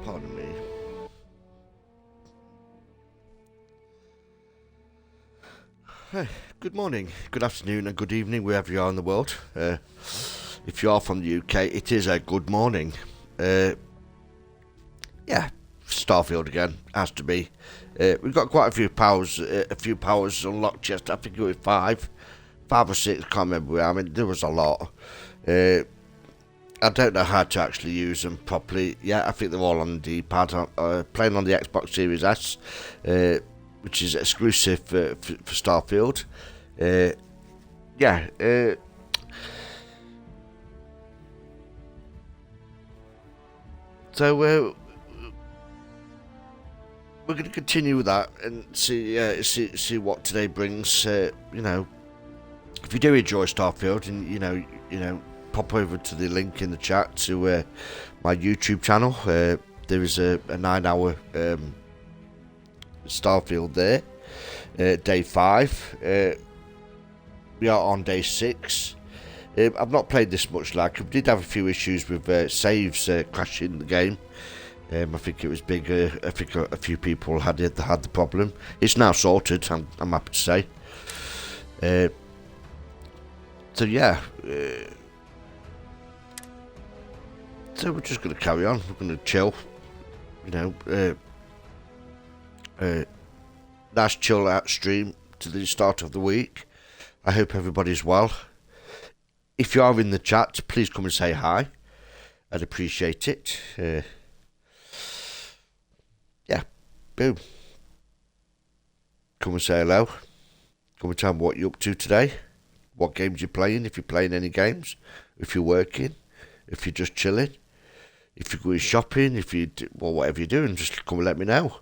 Pardon me. Hey, good morning, good afternoon, and good evening, wherever you are in the world. If you are from the UK, it is a good morning. Yeah, Starfield again, has to be. We've got quite a few powers unlocked. Just I think it was five or six. Can't remember. I mean, there was a lot. I don't know how to actually use them properly. Yeah, I think they're all on the D-pad. Playing on the Xbox Series S, which is exclusive for Starfield. Yeah. So we're going to continue with that and see what today brings. You know, if you do enjoy Starfield, and you know. Pop over to the link in the chat to my YouTube channel. There is a 9-hour Starfield there. Day 5. We are on day 6. I've not played this much. Like, I did have a few issues with saves crashing the game. I think it was big. I think a few people had the problem. It's now sorted. I'm happy to say. So yeah. So we're just going to carry on. We're going to chill. You know, nice chill out stream to the start of the week. I hope everybody's well. If you are in the chat, please come and say hi. I'd appreciate it. Yeah, boom. Come and say hello. Come and tell me what you're up to today. What games you're playing, if you're playing any games. If you're working. If you're just chilling. If you're going shopping, well, whatever you're doing, just come and let me know.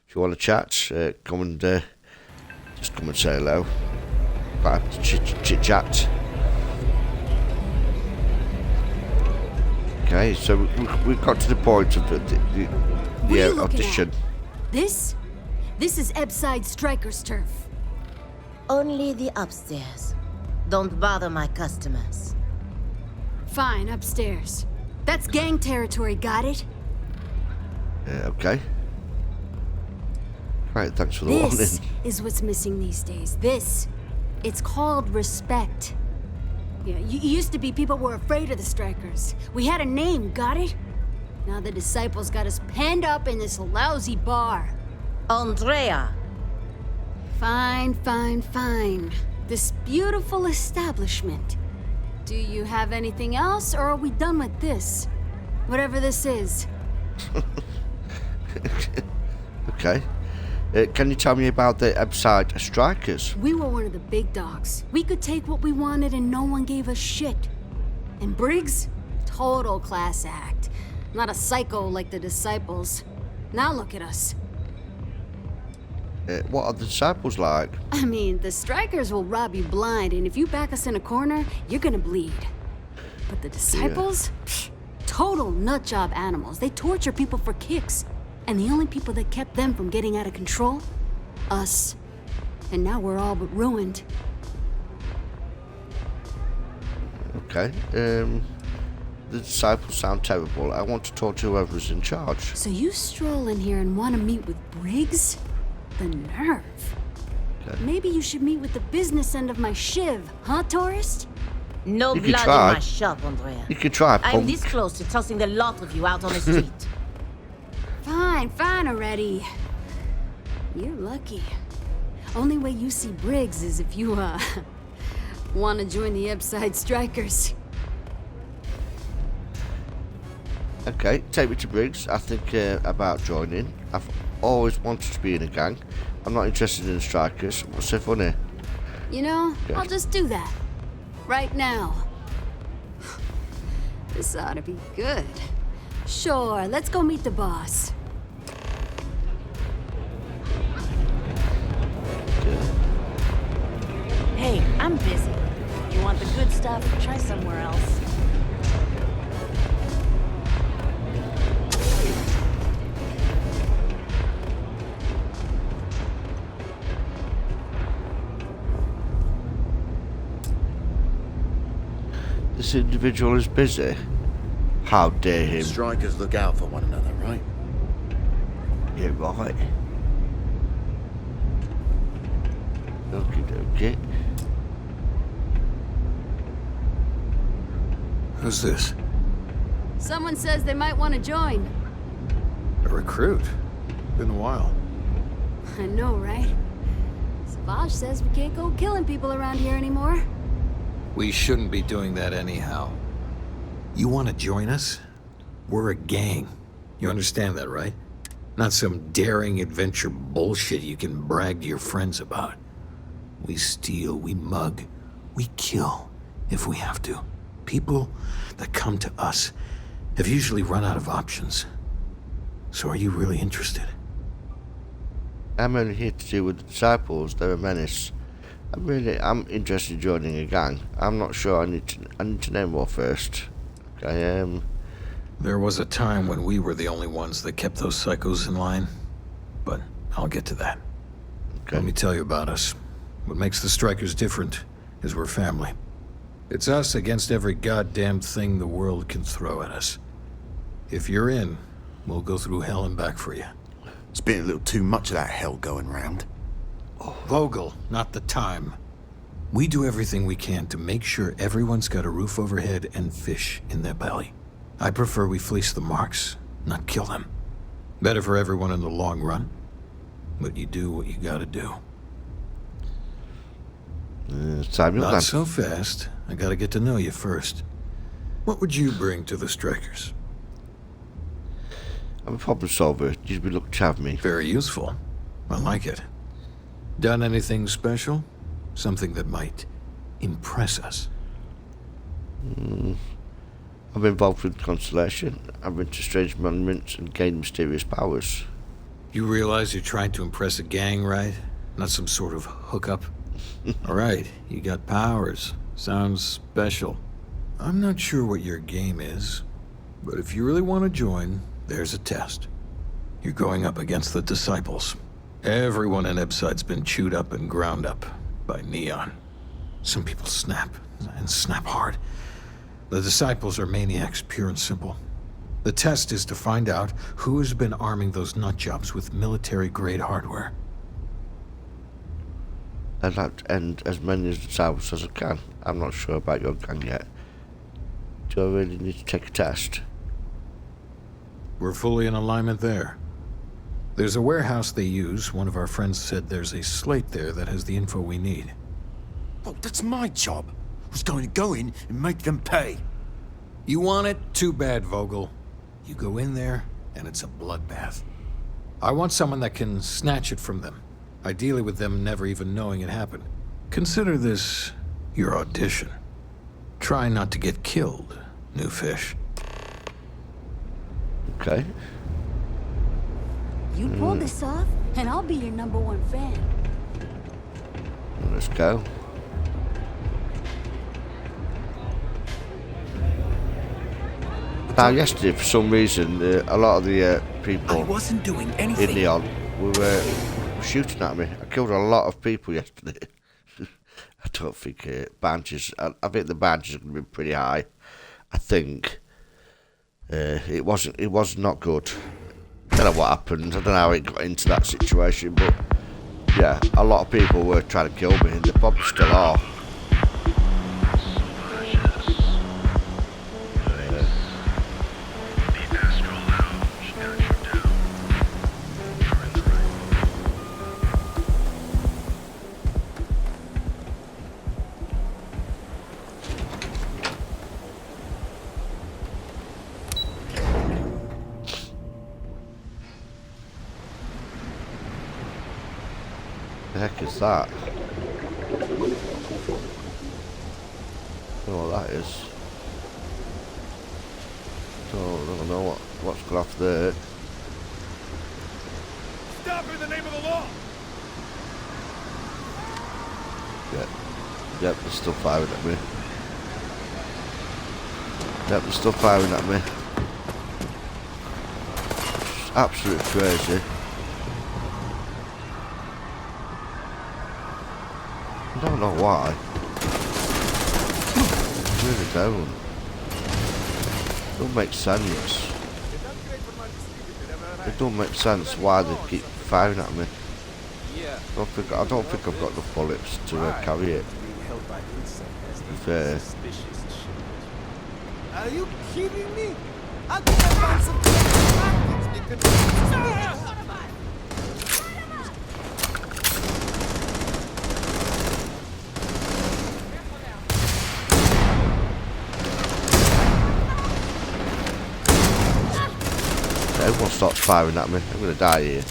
If you want to chat, come and just come and say hello. Quite happy to chit chat. Okay, so we've got to the point of the audition. This is Ebside Striker's turf. Only the upstairs. Don't bother my customers. Fine, upstairs. That's gang territory, got it? Okay. Right, thanks for the warning. This is what's missing these days. It's called respect. Yeah, you used to be people were afraid of the Strikers. We had a name, got it? Now the disciples got us penned up in this lousy bar. Andrea. Fine. This beautiful establishment. Do you have anything else, or are we done with this? Whatever this is. Okay. Can you tell me about the Ebside Strikers? We were one of the big dogs. We could take what we wanted and no one gave us shit. And Briggs? Total class act. Not a psycho like the disciples. Now look at us. What are the disciples like? I mean, the Strikers will rob you blind, and if you back us in a corner, you're gonna bleed. But the disciples? Yeah. Psh, total nutjob animals. They torture people for kicks. And the only people that kept them from getting out of control? Us. And now we're all but ruined. Okay. The disciples sound terrible. I want to talk to whoever's in charge. So you stroll in here and want to meet with Briggs? The nerve. Okay. Maybe you should meet with the business end of my shiv, huh, tourist? No blood in my shop, Andrea. You could try, punk. I'm this close to tossing the lot of you out on the street. Fine already. You're lucky. Only way you see Briggs is if you, want to join the Ebside Strikers. Okay, take me to Briggs. I think about joining. I've always wanted to be in a gang. I'm not interested in the Strikers. What's so funny? You know, okay. I'll just do that. Right now. This ought to be good. Sure, let's go meet the boss. Hey, I'm busy. You want the good stuff? Try somewhere else. This individual is busy. How dare him? Strikers look out for one another, right? Yeah, right. Okay. Who's this? Someone says they might want to join. A recruit? Been a while. I know, right? Savage says we can't go killing people around here anymore. We shouldn't be doing that anyhow. You want to join us? We're a gang. You understand that, right? Not some daring adventure bullshit you can brag to your friends about. We steal, we mug, we kill, if we have to. People that come to us have usually run out of options. So are you really interested? I'm only here to deal with the disciples. They're a menace. I'm interested in joining a gang. I'm not sure. I need to know more first. Okay, There was a time when we were the only ones that kept those psychos in line. But I'll get to that. Okay. Let me tell you about us. What makes the Strikers different is we're family. It's us against every goddamn thing the world can throw at us. If you're in, we'll go through hell and back for you. It's been a little too much of that hell going round. Vogel, not the time. We do everything we can to make sure everyone's got a roof overhead and fish in their belly. I prefer we fleece the marks, not kill them. Better for everyone in the long run. But you do what you gotta do. Samuel, Not so fast. I gotta get to know you first. What would you bring to the Strikers? I'm a problem solver. You'd be lucky to have me. Very useful. I like it. Done anything special? Something that might impress us? I'm involved with Constellation. I've been to strange monuments and gained mysterious powers. You realize you're trying to impress a gang, right? Not some sort of hookup? All right, you got powers. Sounds special. I'm not sure what your game is, but if you really want to join, there's a test. You're going up against the Disciples. Everyone in Ipside's been chewed up and ground up by Neon. Some people snap, and snap hard. The Disciples are maniacs, pure and simple. The test is to find out who has been arming those nutjobs with military-grade hardware. I'd like to end as many of the disciples as I can. I'm not sure about your gang yet. Do I really need to take a test? We're fully in alignment there. There's a warehouse they use. One of our friends said there's a slate there that has the info we need. Oh, that's my job. I was going to go in and make them pay. You want it? Too bad, Vogel. You go in there, and it's a bloodbath. I want someone that can snatch it from them. Ideally with them never even knowing it happened. Consider this your audition. Try not to get killed, new fish. Okay. You pull this off, and I'll be your #1 fan. Let's go. Now, yesterday, for some reason, a lot of the I people wasn't doing in anything. Neon were shooting at me. I killed a lot of people yesterday. I don't think Banshees. I think the Banshees are going to be pretty high. I think it was not good. I don't know what happened. I don't know how it got into that situation, but yeah, a lot of people were trying to kill me, and they probably still are. The heck is that? I don't know what that is. Don't know what's gone off there. Stop in the name of the law! Yep, they're still firing at me. Yep, they're still firing at me. It's absolutely crazy. I don't know why. I really don't. Don't make sense. It don't make sense why they keep firing at me. I don't think I've got enough bullets to carry it. Fair. Are you kidding me? I think I found some tactics we could... Everyone starts firing at me. I'm gonna die here.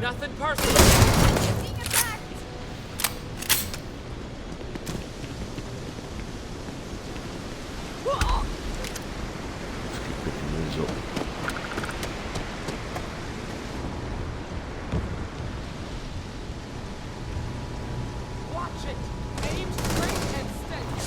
Nothing personal. Watch it. Aim straight and steady.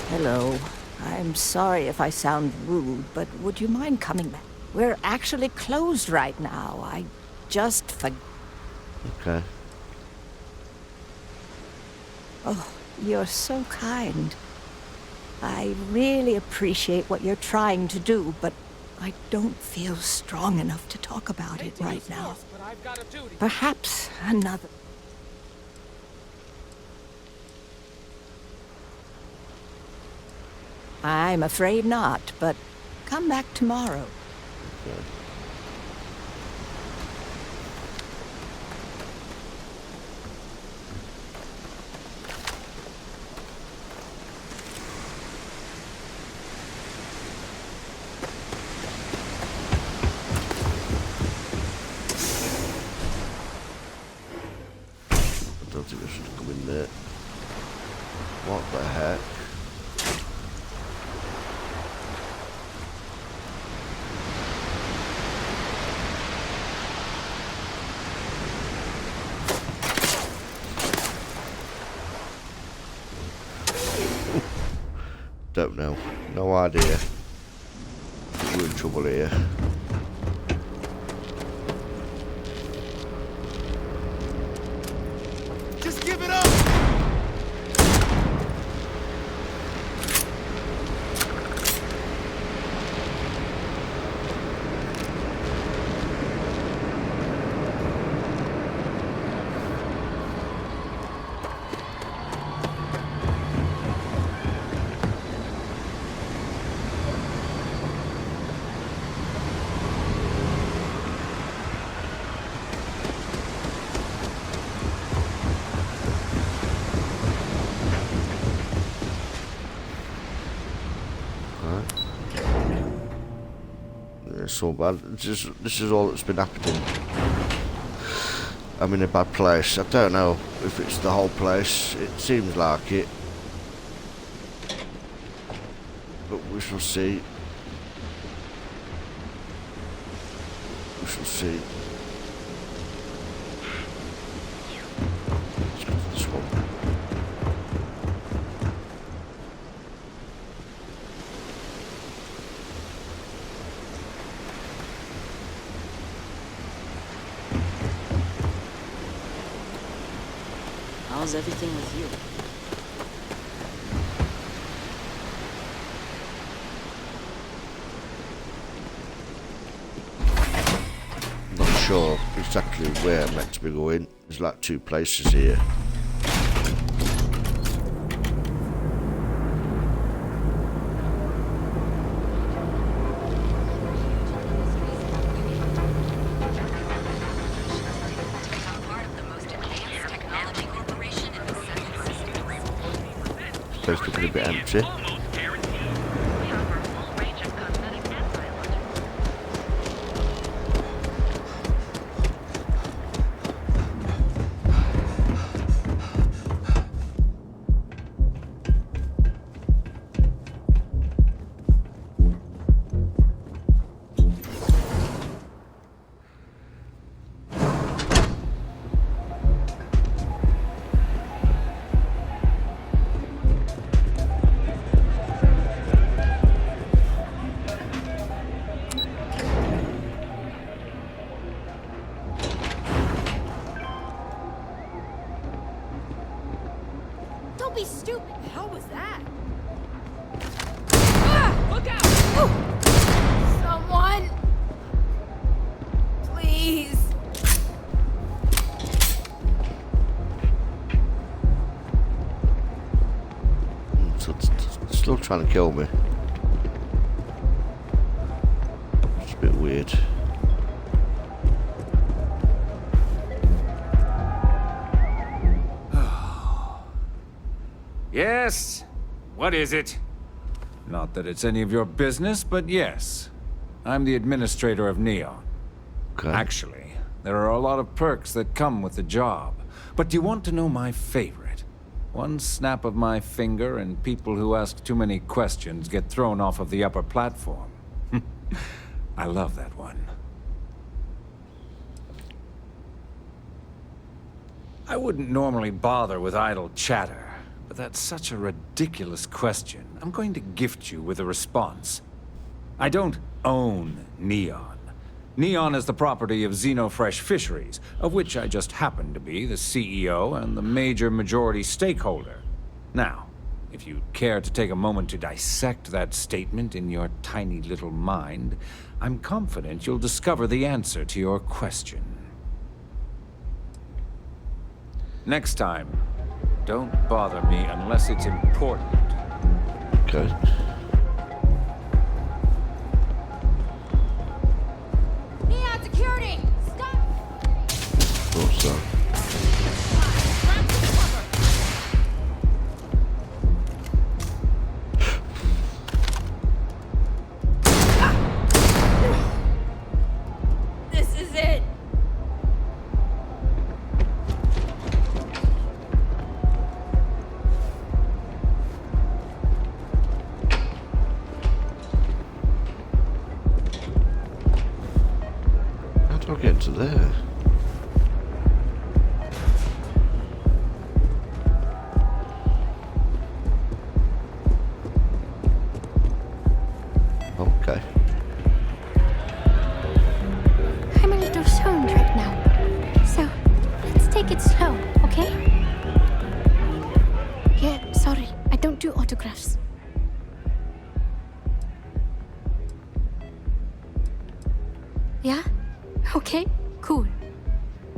Hello. I'm sorry if I sound rude, but would you mind coming back? We're actually closed right now. I just Okay. Oh, you're so kind. I really appreciate what you're trying to do, but I don't feel strong enough to talk about it right now. But I've got a duty. Perhaps another... I'm afraid not, but come back tomorrow. Okay. I don't think I should come in there. What the heck? Don't know. No idea. We're in trouble here. Just give it up. It's so bad. This is all that's been happening. I'm in a bad place. I don't know if it's the whole place. It seems like it. But we shall see. We shall see. Let's go for this one. How's everything with you? I'm not sure exactly where I'm meant to be going. There's like two places here. Place looking a bit empty. Don't be stupid. The hell was that? Look out! Someone! Please! Still trying to kill me. It's a bit weird. Yes? What is it? Not that it's any of your business, but yes. I'm the administrator of Neon. Okay. Actually, there are a lot of perks that come with the job. But do you want to know my favorite? One snap of my finger and people who ask too many questions get thrown off of the upper platform. I love that one. I wouldn't normally bother with idle chatter. But that's such a ridiculous question. I'm going to gift you with a response. I don't own Neon. Neon is the property of Xenofresh Fisheries, of which I just happen to be the CEO and the major majority stakeholder. Now, if you care to take a moment to dissect that statement in your tiny little mind, I'm confident you'll discover the answer to your question. Next time, don't bother me unless it's important. Okay. Neon security! Stop! What's that? This is it! How do I get into there? Okay. I'm a little stoned right now, so let's take it slow, okay? Yeah, sorry, I don't do autographs. Yeah? Okay, cool.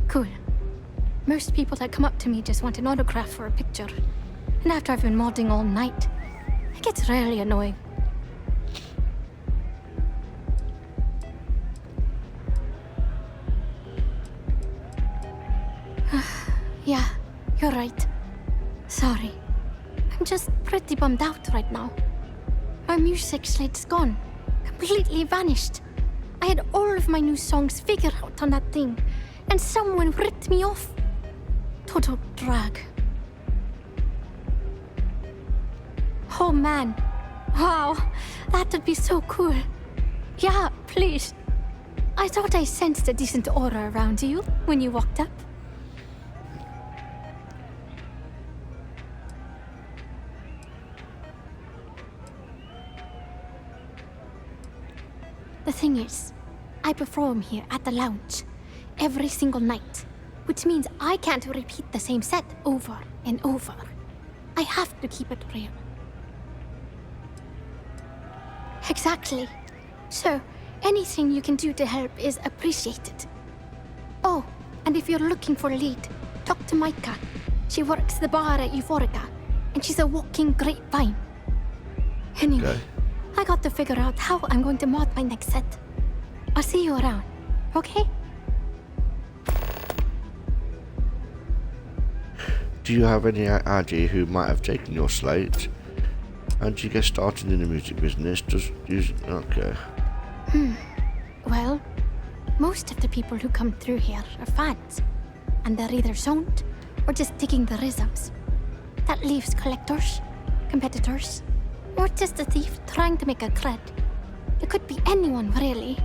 Cool. Most people that come up to me just want an autograph for a picture. And after I've been modding all night, it gets really annoying. Yeah, you're right. Sorry. I'm just pretty bummed out right now. My music slate's gone. Completely vanished. I had all of my new songs figured out on that thing, and someone ripped me off. Total drag. Oh man. Wow, that would be so cool. Yeah, please. I thought I sensed a decent aura around you when you walked up. The thing is, I perform here at the lounge every single night, which means I can't repeat the same set over and over. I have to keep it real. Exactly. So, anything you can do to help is appreciated. Oh, and if you're looking for a lead, talk to Micah. She works the bar at Euphorica, and she's a walking grapevine. Anyway, Okay. I got to figure out how I'm going to mod my next set. I'll see you around, okay? Do you have any idea who might have taken your slate? How did you get started in the music business? Okay. Well, most of the people who come through here are fans, and they're either zoned or just digging the rhythms. That leaves collectors, competitors, or just a thief trying to make a cred. It could be anyone, really.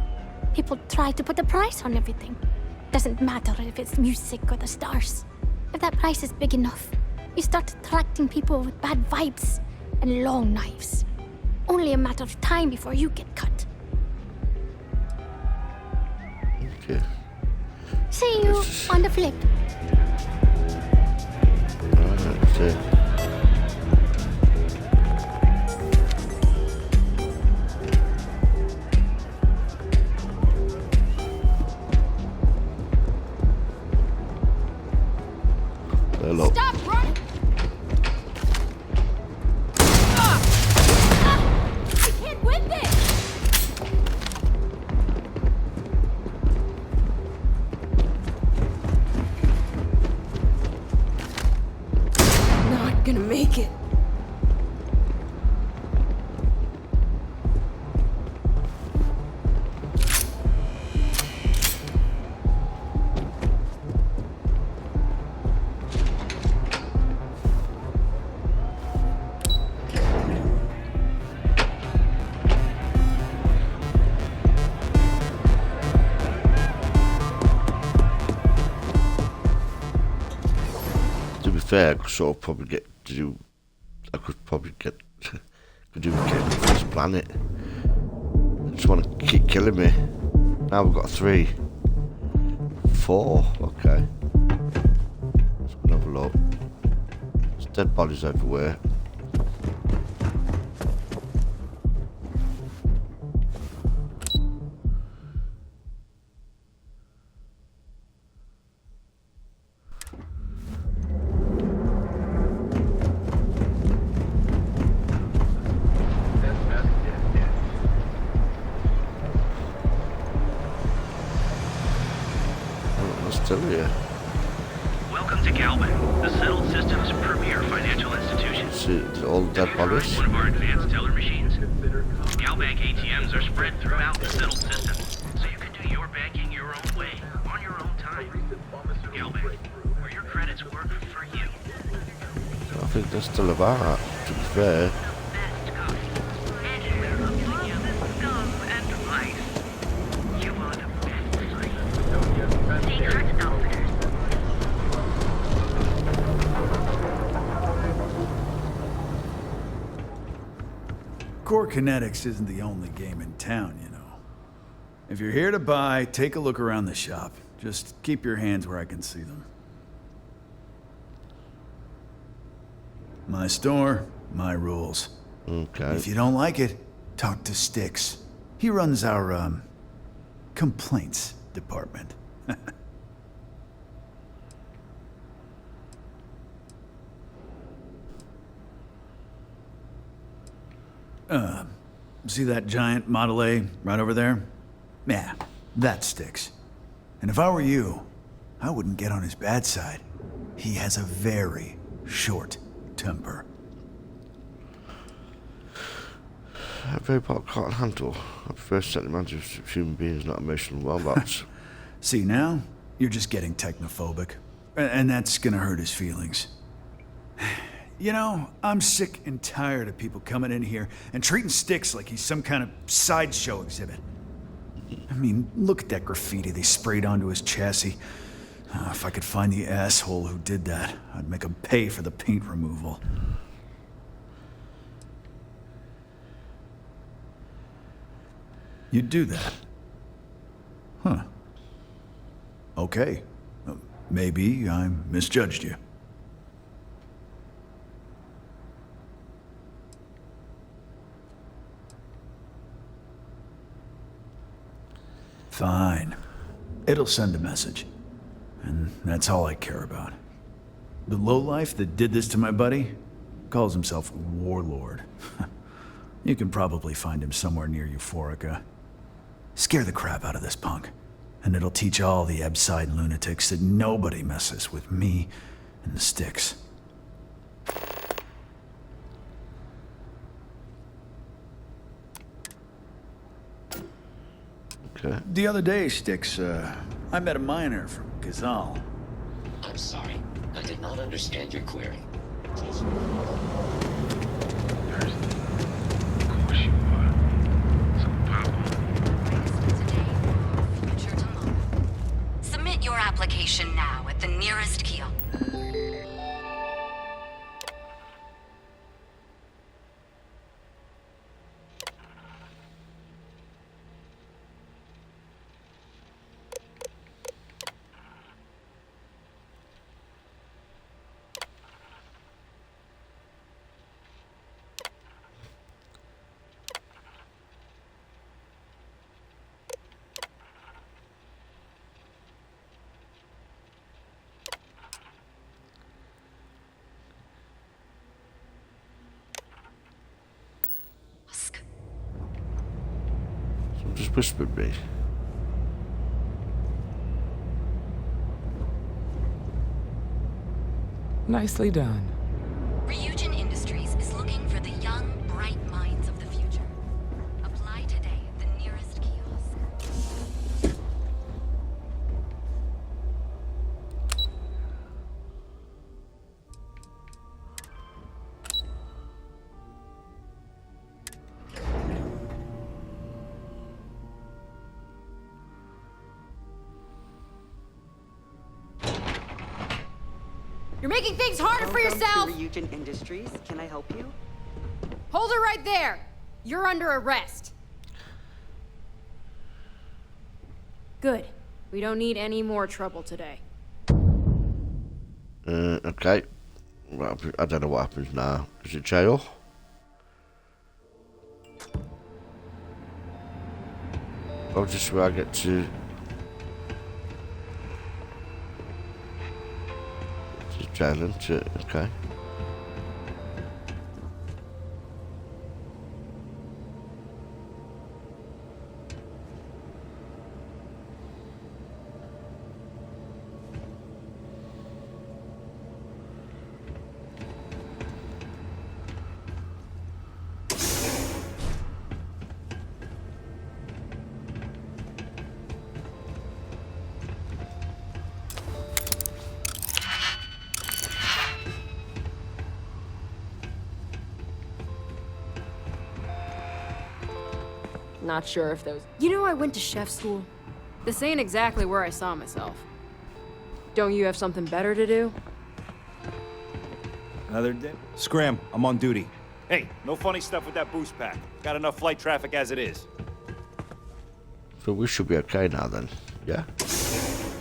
People try to put a price on everything. Doesn't matter if it's music or the stars. If that price is big enough, you start attracting people with bad vibes and long knives. Only a matter of time before you get cut. Okay. See you on the flip. Alright, that's it. gonna make it. To be fair, I could sort of probably get to do. I could probably get could do get the first planet. I just want to keep killing me. Now we've got 3, 4. Okay. Let's go and have a look. There's dead bodies everywhere. Still here. Welcome to Galvin, the settled system's premier financial institution. See, all the dead bodies. One of our advanced teller machines. Galbank ATMs are spread throughout the settled system, so you can do your banking your own way, on your own time. Galbank, where your credits work for you. I think they're still about, to be fair. Core Kinetics isn't the only game in town, you know. If you're here to buy, take a look around the shop. Just keep your hands where I can see them. My store, my rules. Okay. If you don't like it, talk to Styx. He runs our, complaints department. See that giant Model A right over there? Yeah, that Styx. And if I were you, I wouldn't get on his bad side. He has a very short temper. A very part can't handle. I prefer setting managers of human beings, not emotional robots. See, now, you're just getting technophobic. And that's gonna hurt his feelings. You know, I'm sick and tired of people coming in here and treating Styx like he's some kind of sideshow exhibit. I mean, look at that graffiti they sprayed onto his chassis. If I could find the asshole who did that, I'd make him pay for the paint removal. You'd do that? Huh. Okay. Maybe I misjudged you. Fine. It'll send a message. And that's all I care about. The lowlife that did this to my buddy calls himself Warlord. You can probably find him somewhere near Euphorica. Scare the crap out of this punk, and it'll teach all the Ebside lunatics that nobody messes with me and the Styx. Okay. The other day, Styx, I met a miner from Gazal. I'm sorry. I did not understand your query. Please. Submit your application now at the nearest kiosk. Someone just whispered me. Nicely done. Ryujin Industries is looking for the young, bright minds of the future. Apply today at the nearest kiosk. You're making things harder for yourself! Welcome to Ryujin Industries. Can I help you? Hold her right there! You're under arrest. Good. We don't need any more trouble today. Okay. Well, I don't know what happens now. Is it jail? Oh, just where I get to... jail, isn't it? Okay. Not sure if those... You know, I went to chef school. This ain't exactly where I saw myself. Don't you have something better to do? Another day? Scram, I'm on duty. Hey, no funny stuff with that boost pack. Got enough flight traffic as it is. So we should be okay now then, yeah?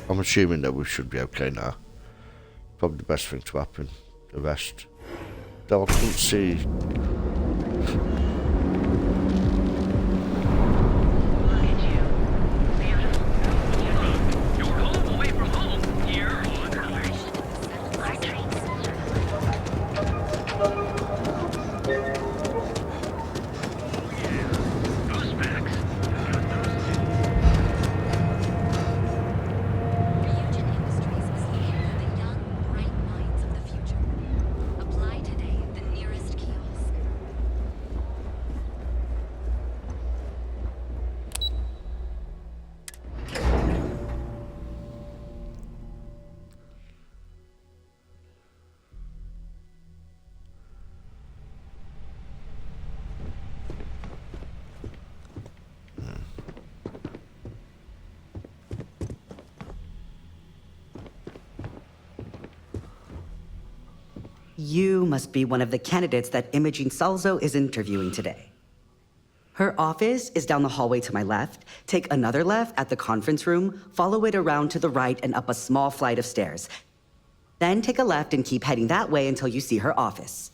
I'm assuming that we should be okay now. Probably the best thing to happen. The rest. Though I couldn't see... You must be one of the candidates that Imogene Salzo is interviewing today. Her office is down the hallway to my left. Take another left at the conference room, follow it around to the right and up a small flight of stairs. Then take a left and keep heading that way until you see her office.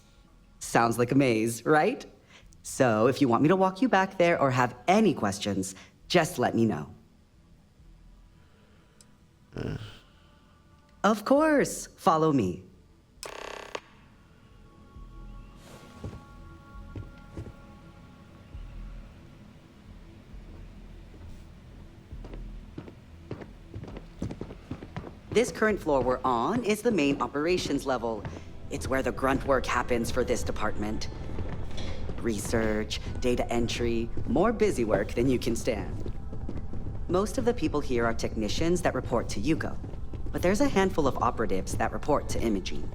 Sounds like a maze, right? So if you want me to walk you back there or have any questions, just let me know. Of course, follow me. This current floor we're on is the main operations level. It's where the grunt work happens for this department. Research, data entry, more busy work than you can stand. Most of the people here are technicians that report to Yuko, but there's a handful of operatives that report to Imogene.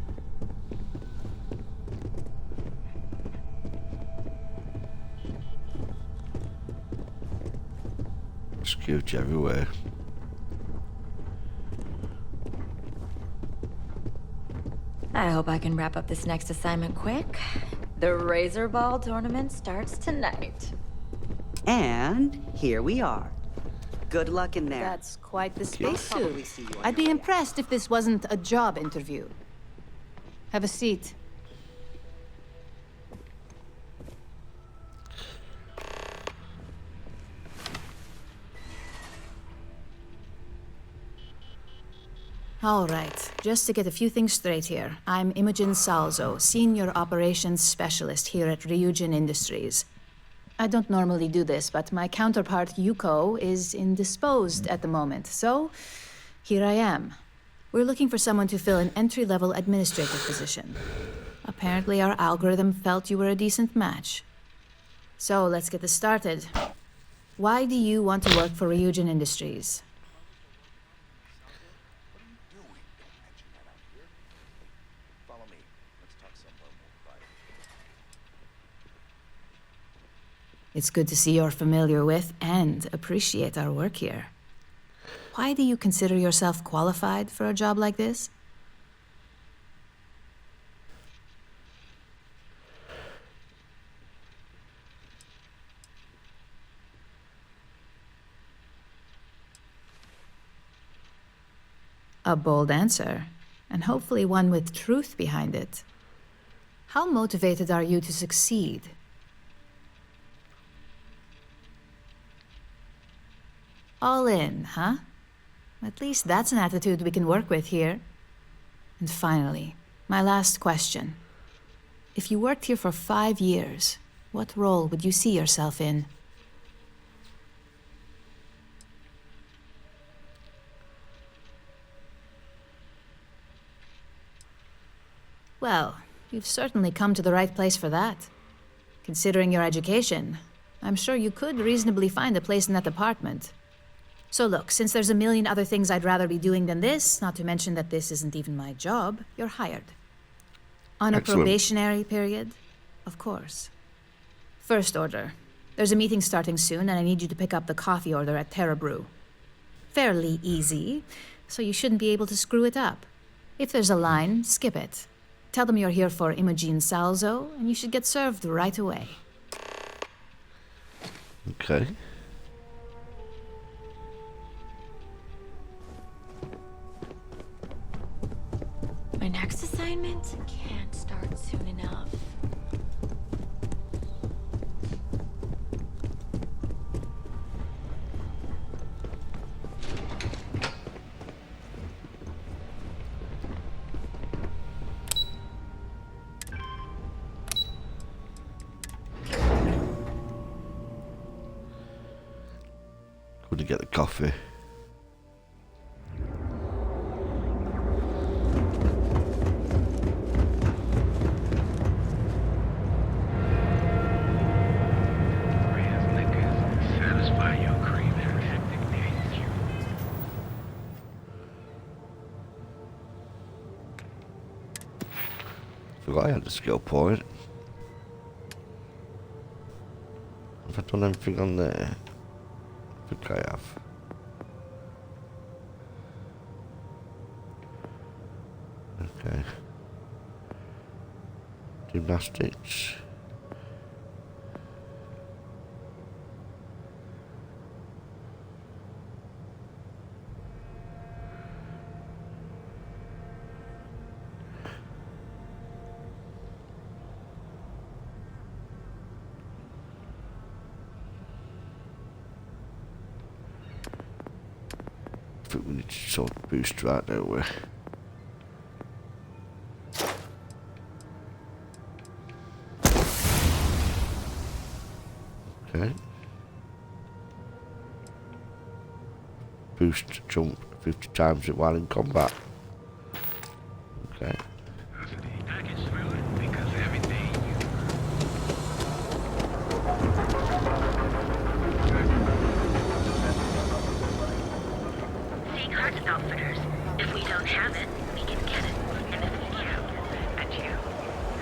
Scooch everywhere. I hope I can wrap up this next assignment quick. The Razor Ball tournament starts tonight. And here we are. Good luck in there. That's quite the I'll probably spacesuit. see you on I'd your be way impressed if this wasn't a job interview. Have a seat. All right, just to get a few things straight here. I'm Imogen Salzo, Senior Operations Specialist here at Ryujin Industries. I don't normally do this, but my counterpart, Yuko, is indisposed at the moment, so here I am. We're looking for someone to fill an entry-level administrative position. Apparently our algorithm felt you were a decent match. So let's get this started. Why do you want to work for Ryujin Industries? It's good to see you're familiar with and appreciate our work here. Why do you consider yourself qualified for a job like this? A bold answer, and hopefully one with truth behind it. How motivated are you to succeed? All in, huh? At least that's an attitude we can work with here. And finally, my last question. If you worked here for 5 years, what role would you see yourself in? Well, you've certainly come to the right place for that. Considering your education, I'm sure you could reasonably find a place in that department. So look, since there's a million other things I'd rather be doing than this, not to mention that this isn't even my job, you're hired. On a probationary period, of course. First order. There's a meeting starting soon, and I need you to pick up the coffee order at Terra Brew. Fairly easy, so you shouldn't be able to screw it up. If there's a line, skip it. Tell them you're here for Imogen Salzo, and you should get served right away. Okay. My next assignment can't start soon enough. Couldn't get the coffee. Forgot I had a skill point. Have I done anything on there? I think I have. Okay. Gymnastics. I think we need to sort of boost right, don't we? Okay. Boost jump 50 times while in combat. Okay. Outfitters. If we don't have it, we can get it. And if we can, and you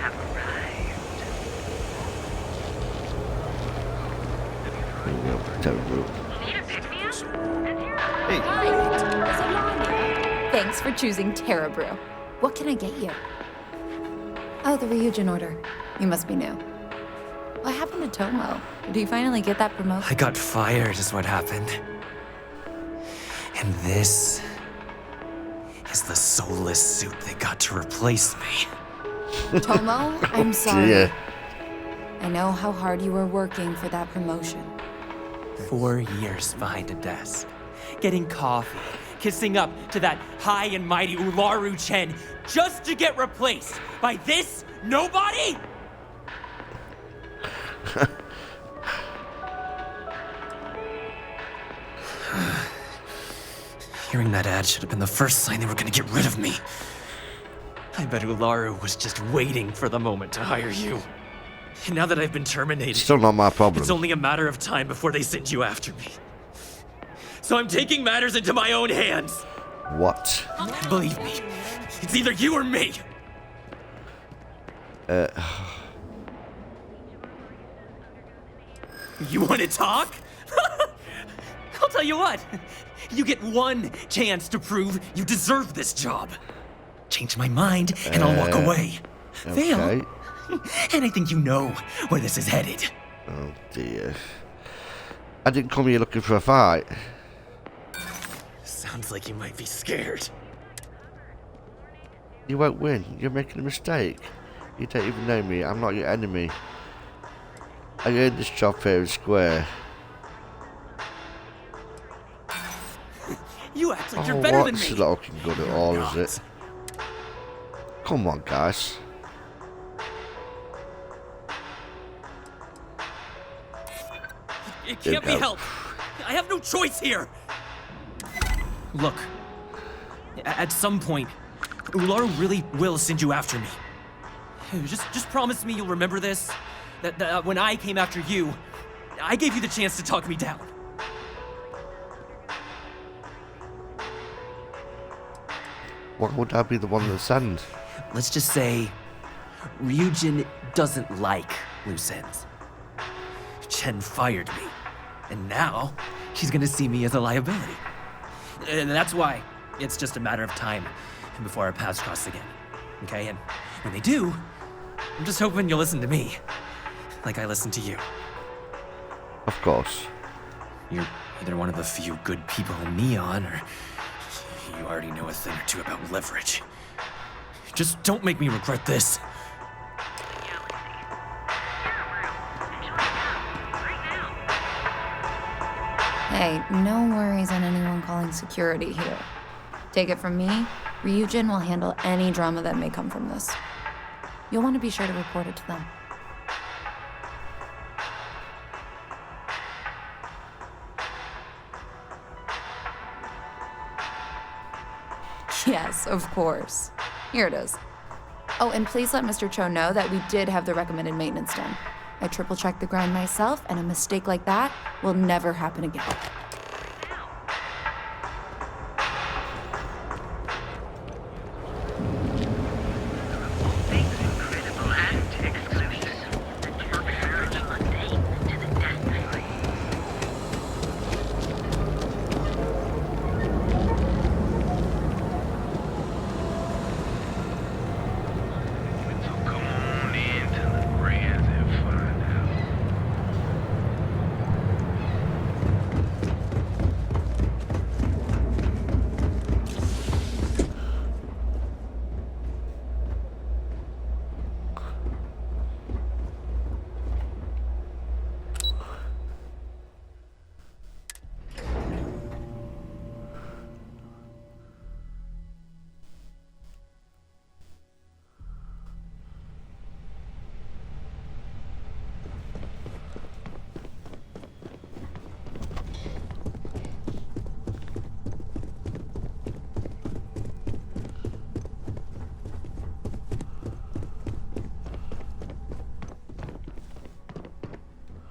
have arrived. There we go. Terrible. Need a pick-me-up? Hey. Hi. Thanks for choosing Terra Brew. What can I get you? Oh, the Ryujin order. You must be new. What happened to Tomo? Did you finally get that promotion? I got fired is what happened. And this is the soulless suit they got to replace me. Tomo, I'm sorry. Yeah. I know how hard you were working for that promotion. 4 years behind a desk, getting coffee, kissing up to that high and mighty Ularu Chen, just to get replaced by this nobody? Hearing that ad should have been the first sign they were gonna get rid of me. I bet Ularu was just waiting for the moment to hire you. And now that I've been terminated, Still not my problem. it's only a matter of time before they send you after me. So I'm taking matters into my own hands. What? Believe me, it's either you or me. You want to talk? I'll tell you what. You get one chance to prove you deserve this job. Change my mind, and I'll walk away. Fail, Okay. and I think you know where this is headed. Oh dear. I didn't come here looking for a fight. Sounds like you might be scared. You won't win. You're making a mistake. You don't even know me. I'm not your enemy. I earned this job fair and square. You act like you're better than What's me. not looking good at all, is it? Come on, guys. It can't be helped. I have no choice here. Look, at some point, Ularu really will send you after me. Just promise me you'll remember this. That when I came after you, I gave you the chance to talk me down. Why would I be the one that sends? Let's just say Ryujin doesn't like loose ends. Chen fired me, and now she's gonna see me as a liability. And that's why it's just a matter of time before our paths cross again. Okay? And when they do, I'm just hoping you'll listen to me, like I listen to you. Of course. You're either one of the few good people in Neon, or you already know a thing or two about leverage. Just don't make me regret this. Hey, no worries on anyone calling security here. Take it from me, Ryujin will handle any drama that may come from this. You'll want to be sure to report it to them. Yes, of course. Here it is. Oh, and please let Mr. Cho know that we did have the recommended maintenance done. I triple-checked the grind myself, and a mistake like that will never happen again.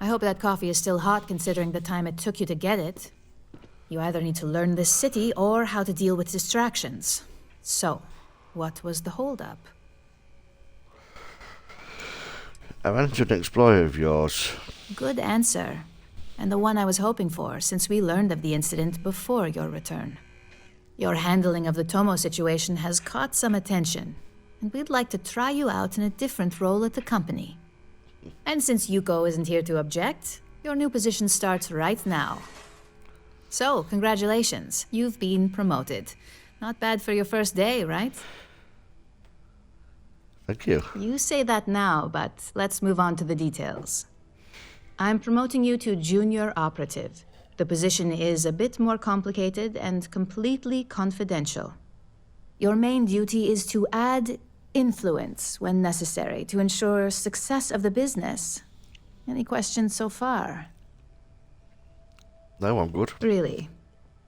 I hope that coffee is still hot considering the time it took you to get it. You either need to learn this city or how to deal with distractions. So, what was the holdup? I ran into an explorer of yours. Good answer. And the one I was hoping for, since we learned of the incident before your return. Your handling of the Tomo situation has caught some attention, and we'd like to try you out in a different role at the company. And since Yuko isn't here to object, your new position starts right now. So, congratulations. You've been promoted. Not bad for your first day, right? Thank you. You say that now, but let's move on to the details. I'm promoting you to junior operative. The position is a bit more complicated and completely confidential. Your main duty is to add influence when necessary to ensure success of the business. Any questions so far? No, I'm good. Really?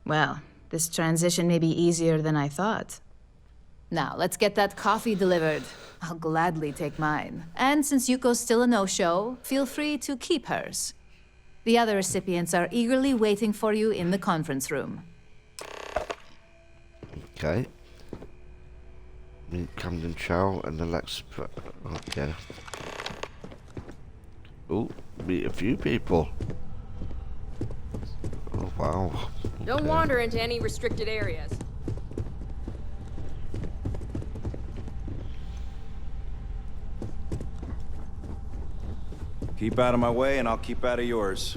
Well, this transition may be easier than I thought. Now, let's get that coffee delivered. I'll gladly take mine. And since Yuko's still a no-show, feel free to keep hers. The other recipients are eagerly waiting for you in the conference room. Okay. Meet Camden Chow and Alexa. Okay. Oh, meet a few people. Oh, wow. Don't wander into any restricted areas. Keep out of my way, and I'll keep out of yours.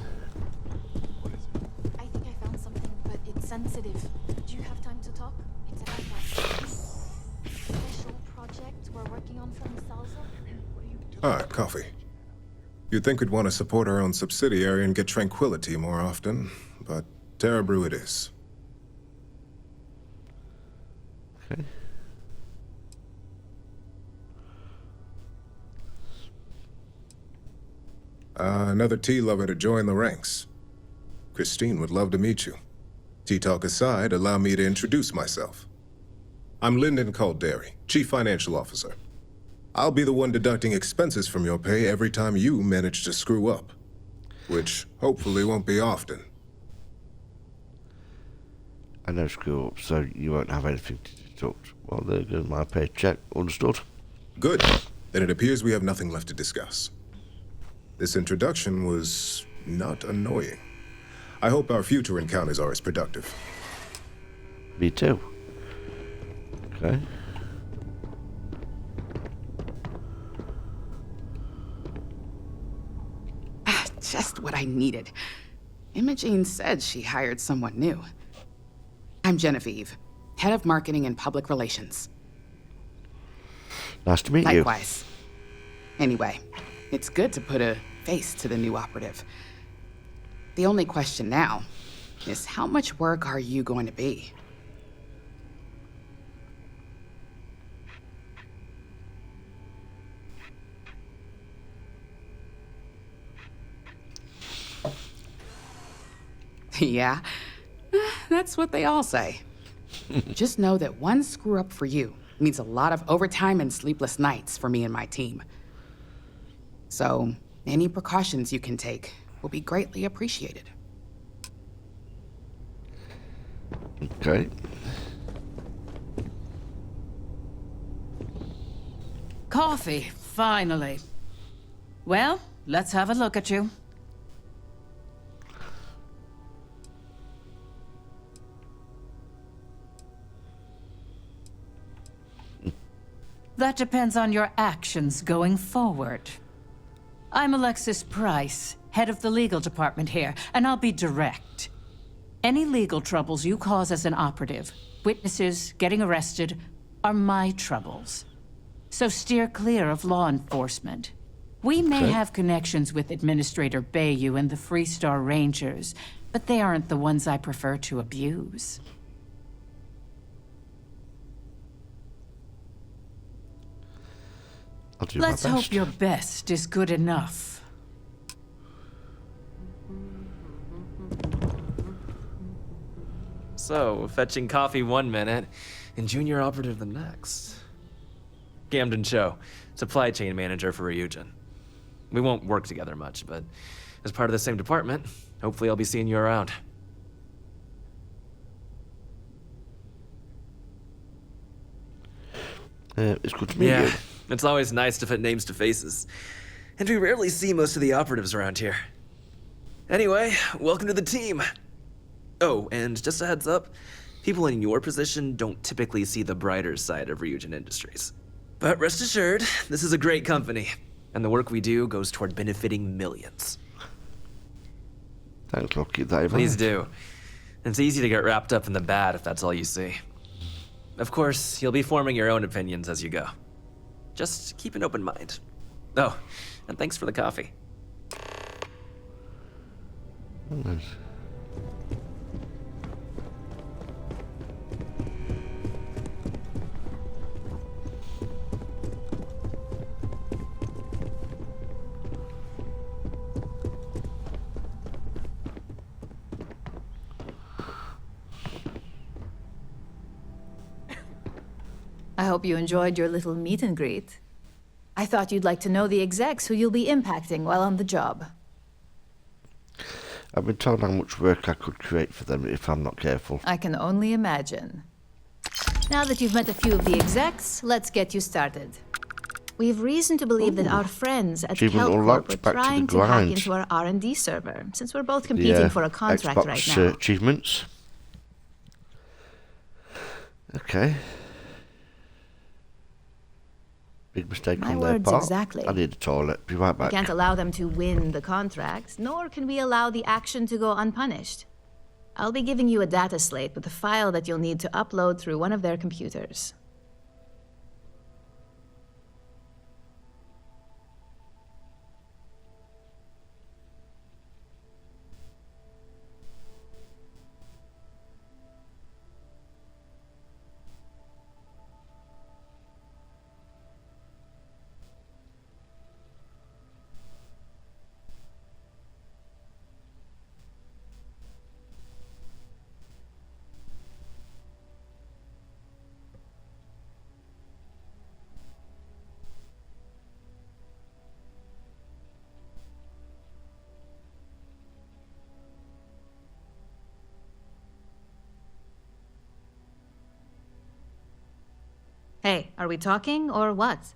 I think I found something, but it's sensitive. Do you have time to talk? It's about that special project we're working on from Salzo. Ah, coffee. You'd think we'd want to support our own subsidiary and get tranquility more often, but Terra Brew it is. Okay. Another tea lover to join the ranks. Christine would love to meet you. Tea talk aside, allow me to introduce myself. I'm Lyndon Calderi, Chief Financial Officer. I'll be the one deducting expenses from your pay every time you manage to screw up. Which hopefully won't be often. I know screw up, so you won't have anything to deduct. Well, there goes my paycheck. Understood? Good. Then it appears we have nothing left to discuss. This introduction was not annoying. I hope our future encounters are as productive. Me too. Okay. Just what I needed. Imogene said she hired someone new. I'm Genevieve, head of marketing and public relations. Nice to meet you. Likewise. Anyway, it's good to put a face to the new operative. The only question now is how much work are you going to be? Yeah, that's what they all say. Just know that one screw up for you means a lot of overtime and sleepless nights for me and my team. So, any precautions you can take will be greatly appreciated. Okay. Coffee, finally. Well, let's have a look at you. That depends on your actions going forward. I'm Alexis Price, head of the legal department here, and I'll be direct. Any legal troubles you cause as an operative, witnesses, getting arrested, are my troubles. So steer clear of law enforcement. We may have connections with Administrator Bayou and the Freestar Rangers, but they aren't the ones I prefer to abuse. I'll do Let's my best. hope your best is good enough. So, fetching coffee one minute, and junior operative the next. Camden Cho, supply chain manager for Ryujin. We won't work together much, but as part of the same department, hopefully I'll be seeing you around. It's good to meet you. It's always nice to put names to faces. And we rarely see most of the operatives around here. Anyway, welcome to the team. Oh, and just a heads up, people in your position don't typically see the brighter side of Ryujin Industries. But rest assured, this is a great company, and the work we do goes toward benefiting millions. Thanks, I'll keep that in mind. Please do. It's easy to get wrapped up in the bad if that's all you see. Of course, you'll be forming your own opinions as you go. Just keep an open mind. Oh, and thanks for the coffee. Nice. I hope you enjoyed your little meet and greet. I thought you'd like to know the execs who you'll be impacting while on the job. I've been told how much work I could create for them if I'm not careful. I can only imagine. Now that you've met a few of the execs, let's get you started. We've reason to believe that our friends at Achievement Kelp unlocked, Corp are back to the trying to hack grind. into our R&D server, since we're both competing for a contract Xbox, right now. Achievements. Okay. Big mistake My on their words part. exactly. I need a toilet. Be right We back. can't allow them to win the contract, nor can we allow the action to go unpunished. I'll be giving you a data slate with a file that you'll need to upload through one of their computers. Hey, are we talking or what?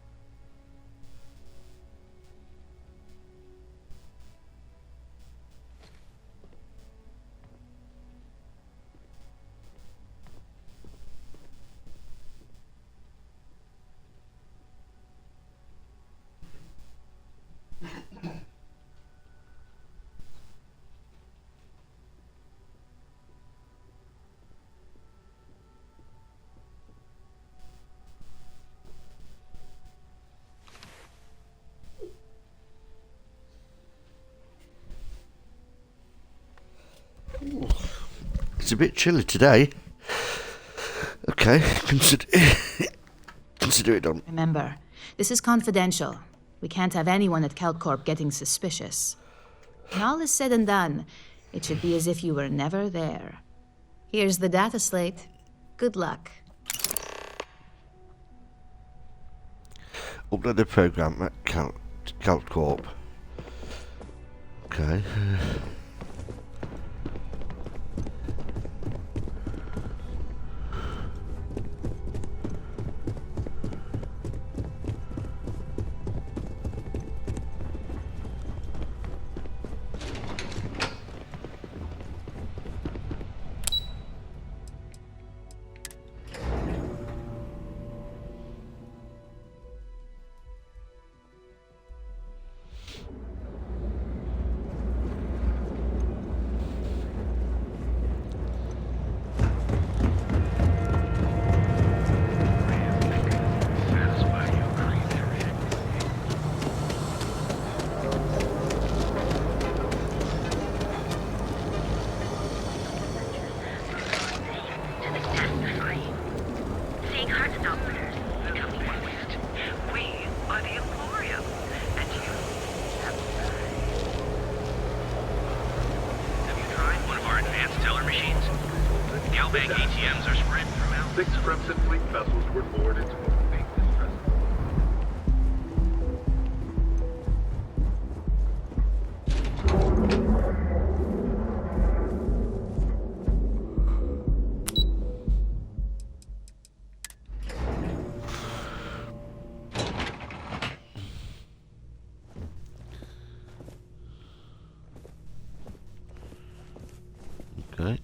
It's a bit chilly today. Okay, consider it done. Remember, this is confidential. We can't have anyone at CalCorp getting suspicious. When all is said and done, it should be as if you were never there. Here's the data slate. Good luck. Upload the program at CalCorp. Okay. Galbank ATMs are spread throughout. 6 Crimson Fleet vessels were moored into maintenance present. Okay.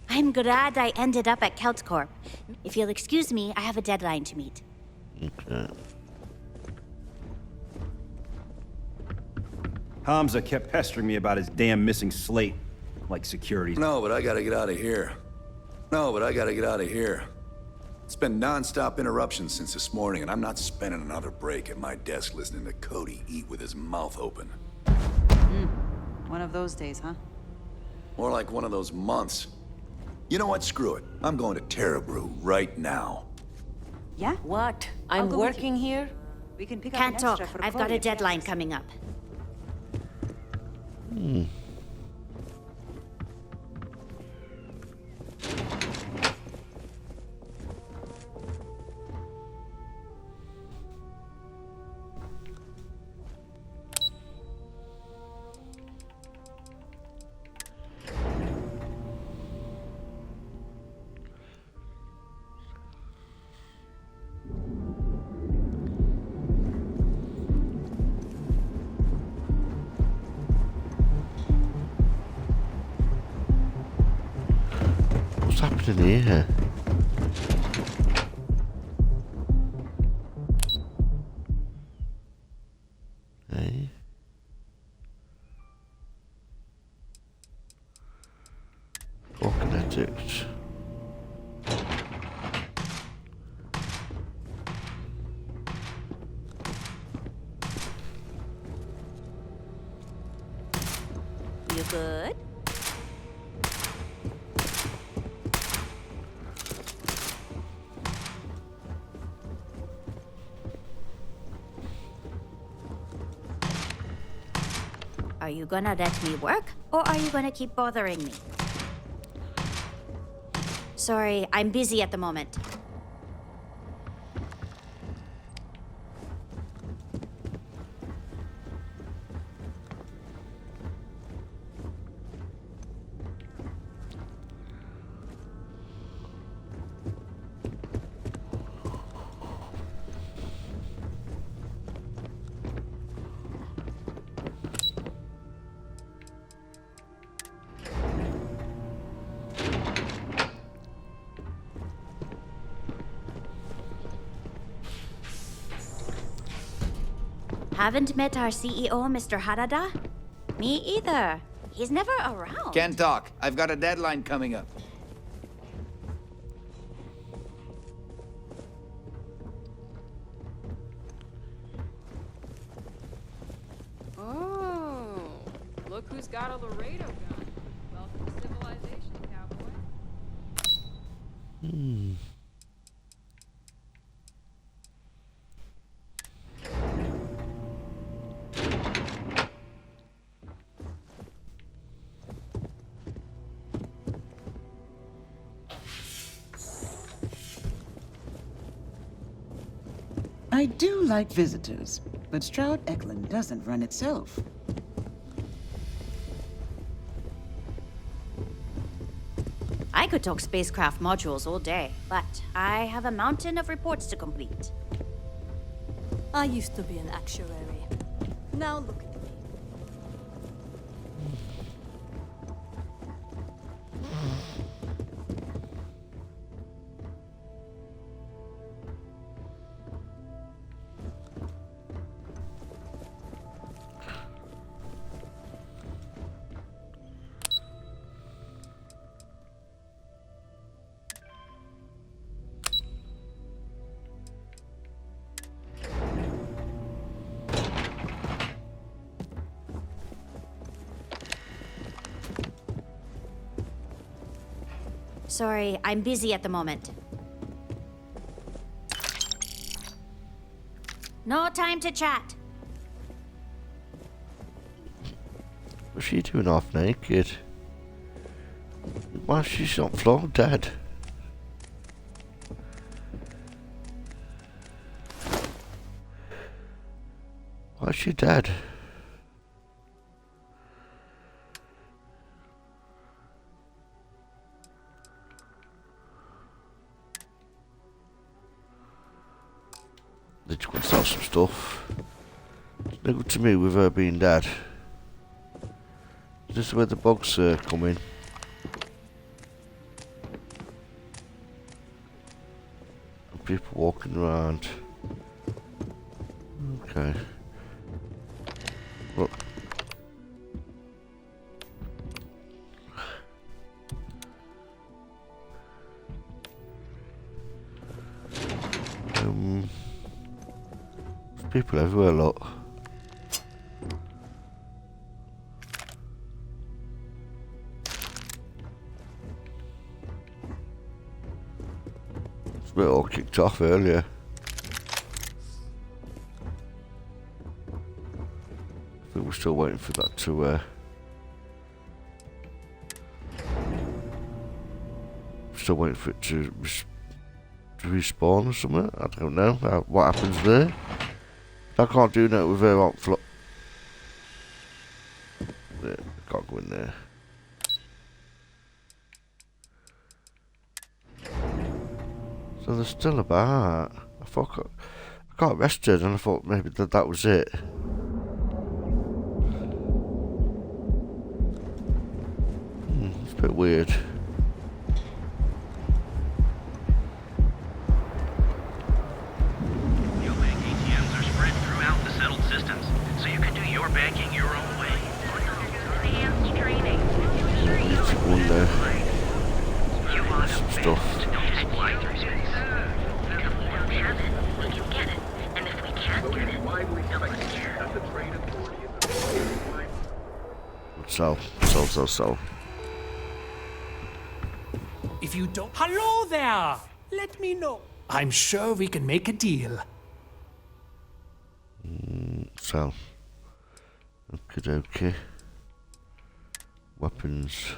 I'm glad I ended up at KeltCorp. If you'll excuse me, I have a deadline to meet. Okay. Hamza kept pestering me about his damn missing slate. Like security. No, but I gotta get out of here. It's been non-stop interruptions since this morning, and I'm not spending another break at my desk listening to Cody eat with his mouth open. One of those days, huh? More like one of those months. You know what? Screw it. I'm going to Terrabrew right now. Yeah? What? I'm working here? We can pick up Can't an talk. extra for I've got Chloe a if you deadline want. coming up. happening here? Hey. Kinetics. You good? Are you gonna let me work, or are you gonna keep bothering me? Sorry, I'm busy at the moment. Haven't met our CEO, Mr. Harada? Me either. He's never around. Can't talk. I've got a deadline coming up. Oh, look who's got a Laredo gun. Welcome to civilization, cowboy. I do like visitors, but Stroud Eklund doesn't run itself. I could talk spacecraft modules all day, but I have a mountain of reports to complete. I used to be an actuary. Now look at me. Sorry, I'm busy at the moment. No time to chat. What's she doing half naked? Why is she on the floor dead? Why is she dead? They just want to sell some stuff. It's no good to me with her being dead. Is this where the bugs come in? And people walking around. Okay. Look. There's people everywhere, look. It all kicked off earlier. I think we're still waiting for that to still waiting for it to respawn or something. I don't know what happens there. I can't do that with her on flop. There, can't go in there. So they're still about. I thought I got arrested and I thought maybe that was it. It's a bit weird. So. If you don't... Hello there! Let me know. I'm sure we can make a deal. So. Okay. Weapons.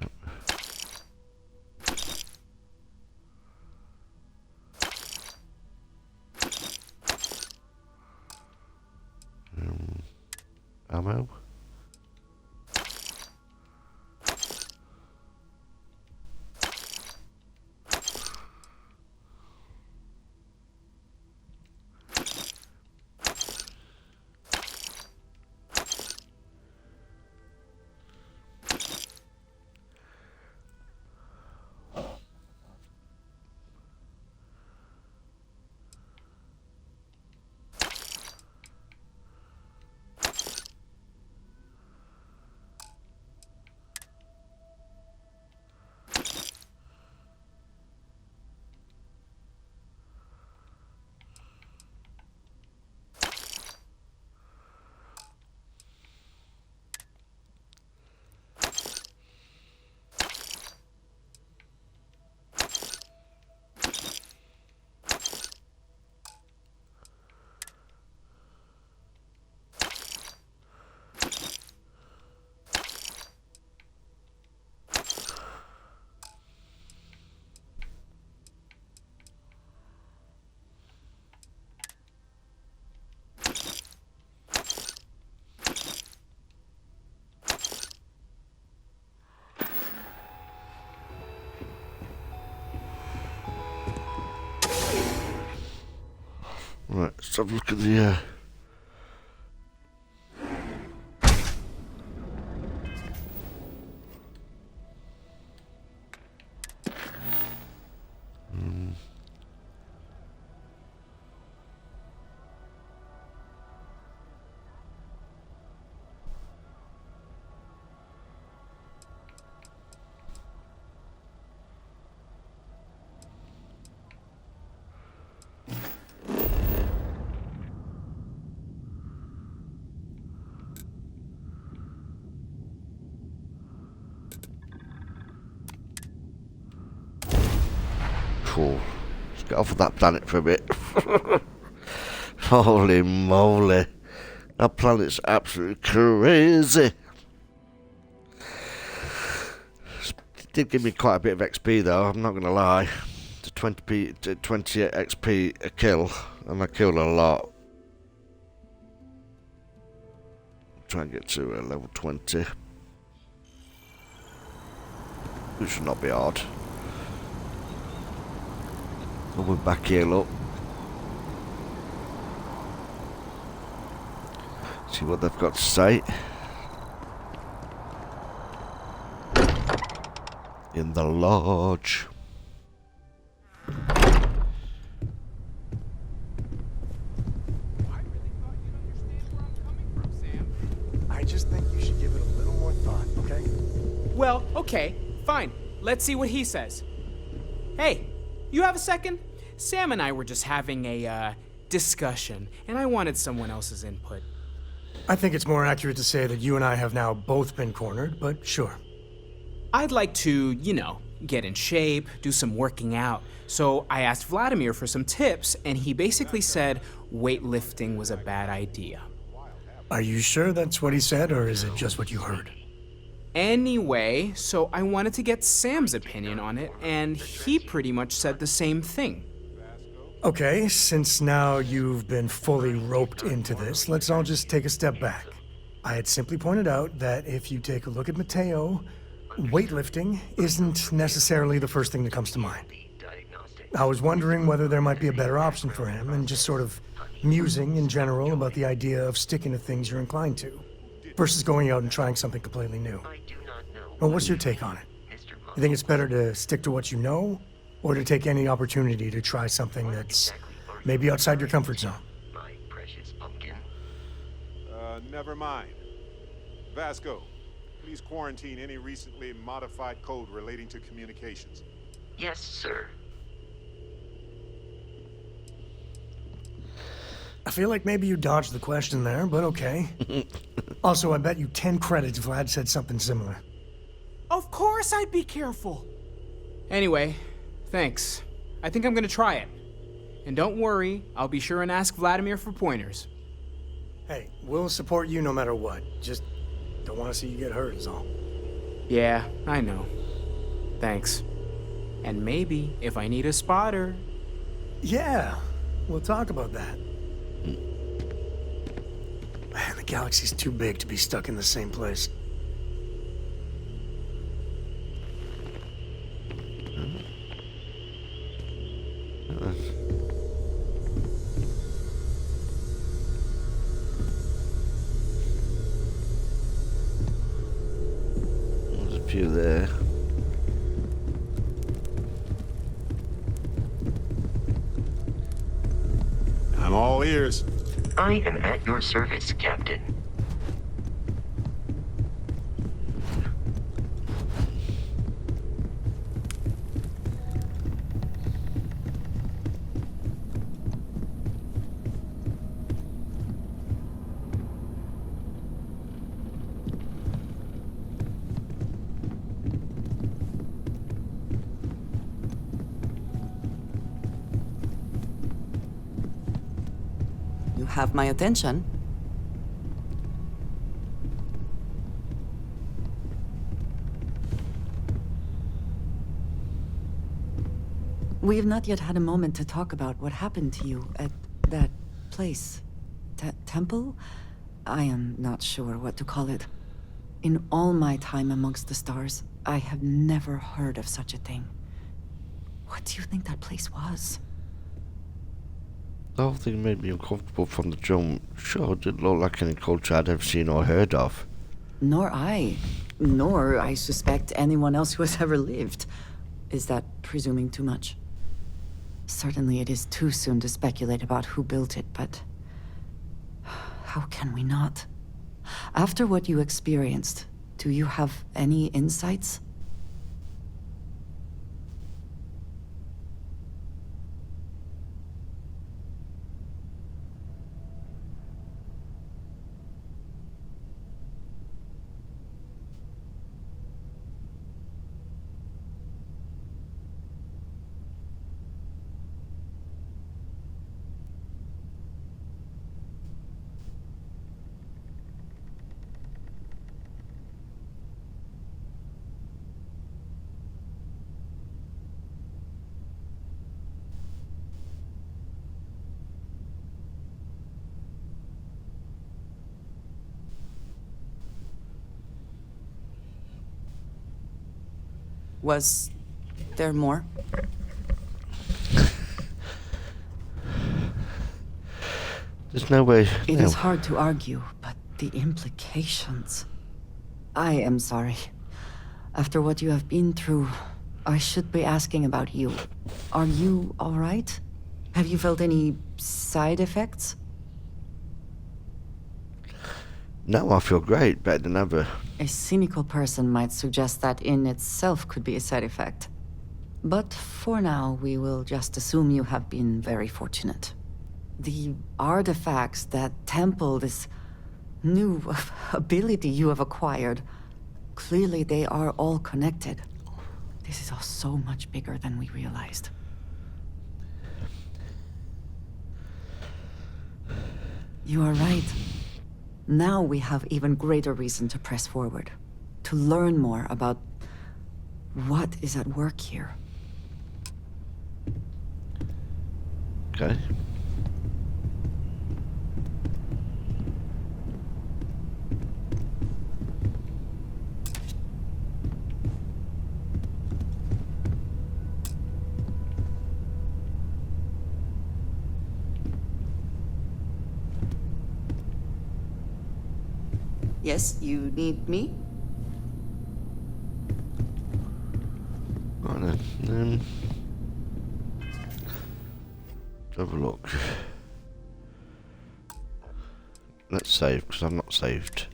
Yep. Ammo. Right, let's have a look at the cool. Let's get off of that planet for a bit. Holy moly. That planet's absolutely crazy. It did give me quite a bit of XP though, I'm not going to lie. To 20 XP a kill, and I killed a lot. Try and get to level 20. Which should not be hard. We're back here, look. See what they've got to say. In the lodge. I just think you should give it a little more thought, okay? Well, okay, fine. Let's see what he says. Hey, you have a second? Sam and I were just having a, discussion, and I wanted someone else's input. I think it's more accurate to say that you and I have now both been cornered, but sure. I'd like to, you know, get in shape, do some working out. So I asked Vladimir for some tips, and he basically said weightlifting was a bad idea. Are you sure that's what he said, or is it just what you heard? Anyway, so I wanted to get Sam's opinion on it, and he pretty much said the same thing. Okay, since now you've been fully roped into this, let's all just take a step back. I had simply pointed out that if you take a look at Mateo, weightlifting isn't necessarily the first thing that comes to mind. I was wondering whether there might be a better option for him, and just sort of musing in general about the idea of sticking to things you're inclined to, versus going out and trying something completely new. Well, what's your take on it? You think it's better to stick to what you know, or to take any opportunity to try something that's maybe outside your comfort zone? Never mind. Vasco, please quarantine any recently modified code relating to communications. Yes, sir. I feel like maybe you dodged the question there, but okay. Also, I bet you 10 credits Vlad said something similar. Of course I'd be careful. Anyway, thanks. I think I'm gonna try it. And don't worry, I'll be sure and ask Vladimir for pointers. Hey, we'll support you no matter what. Just don't want to see you get hurt is all. Yeah, I know. Thanks. And maybe if I need a spotter... Yeah, we'll talk about that. Man, the galaxy's too big to be stuck in the same place. There's a few there. I'm all ears. I am at your service, Captain. You have my attention. We have not yet had a moment to talk about what happened to you at that place. Temple? I am not sure what to call it. In all my time amongst the stars, I have never heard of such a thing. What do you think that place was? The whole thing made me uncomfortable from the jump. Sure, it didn't look like any culture I'd ever seen or heard of. Nor I. Nor, I suspect, anyone else who has ever lived. Is that presuming too much? Certainly it is too soon to speculate about who built it, but... how can we not? After what you experienced, do you have any insights? Was there more? There's no way. It is hard to argue, but the implications... I am sorry. After what you have been through, I should be asking about you. Are you all right? Have you felt any side effects? No, I feel great, better than ever. A cynical person might suggest that in itself could be a side effect. But for now, we will just assume you have been very fortunate. The artifacts, that temple, this new ability you have acquired, clearly they are all connected. This is all so much bigger than we realized. You are right. Now we have even greater reason to press forward, to learn more about what is at work here. Okay. Yes, you need me? Right then. Have a look. Let's save, because I'm not saved.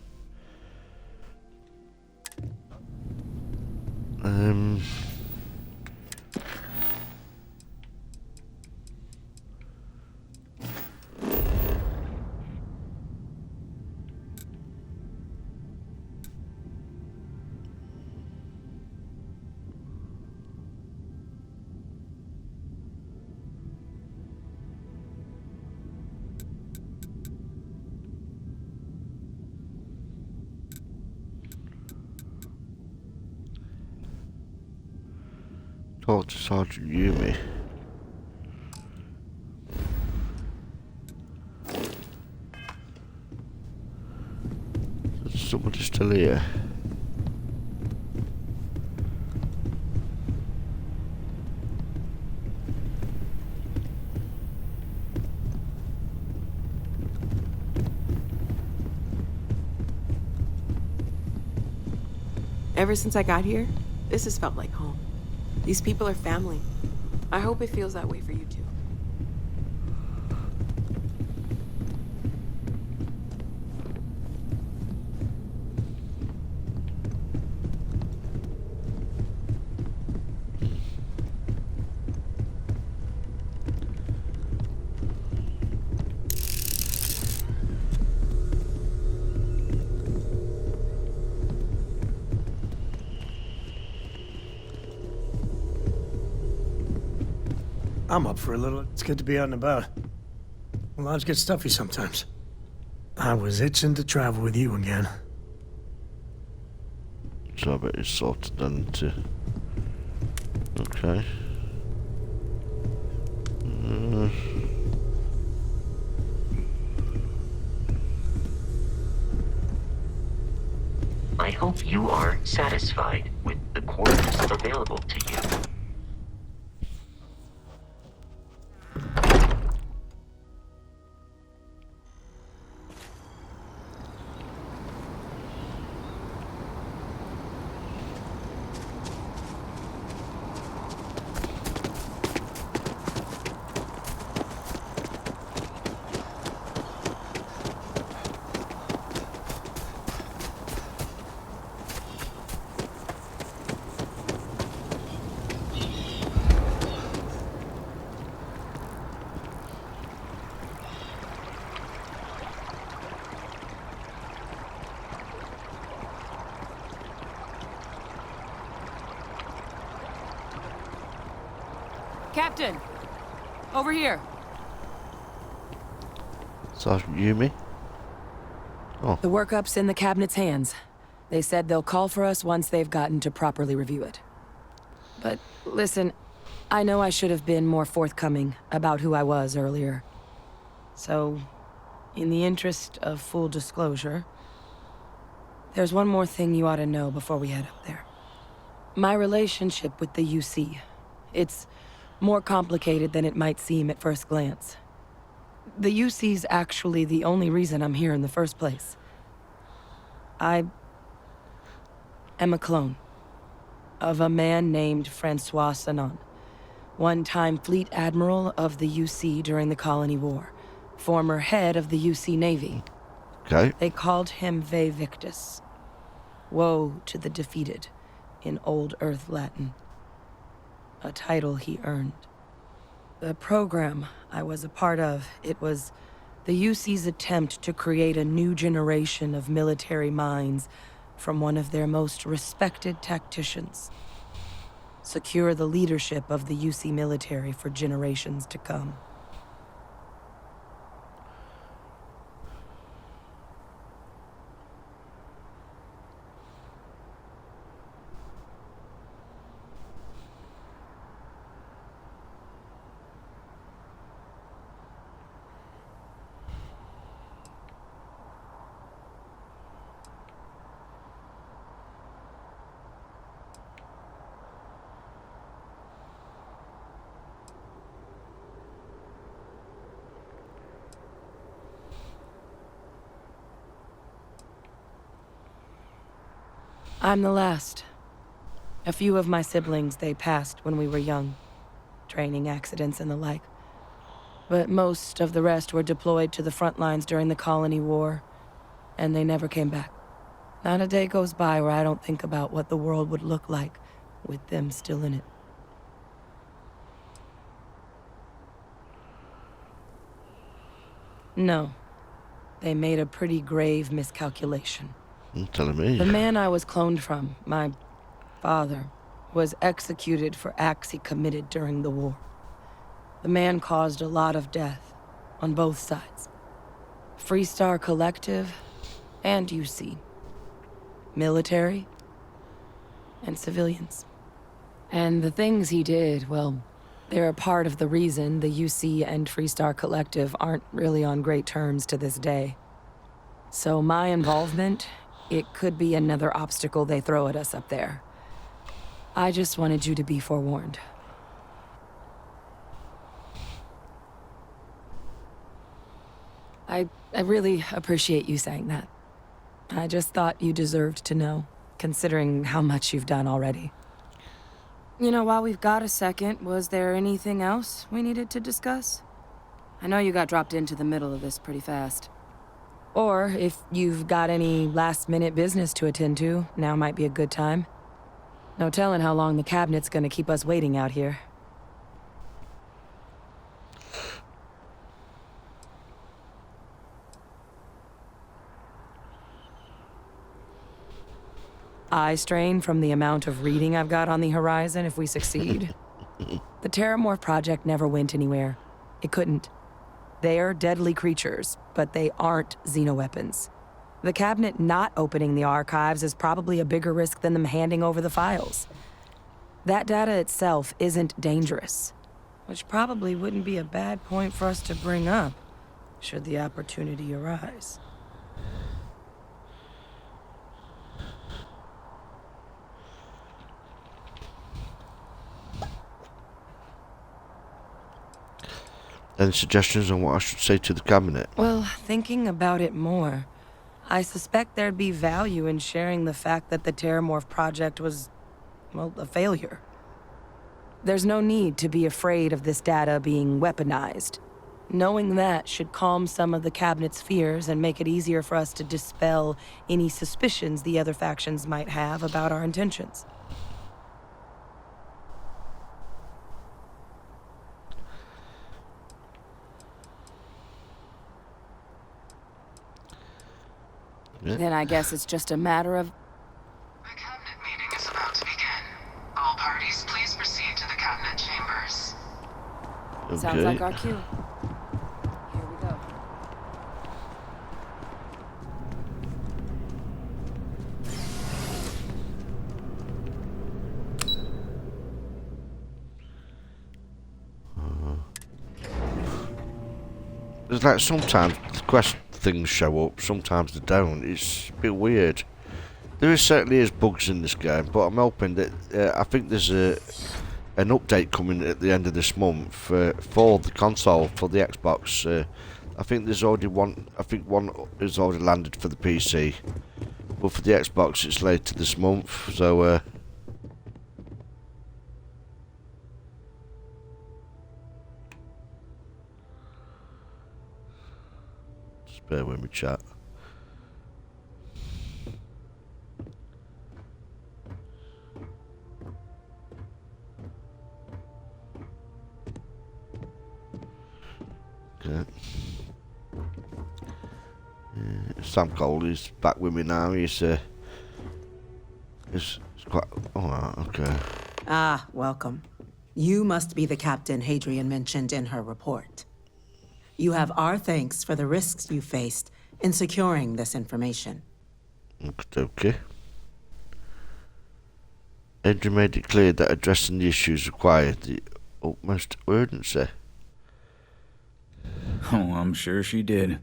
Talk to Sergeant Yumi. There's somebody still here. Ever since I got here, this has felt like home. These people are family. I hope it feels that way for you too. I'm up for a little. It's good to be out and about. Lives get stuffy sometimes. I was itching to travel with you again. So I bet it's sorted then too. Okay. I hope you are satisfied with the quarters available to you. Captain! Over here! Sergeant Yumi? Oh. The workup's in the cabinet's hands. They said they'll call for us once they've gotten to properly review it. But listen, I know I should have been more forthcoming about who I was earlier. So, in the interest of full disclosure, there's one more thing you ought to know before we head up there. My relationship with the UC, it's more complicated than it might seem at first glance. The UC's actually the only reason I'm here in the first place. I am a clone of a man named Francois Sanon, one-time fleet admiral of the UC during the Colony War, former head of the UC Navy. Okay. They called him Ve Victus. Woe to the defeated, in Old Earth Latin. A title he earned. The program I was a part of, it was the UC's attempt to create a new generation of military minds from one of their most respected tacticians. Secure the leadership of the UC military for generations to come. I'm the last. A few of my siblings, they passed when we were young. Training accidents and the like. But most of the rest were deployed to the front lines during the Colony War, and they never came back. Not a day goes by where I don't think about what the world would look like with them still in it. No. They made a pretty grave miscalculation. You're telling me. The man I was cloned from, my father, was executed for acts he committed during the war. The man caused a lot of death, on both sides. Freestar Collective and UC. Military and civilians. And the things he did, well, they're a part of the reason the UC and Freestar Collective aren't really on great terms to this day. So my involvement, it could be another obstacle they throw at us up there. I just wanted you to be forewarned. I really appreciate you saying that. I just thought you deserved to know, considering how much you've done already. You know, while we've got a second, was there anything else we needed to discuss? I know you got dropped into the middle of this pretty fast. Or if you've got any last-minute business to attend to, now might be a good time. No telling how long the cabinet's gonna keep us waiting out here. Eye strain from the amount of reading I've got on the horizon if we succeed. The Terramorph project never went anywhere. It couldn't. They're deadly creatures, but they aren't xenoweapons. The cabinet not opening the archives is probably a bigger risk than them handing over the files. That data itself isn't dangerous, which probably wouldn't be a bad point for us to bring up, should the opportunity arise. Any suggestions on what I should say to the cabinet? Well, thinking about it more, I suspect there'd be value in sharing the fact that the Terramorph project was, well, a failure. There's no need to be afraid of this data being weaponized. Knowing that should calm some of the cabinet's fears and make it easier for us to dispel any suspicions the other factions might have about our intentions. Yeah. Then I guess it's just a matter of... The cabinet meeting is about to begin. All parties, please proceed to the cabinet chambers. Okay. Sounds like our cue. Here we go. It's like sometimes the quest things show up, sometimes they don't. It's a bit weird. There certainly is bugs in this game, but I'm hoping that I think there's an update coming at the end of this month for the console, for the Xbox. I think there's already one. I think one has already landed for the PC, but for the Xbox it's later this month. So just bear with me, chat. Okay. Sam Cole is back with me now. He's quite alright. Okay. Ah, welcome. You must be the captain Hadrian mentioned in her report. You have our thanks for the risks you faced in securing this information. Okay. Adrian made it clear that addressing the issues required the utmost urgency. Oh, I'm sure she did.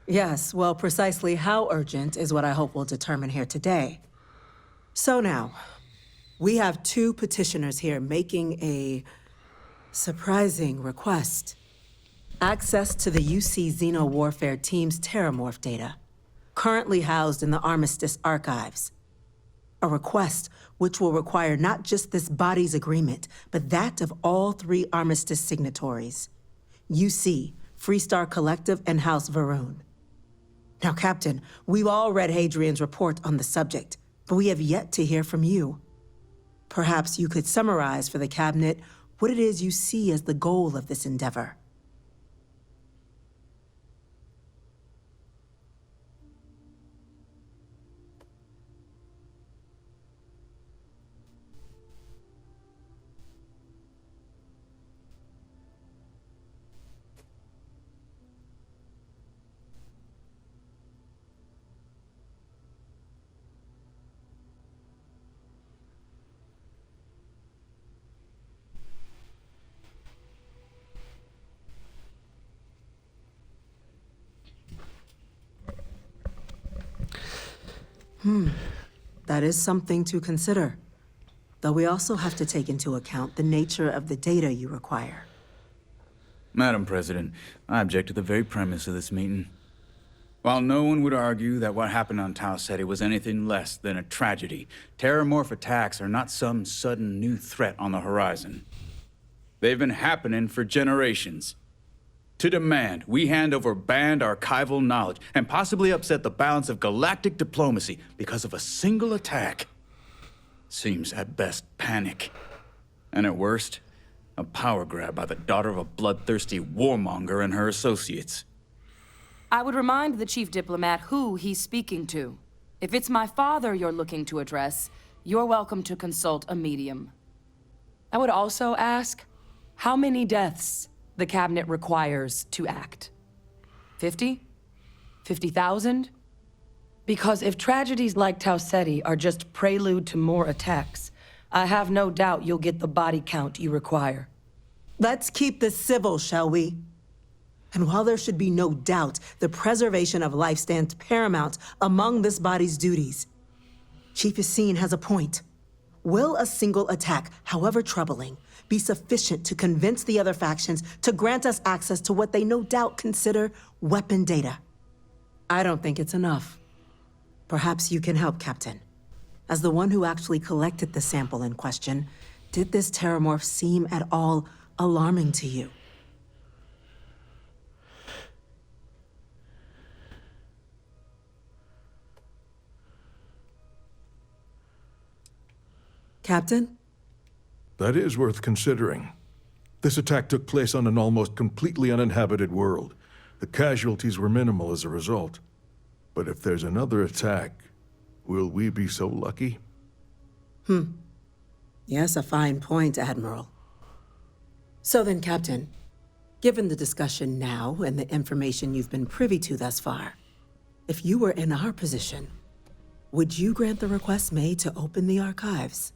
Yes, well, precisely how urgent is what I hope we'll determine here today. So now, we have two petitioners here making a surprising request. Access to the UC Xeno Warfare Team's Terramorph data, currently housed in the Armistice archives. A request which will require not just this body's agreement, but that of all three Armistice signatories. UC, Freestar Collective, and House Varun. Now, Captain, we've all read Hadrian's report on the subject, but we have yet to hear from you. Perhaps you could summarize for the Cabinet what it is you see as the goal of this endeavor. That is something to consider. Though we also have to take into account the nature of the data you require. Madam President, I object to the very premise of this meeting. While no one would argue that what happened on Tau Ceti was anything less than a tragedy, terramorph attacks are not some sudden new threat on the horizon. They've been happening for generations. To demand we hand over banned archival knowledge and possibly upset the balance of galactic diplomacy because of a single attack seems at best panic. And at worst, a power grab by the daughter of a bloodthirsty warmonger and her associates. I would remind the chief diplomat who he's speaking to. If it's my father you're looking to address, you're welcome to consult a medium. I would also ask how many deaths the cabinet requires to act. 50? 50,000? Because if tragedies like Tau Ceti are just prelude to more attacks, I have no doubt you'll get the body count you require. Let's keep this civil, shall we? And while there should be no doubt the preservation of life stands paramount among this body's duties, Chief Yassine has a point. Will a single attack, however troubling, be sufficient to convince the other factions to grant us access to what they no doubt consider weapon data? I don't think it's enough. Perhaps you can help, Captain. As the one who actually collected the sample in question, did this terramorph seem at all alarming to you? Captain? That is worth considering. This attack took place on an almost completely uninhabited world. The casualties were minimal as a result. But if there's another attack, will we be so lucky? Yes, a fine point, Admiral. So then, Captain, given the discussion now and the information you've been privy to thus far, if you were in our position, would you grant the request made to open the archives?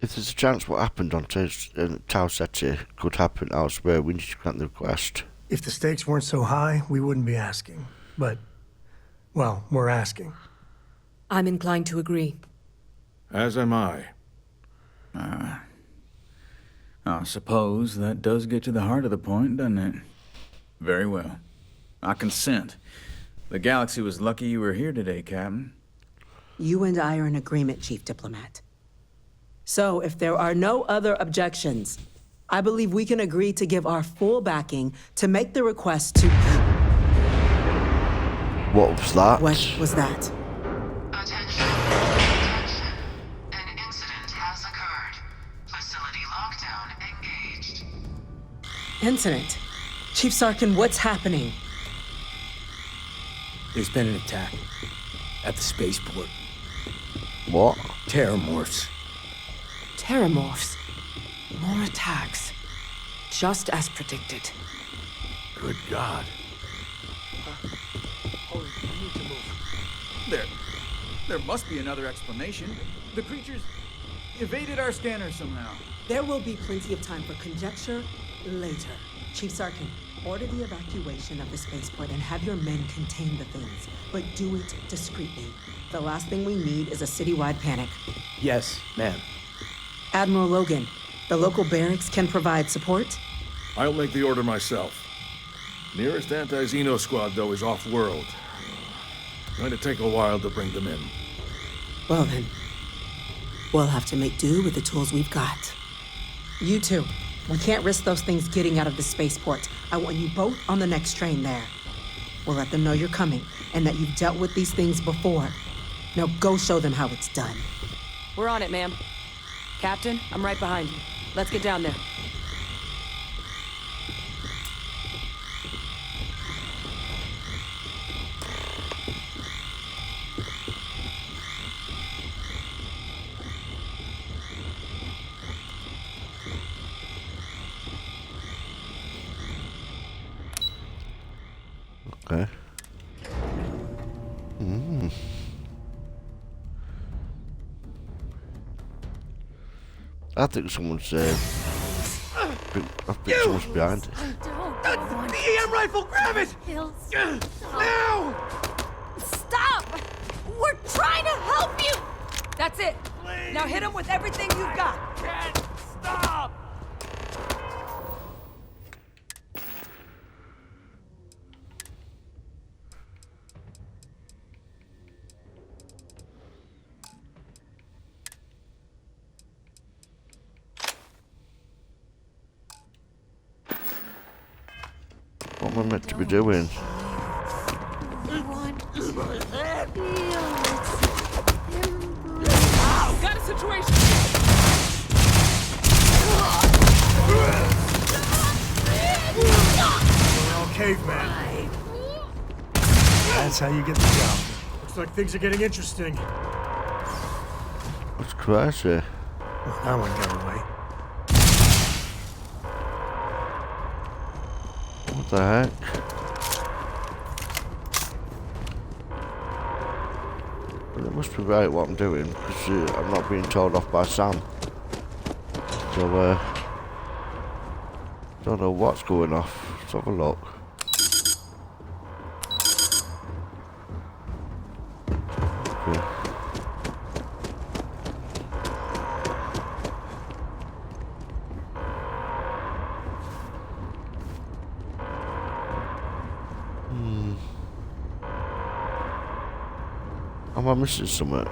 If there's a chance what happened on Tau Ceti could happen elsewhere, we need to grant the request. If the stakes weren't so high, we wouldn't be asking. But, well, we're asking. I'm inclined to agree. As am I. I suppose that does get to the heart of the point, doesn't it? Very well. I consent. The galaxy was lucky you were here today, Captain. You and I are in agreement, Chief Diplomat. So, if there are no other objections, I believe we can agree to give our full backing to make the request to... What was that? What was that? Attention. Attention. An incident has occurred. Facility lockdown engaged. Incident? Chief Sarkin, what's happening? There's been an attack at the spaceport. What? Terramorphs. Terramorphs. More attacks. Just as predicted. Good God. There must be another explanation. The creatures evaded our scanner somehow. There will be plenty of time for conjecture later. Chief Sarkin, order the evacuation of the spaceport and have your men contain the things, but do it discreetly. The last thing we need is a citywide panic. Yes, ma'am. Admiral Logan, the local barracks can provide support? I'll make the order myself. Nearest anti-Xeno squad, though, is off-world. Going to take a while to bring them in. Well then, we'll have to make do with the tools we've got. You two, we can't risk those things getting out of the spaceport. I want you both on the next train there. We'll let them know you're coming and that you've dealt with these things before. Now go show them how it's done. We're on it, ma'am. Captain, I'm right behind you. Let's get down there. Okay. I think someone's I think someone's behind it. That's the EM rifle! Grab it! Now! We're trying to help you! That's it. Now hit him with everything you've got. Can't stop! What am I meant to be doing? Ow! Got a situation! We're all cavemen. That's how you get the job. Looks like things are getting interesting. What's crazy? Well, that one got away. What the heck? Well, it must be right what I'm doing, because I'm not being told off by Sam. So, don't know what's going off. Let's have a look. Okay. Am I missing something?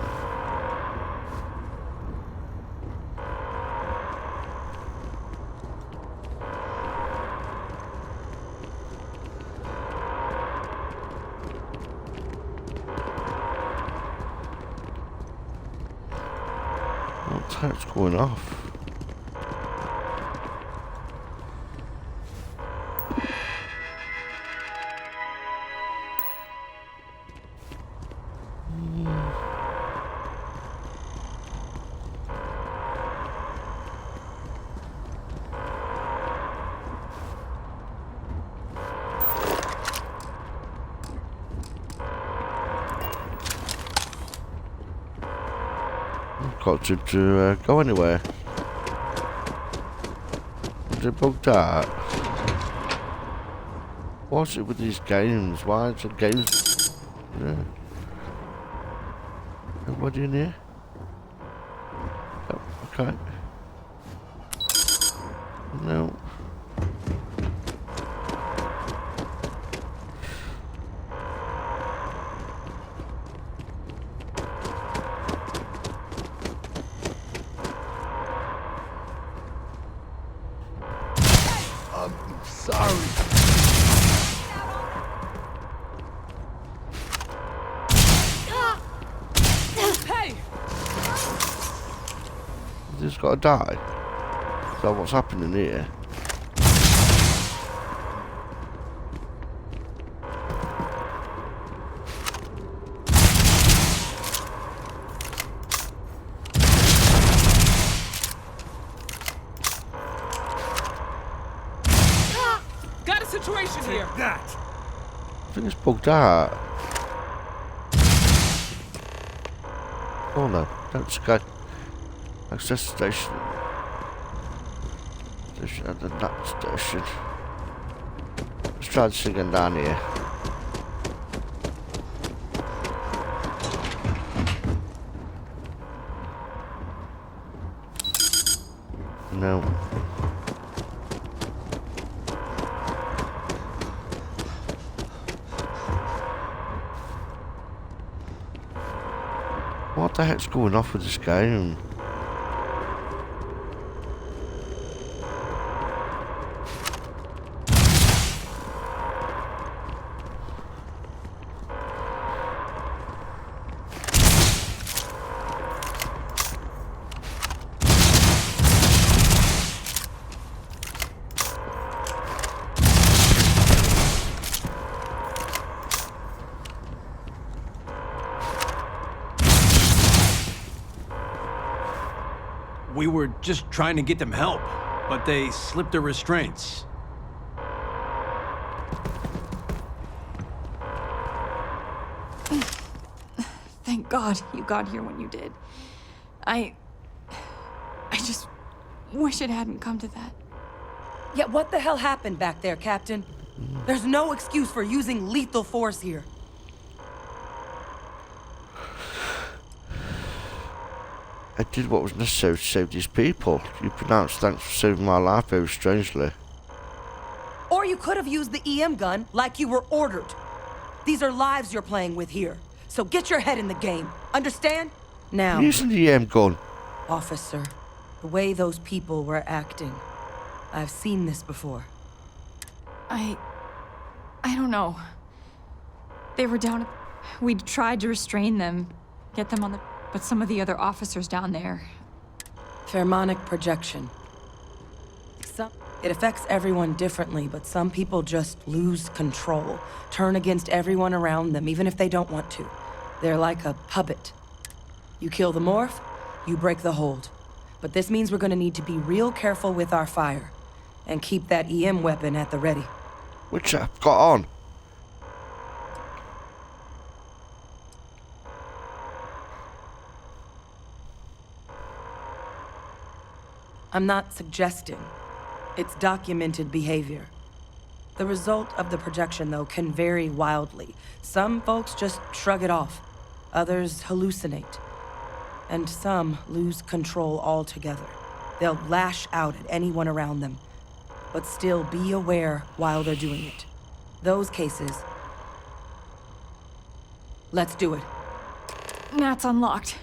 What the heck's going off? Got to go anywhere. Is it bugged out? What's it with these games? Why is the games? Yeah. Anybody in here? Oh, okay. No. Just gotta die. So what's happening here? Got a situation here! That! I think it's bugged out. Oh no, don't sky. Access station. Station at the next station. Let's try this again down here. No. What the heck's going off with this game? We were just trying to get them help, but they slipped their restraints. Thank God you got here when you did. I just wish it hadn't come to that. Yeah, what the hell happened back there, Captain? There's no excuse for using lethal force here. I did what was necessary to save these people. You pronounced thanks for saving my life very strangely. Or you could have used the EM gun like you were ordered. These are lives you're playing with here. So get your head in the game. Understand? Now, I'm using the EM gun. officer, the way those people were acting. I've seen this before. I don't know. They were down. We'd tried to restrain them, get them on the... But some of the other officers down there... Pheromonic projection. It affects everyone differently, but some people just lose control. Turn against everyone around them, even if they don't want to. They're like a puppet. You kill the morph, you break the hold. But this means we're gonna need to be real careful with our fire. And keep that EM weapon at the ready. Which I've got on. I'm not suggesting. It's documented behavior. The result of the projection, though, can vary wildly. Some folks just shrug it off. Others hallucinate. And some lose control altogether. They'll lash out at anyone around them, but still be aware while they're doing it. Those cases... Let's do it. That's unlocked.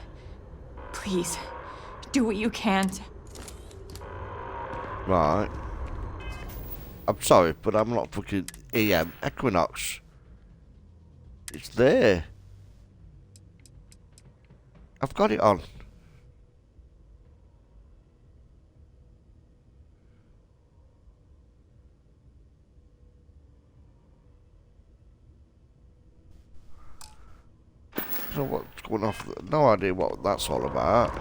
Please, do what you can to... Right. I'm sorry, but I'm not fucking EM Equinox. It's there. I've got it on. I don't know what's going off. No idea what that's all about.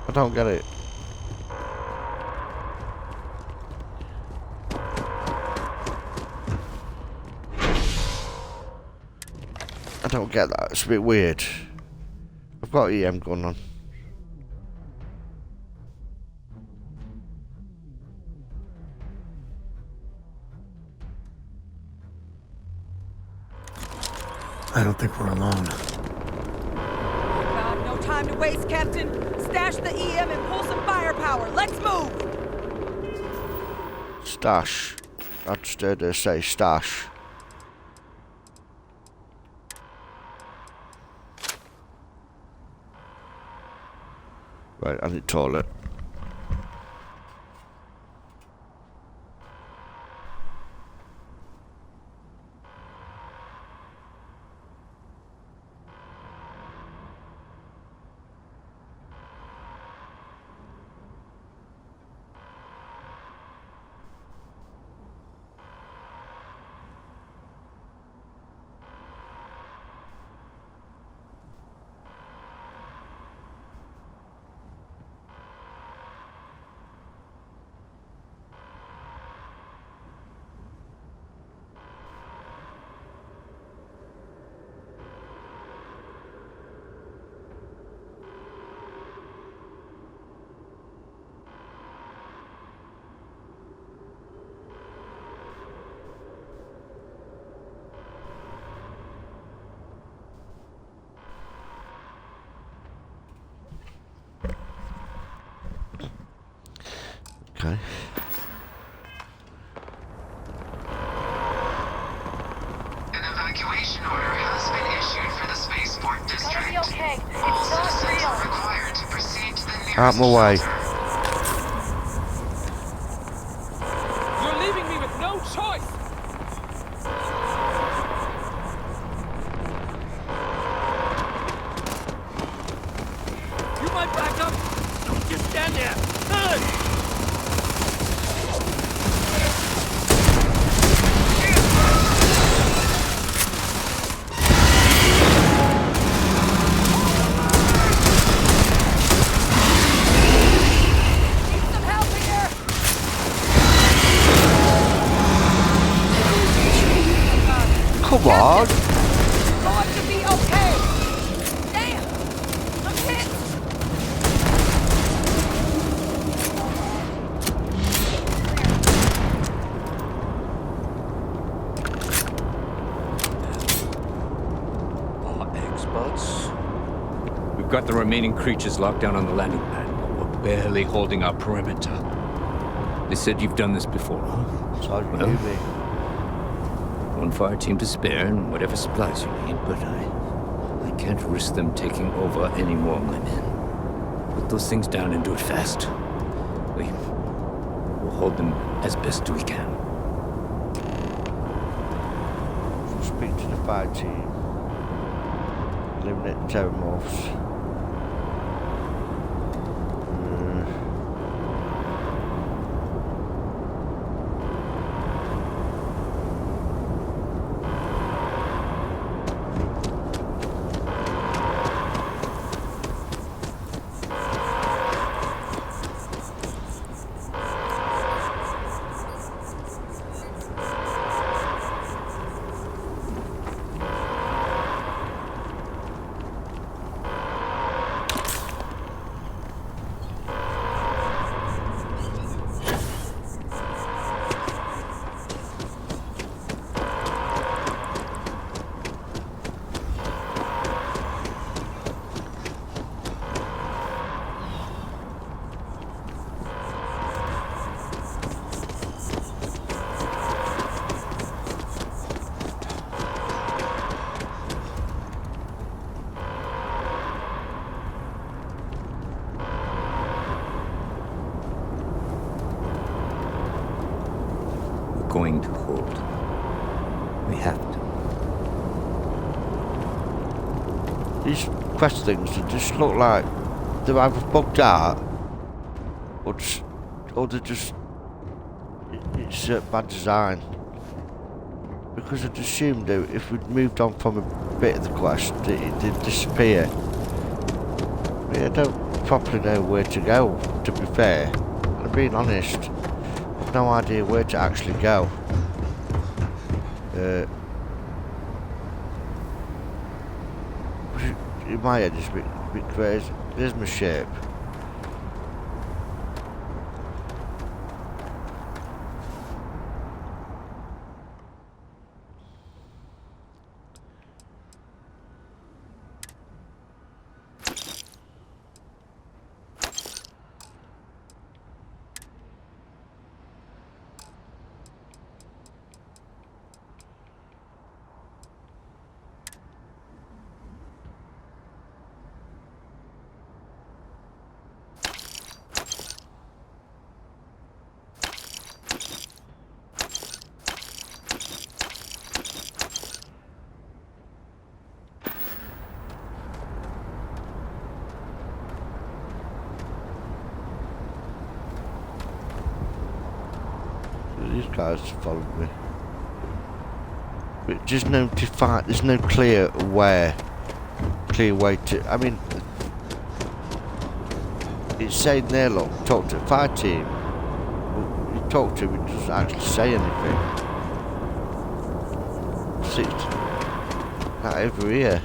I don't get it. I don't get that. It's a bit weird. I've got EM gun on. I don't think we're alone. God, no time to waste, Captain. Stash the EM and pull some firepower. Let's move! Stash. I just heard her say stash. Right, I need toilet. Okay. An evacuation order has been issued for the spaceport district. It's gonna be okay. All It's not citizens real. are required to proceed to the nearest Out my way. You're leaving me with no choice! You might back up! Don't just stand there! Come on. Going to be okay. Damn, I'm hit. Experts. We've got the remaining creatures locked down on the landing pad, but we're barely holding our perimeter. They said you've done this before, huh? Sorry, well, one fire team to spare and whatever supplies you need, but I can't risk them taking over any more of my men. Put those things down and do it fast. We'll hold them as best we can. Speak to the fire team. Eliminate terramorphs. Going to hold. We have to. These quest things just look like they're either bugged out or they're just it's bad design. Because I'd assumed that if we'd moved on from a bit of the quest, it'd disappear. I don't properly know where to go, to be fair. I'm being honest. I've no idea where to actually go. In my head it's a bit crazy. There's my shape. These guys followed me. But just no define. There's no clear way to. I mean, it's saying there, look, talk to the fire team. Well, you talk to him, it doesn't actually say anything. See, not over here.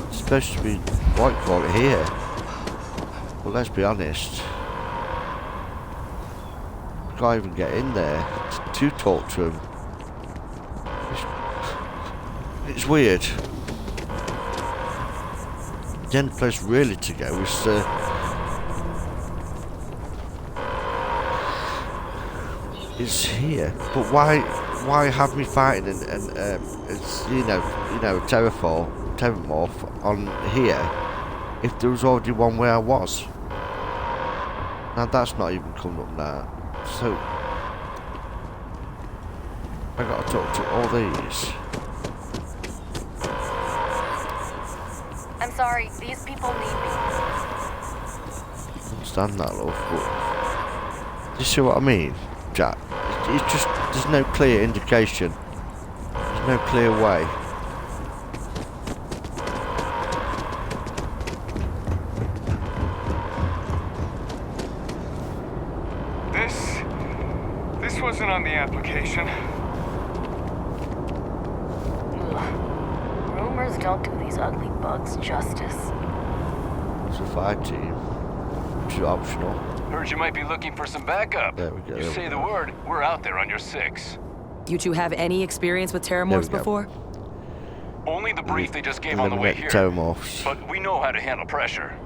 It's supposed to be white quality here. Well, let's be honest. Can't even get in there to talk to him. It's weird. The only place really to go is here. But why have me fighting and it's you know a terramorph on here if there was already one where I was? Now that's not even coming up now. So I gotta talk to all these. I'm sorry, these people need me. I understand that, love, but do you see what I mean, Jack? It's just there's no clear indication. There's no clear way. This wasn't on the application. don't do these ugly bugs justice. It's a fire team, which is optional. Heard you might be looking for some backup. There we go. You say the word, we're out there on your 6. You two have any experience with terramorphs before? Only the brief they just gave on the way here. Terramorphs. But we know how to handle pressure.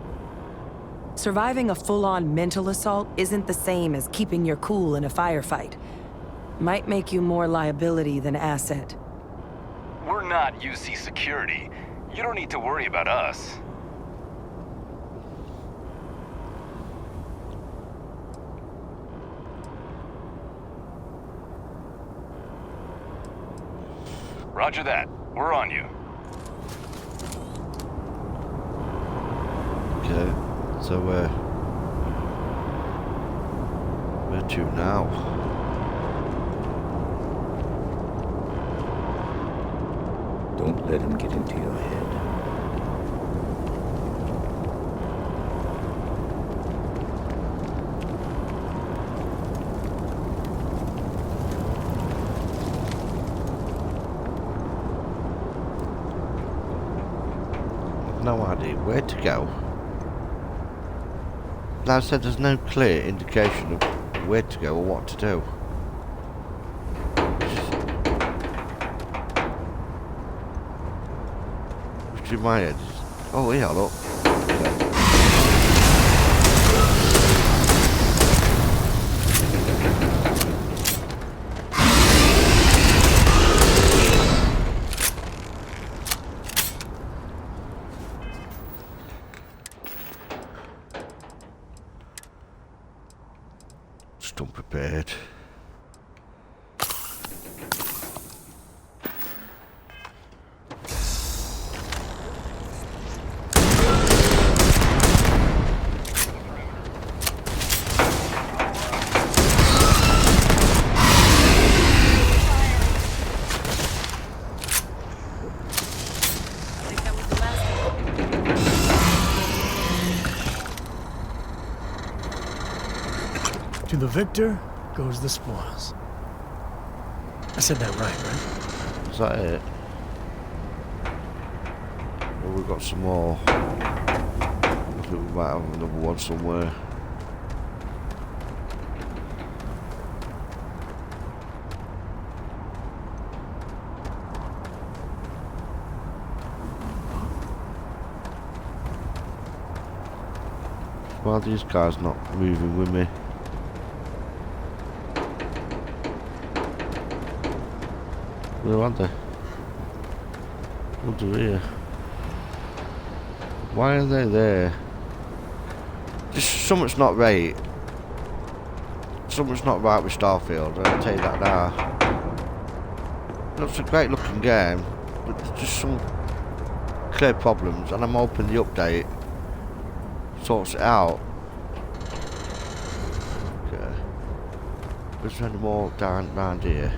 Surviving a full-on mental assault isn't the same as keeping your cool in a firefight. Might make you more liability than asset. We're not UC security. You don't need to worry about us. Roger that. We're on you. Okay, so where to now? Don't let him get into your head. No idea where to go. Like I said, there's no clear indication of where to go or what to do. Which in my head is... Oh yeah, look. Just unprepared. To the victor goes the spoils. I said that right? Is that it? Well, we've got some more. I think we might have another one somewhere. Why are these guys not moving with me? Where are they? Under here. Why are they there? Just something's not right. Something's not right with Starfield, I'll tell you that now. It's a great looking game, but there's just some clear problems, and I'm hoping the update sorts it out. Okay. Is there any more down around here?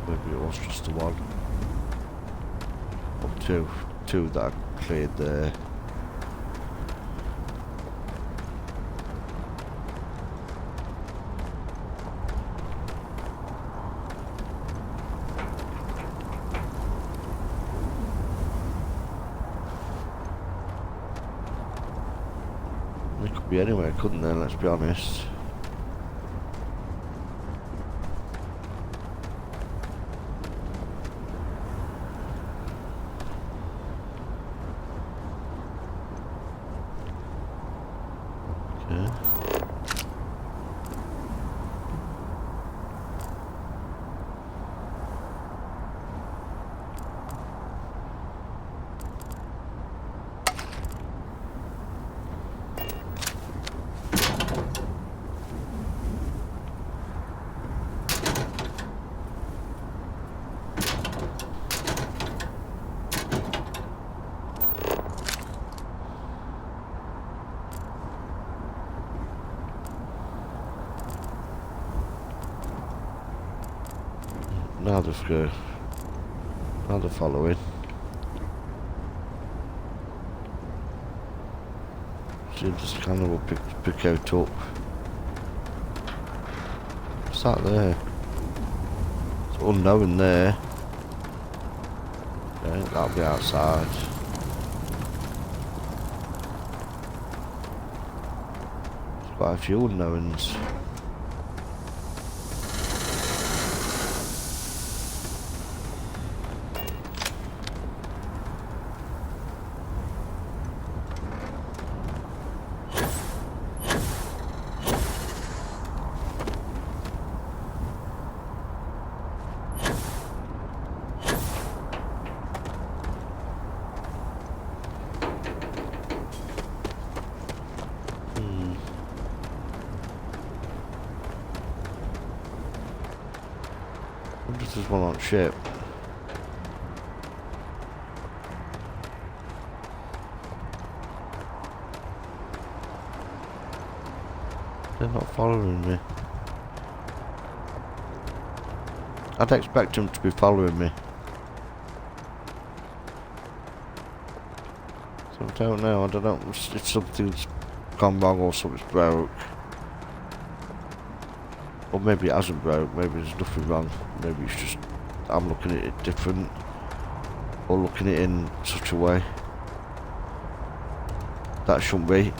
Maybe it was just the one. Or two that I cleared there. It could be anywhere, couldn't there? Let's be honest. Now they've go. Now they're following. See, this kind of will pick out up. What's that there? It's unknown there. Okay, that'll be outside. There's quite a few unknowns. There's one on ship. They're not following me. I'd expect them to be following me. So I don't know. I don't know if something's gone wrong or something's broke. Or maybe it hasn't broke, maybe there's nothing wrong. Maybe it's just I'm looking at it different. Or looking at it in such a way. That shouldn't be.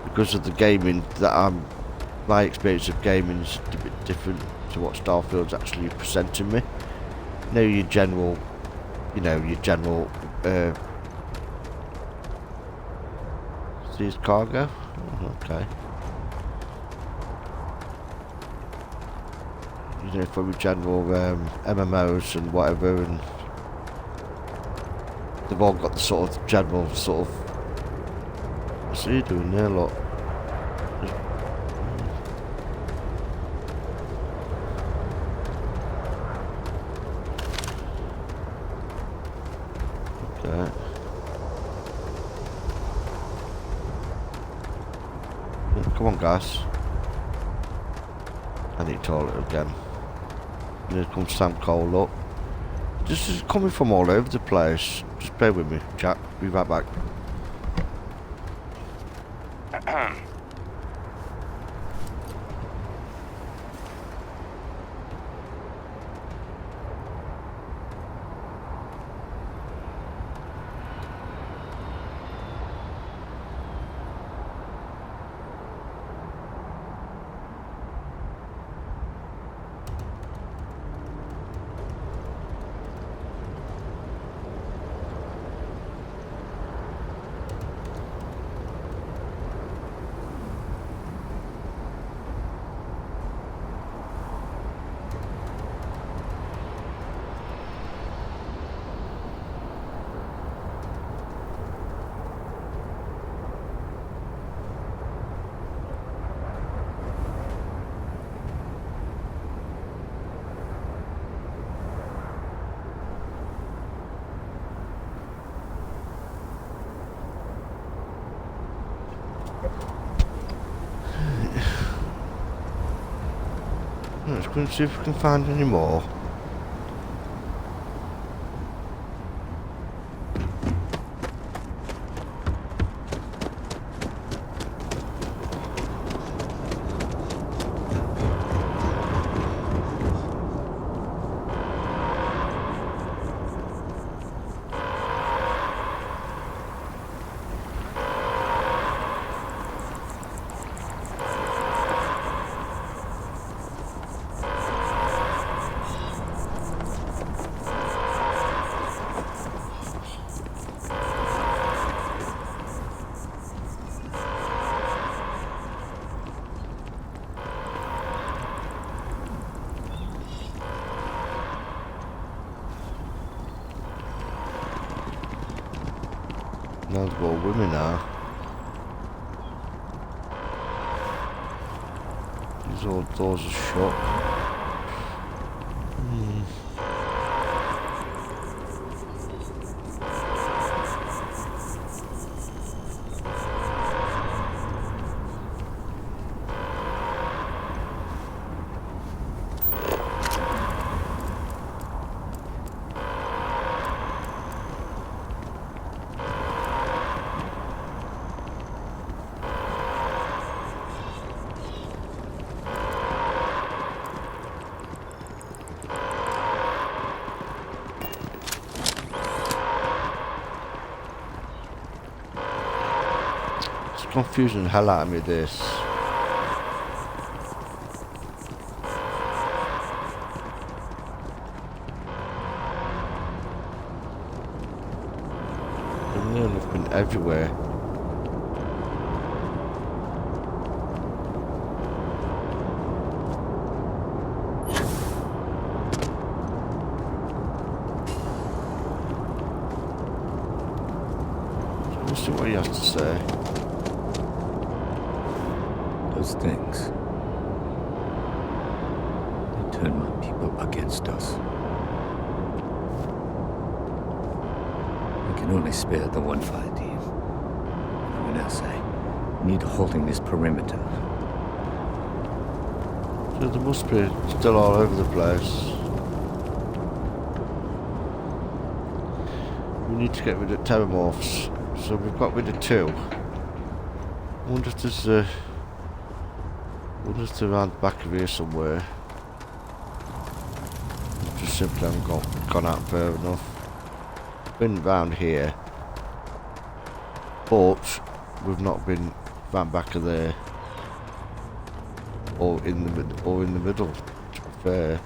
Because of the gaming that my experience of gaming is a bit different to what Starfield's actually presenting me. You know your general seized cargo? Oh, okay. You know, from general MMOs and whatever, and they've all got the sort of general sort of. What's he doing there, look? Okay. Yeah, come on, guys. I need toilet again. Here comes Sam Cole up. This is coming from all over the place. Just bear with me, Jack. Be right back. Let's go and see if we can find any more. Now they've got women now. These all doors are shut. confusing the hell out of me, this. I've been everywhere. Let's see what he has to say. Those things. They turn my people against us. I can only spare the one fire team. Everyone else, I need holding this perimeter. So they must be still all over the place. We need to get rid of terramorphs. So we've got rid of 2. I wonder if there's around the back of here somewhere. Just simply haven't gone out far enough. Been round here, but we've not been round back of there, or in the middle. To be fair.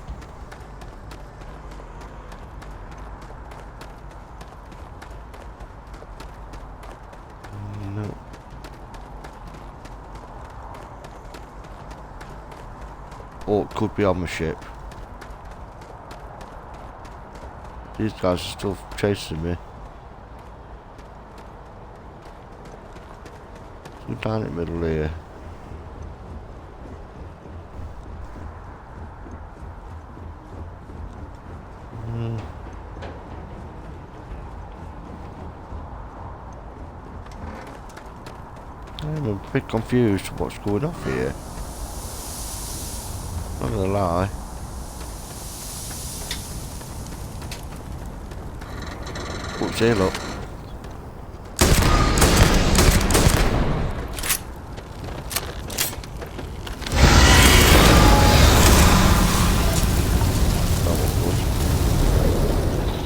No. Or it could be on the ship. These guys are still chasing me. So down in the middle here. I'm a bit confused what's going on here. Not gonna lie. What's here, look?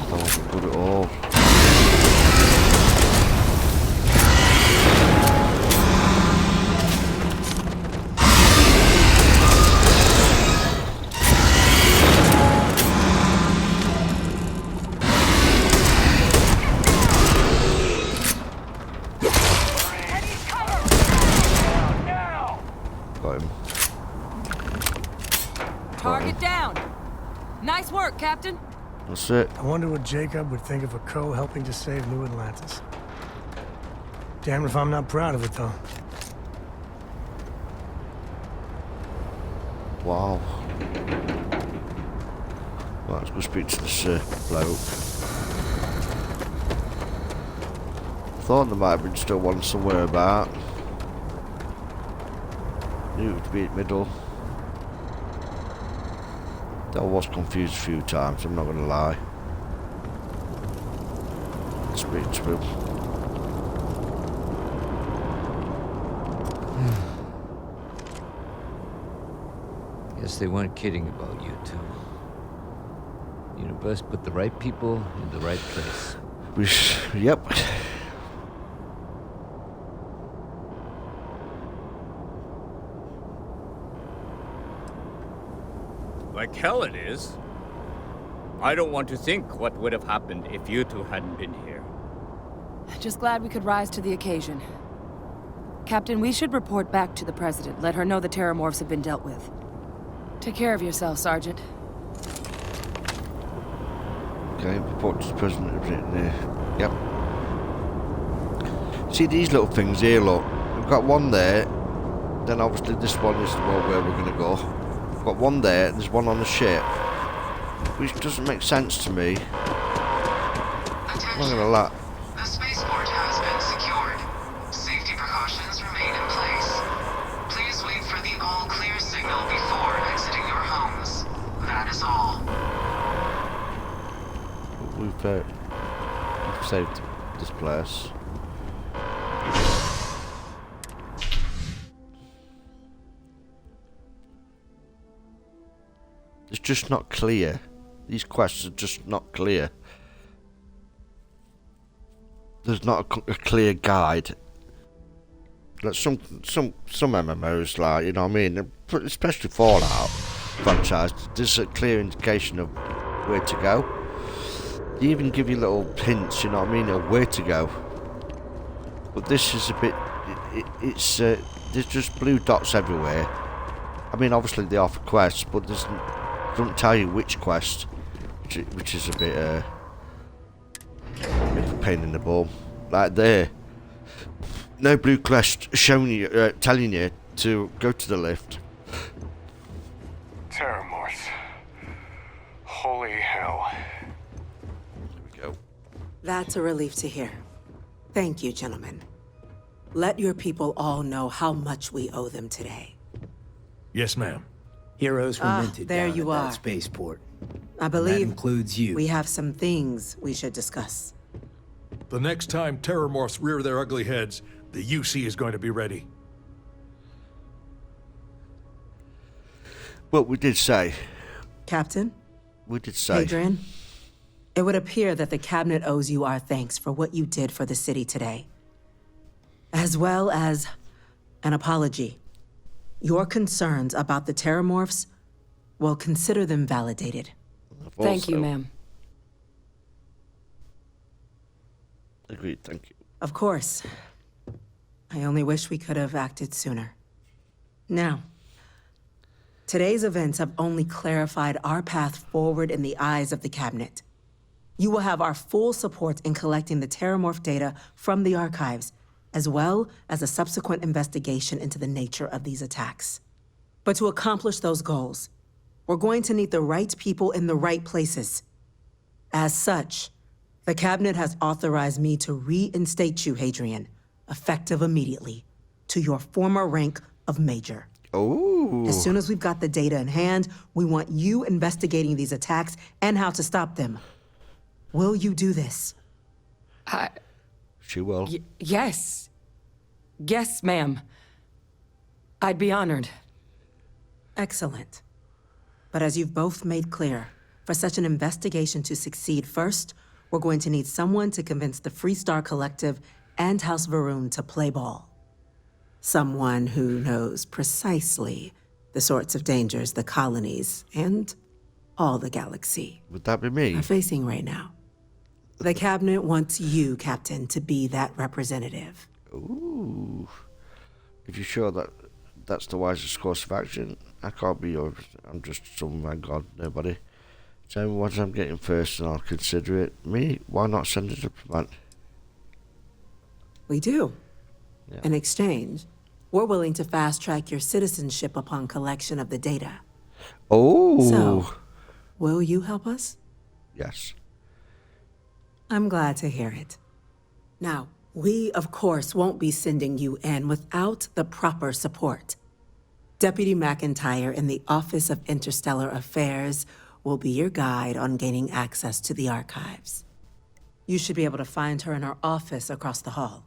That wasn't good at all. Target down. Nice work, Captain. That's it. I wonder what Jacob would think of a crow helping to save New Atlantis. Damn if I'm not proud of it, though. Wow. Right, let's go speak to this bloke. Thought there might have been still one somewhere about. Knew it would be in the middle. I was confused a few times, I'm not going to lie. Speak to him. Guess they weren't kidding about you two. Universe put the right people in the right place. Yep. Like hell it is. I don't want to think what would have happened if you two hadn't been here. Just glad we could rise to the occasion. Captain, we should report back to the President. Let her know the terramorphs have been dealt with. Take care of yourself, Sergeant. Okay, report to the President. Yep. See these little things here, look. We've got one there. Then obviously this one is the one where we're going to go. We've got one there, and there's one on the ship. Which doesn't make sense to me. I'm not going to lie. The spaceport has been secured. Safety precautions remain in place. Please wait for the all-clear signal before exiting your homes. That is all. We've saved this place. It's just not clear. These quests are just not clear. There's not a clear guide Like some MMOs, like, you know what I mean, especially Fallout franchise, there's a clear indication of where to go. They even give you little hints, you know what I mean, of where to go. But this is a bit, it's there's just blue dots everywhere. I mean, obviously they offer quests, but they don't tell you which quest, which is a bit of a pain in the bum. Like there, no blue quest showing you, telling you to go to the lift. Terramorphs. Holy hell. There we go. That's a relief to hear. Thank you, gentlemen. Let your people all know how much we owe them today. Yes, ma'am. Heroes were minted there down you at are. that spaceport. I And that believe includes you. we have some things we should discuss. The next time Terramorphs rear their ugly heads, the UC is going to be ready. Well, we did say. Captain? We did say. Adrian? It would appear that the Cabinet owes you our thanks for what you did for the city today. As well as an apology. Your concerns about the Terramorphs, well, consider them validated. Thank you, ma'am. Agreed, thank you. Of course. I only wish we could have acted sooner. Now, today's events have only clarified our path forward in the eyes of the Cabinet. You will have our full support in collecting the Terramorph data from the archives, as well as a subsequent investigation into the nature of these attacks. But to accomplish those goals, we're going to need the right people in the right places. As such, the Cabinet has authorized me to reinstate you, Hadrian, effective immediately, to your former rank of Major. Oh. As soon as we've got the data in hand, we want you investigating these attacks and how to stop them. Will you do this? She will. Yes. Yes, ma'am. I'd be honored. Excellent. But as you've both made clear, for such an investigation to succeed first, we're going to need someone to convince the Freestar Collective and House Varun to play ball. Someone who knows precisely the sorts of dangers the colonies and all the galaxy Would that be me? are facing right now. The Cabinet wants you, Captain, to be that representative. Ooh. If you're sure that that's the wisest course of action, I can't be yours. I'm just some vanguard nobody. Tell me what I'm getting first and I'll consider it. Me? Why not send a diplomat? We do. Yeah. In exchange, we're willing to fast-track your citizenship upon collection of the data. Oh. So, will you help us? Yes. I'm glad to hear it. Now, we, of course, won't be sending you in without the proper support. Deputy McIntyre in the Office of Interstellar Affairs will be your guide on gaining access to the archives. You should be able to find her in her office across the hall.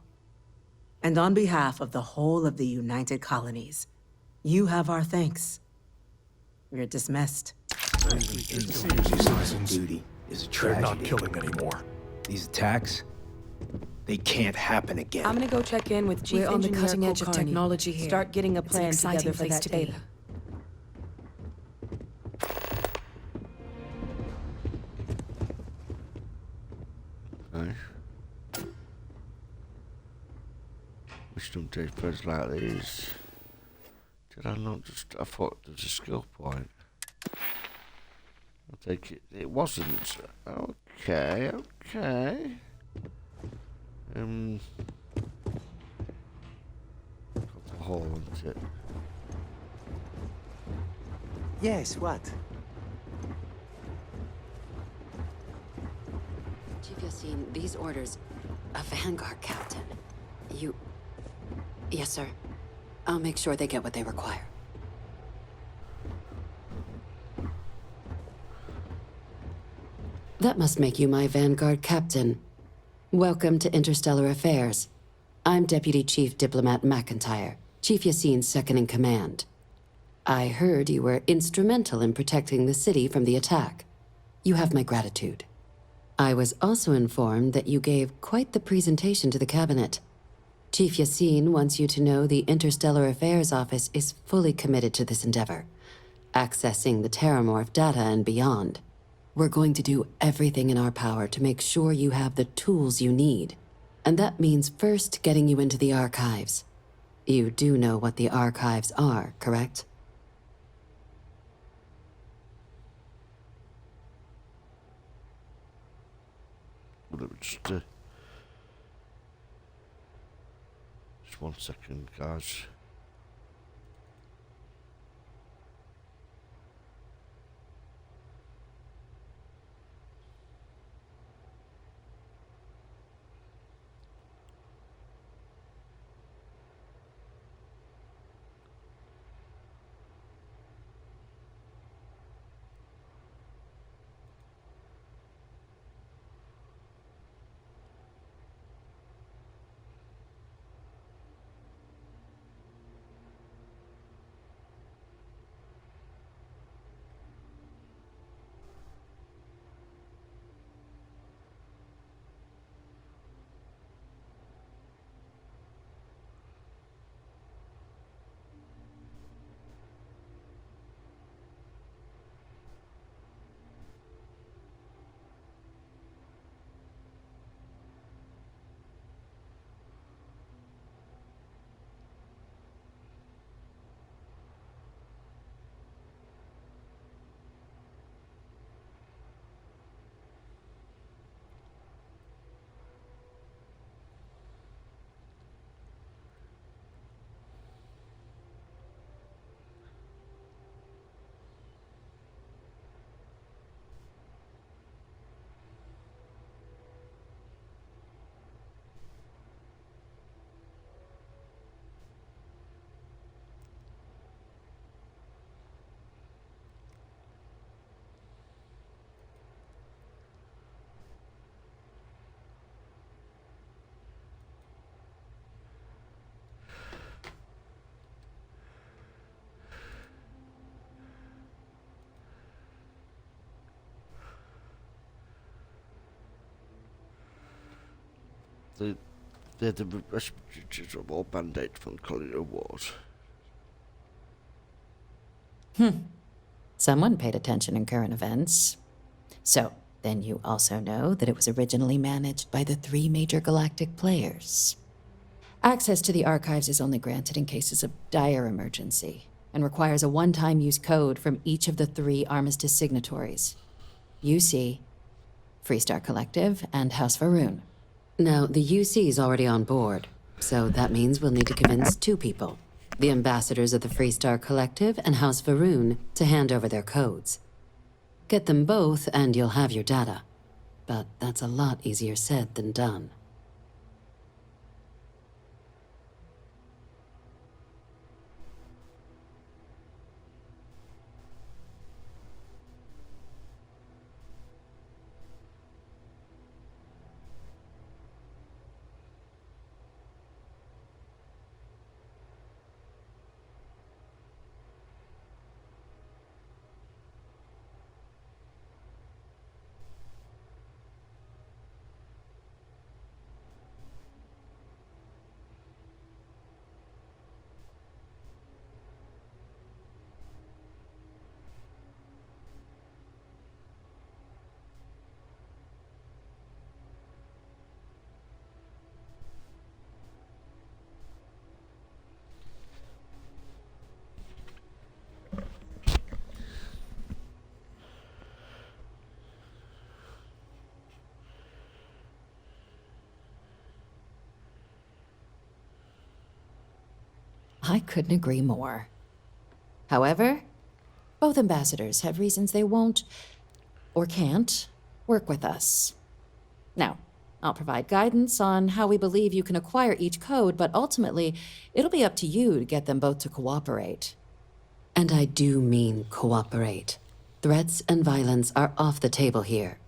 And on behalf of the whole of the United Colonies, you have our thanks. You're dismissed. Duty is a They're tragedy. not killing anymore. These attacks, they can't happen again. I'm gonna go check in with Chief We're on the Engineer cutting edge of Kulkarni. technology here. Start getting a It's an plan exciting together for place that to be. data. Okay. Wisdom takes place like these. Did I not just... I thought there was a skill point. I'll take it. It wasn't. Okay, okay. Got the hole, isn't it? Yes, what? Chief Yassine, these orders. A Vanguard captain. You... Yes, sir. I'll make sure they get what they require. That must make you my Vanguard captain. Welcome to Interstellar Affairs. I'm Deputy Chief Diplomat McIntyre, Chief Yassine's second-in-command. I heard you were instrumental in protecting the city from the attack. You have my gratitude. I was also informed that you gave quite the presentation to the cabinet. Chief Yassine wants you to know the Interstellar Affairs Office is fully committed to this endeavor, accessing the Terramorph data and beyond. We're going to do everything in our power to make sure you have the tools you need. And that means first getting you into the archives. You do know what the archives are, correct? Let me just 1 second, guys. They're the refugees of all band-aid from colonial wars. Someone paid attention in current events. So, then you also know that it was originally managed by the 3 major galactic players. Access to the archives is only granted in cases of dire emergency, and requires a one-time use code from each of the 3 Armistice signatories. UC, Freestar Collective, and House Varun. Now, the UC is already on board, so that means we'll need to convince 2 people. The ambassadors of the Freestar Collective and House Varun to hand over their codes. Get them both and you'll have your data. But that's a lot easier said than done. I couldn't agree more. However, both ambassadors have reasons they won't, or can't, work with us. Now, I'll provide guidance on how we believe you can acquire each code, but ultimately, it'll be up to you to get them both to cooperate. And I do mean cooperate. Threats and violence are off the table here.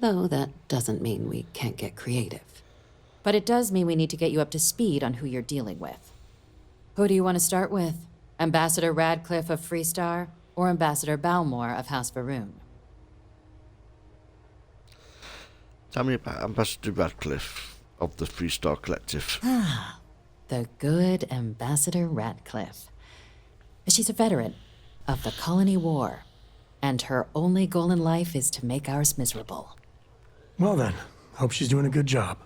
Though that doesn't mean we can't get creative. But it does mean we need to get you up to speed on who you're dealing with. Who do you want to start with? Ambassador Radcliffe of Freestar, or Ambassador Balmore of House Varun? Tell me about Ambassador Radcliffe of the Three-Star Collective. Ah, the good Ambassador Ratcliffe. She's a veteran of the Colony War, and her only goal in life is to make ours miserable. Well then, hope she's doing a good job.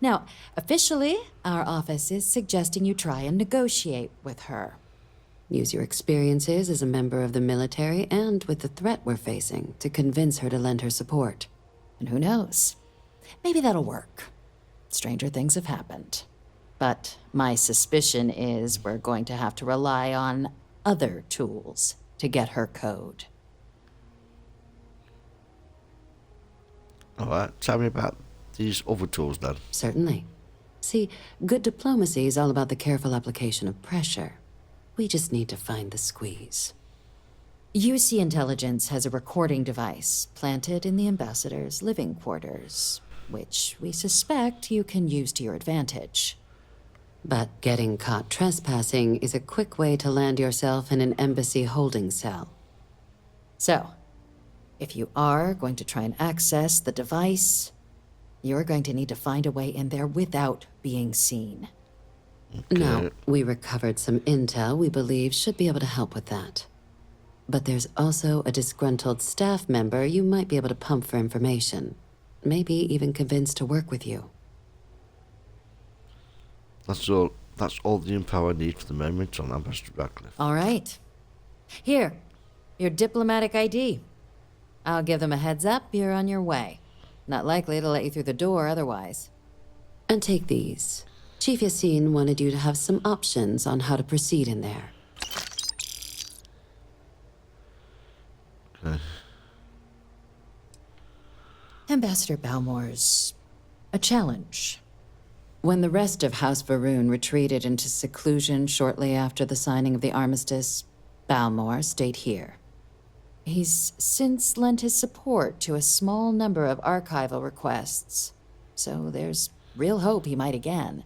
Now, officially, our office is suggesting you try and negotiate with her. Use your experiences as a member of the military and with the threat we're facing to convince her to lend her support. And who knows? Maybe that'll work. Stranger things have happened. But my suspicion is we're going to have to rely on other tools to get her code. All right, tell me about these other tools then. Certainly. See, good diplomacy is all about the careful application of pressure. We just need to find the squeeze. UC Intelligence has a recording device planted in the ambassador's living quarters, which we suspect you can use to your advantage. But getting caught trespassing is a quick way to land yourself in an embassy holding cell. So, if you are going to try and access the device, you're going to need to find a way in there without being seen. Okay. Now, we recovered some intel we believe should be able to help with that. But there's also a disgruntled staff member you might be able to pump for information. Maybe even convince to work with you. That's all the info I need for the moment on Ambassador Radcliffe. All right. Here, your diplomatic ID. I'll give them a heads up you're on your way. Not likely to let you through the door otherwise. And take these. Chief Yassine wanted you to have some options on how to proceed in there. Okay. Ambassador Balmore's a challenge. When the rest of House Varun retreated into seclusion shortly after the signing of the armistice, Balmore stayed here. He's since lent his support to a small number of archival requests, so there's real hope he might again.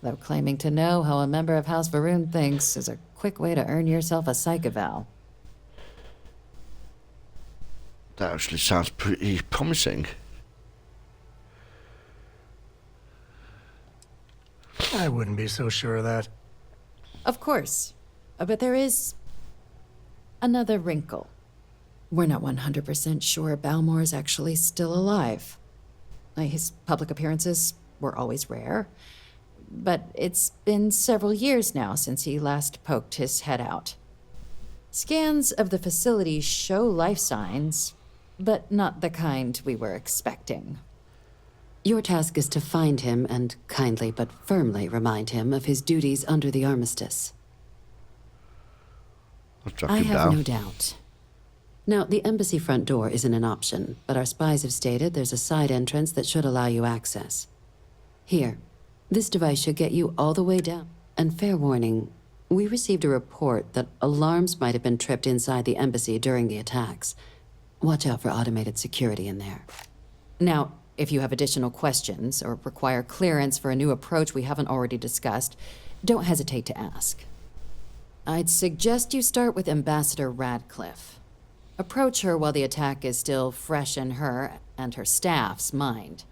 Though claiming to know how a member of House Varun thinks is a quick way to earn yourself a psych eval. That actually sounds pretty promising. I wouldn't be so sure of that. Of course, but there is another wrinkle. We're not 100% sure Balmore's actually still alive. His public appearances were always rare, but it's been several years now since he last poked his head out. Scans of the facility show life signs, but not the kind we were expecting. Your task is to find him and kindly but firmly remind him of his duties under the armistice. I'll track I him have down. no doubt. Now, the embassy front door isn't an option, but our spies have stated there's a side entrance that should allow you access. Here, this device should get you all the way down. And fair warning, we received a report that alarms might have been tripped inside the embassy during the attacks. Watch out for automated security in there. Now, if you have additional questions or require clearance for a new approach we haven't already discussed, don't hesitate to ask. I'd suggest you start with Ambassador Radcliffe. Approach her while the attack is still fresh in her and her staff's mind.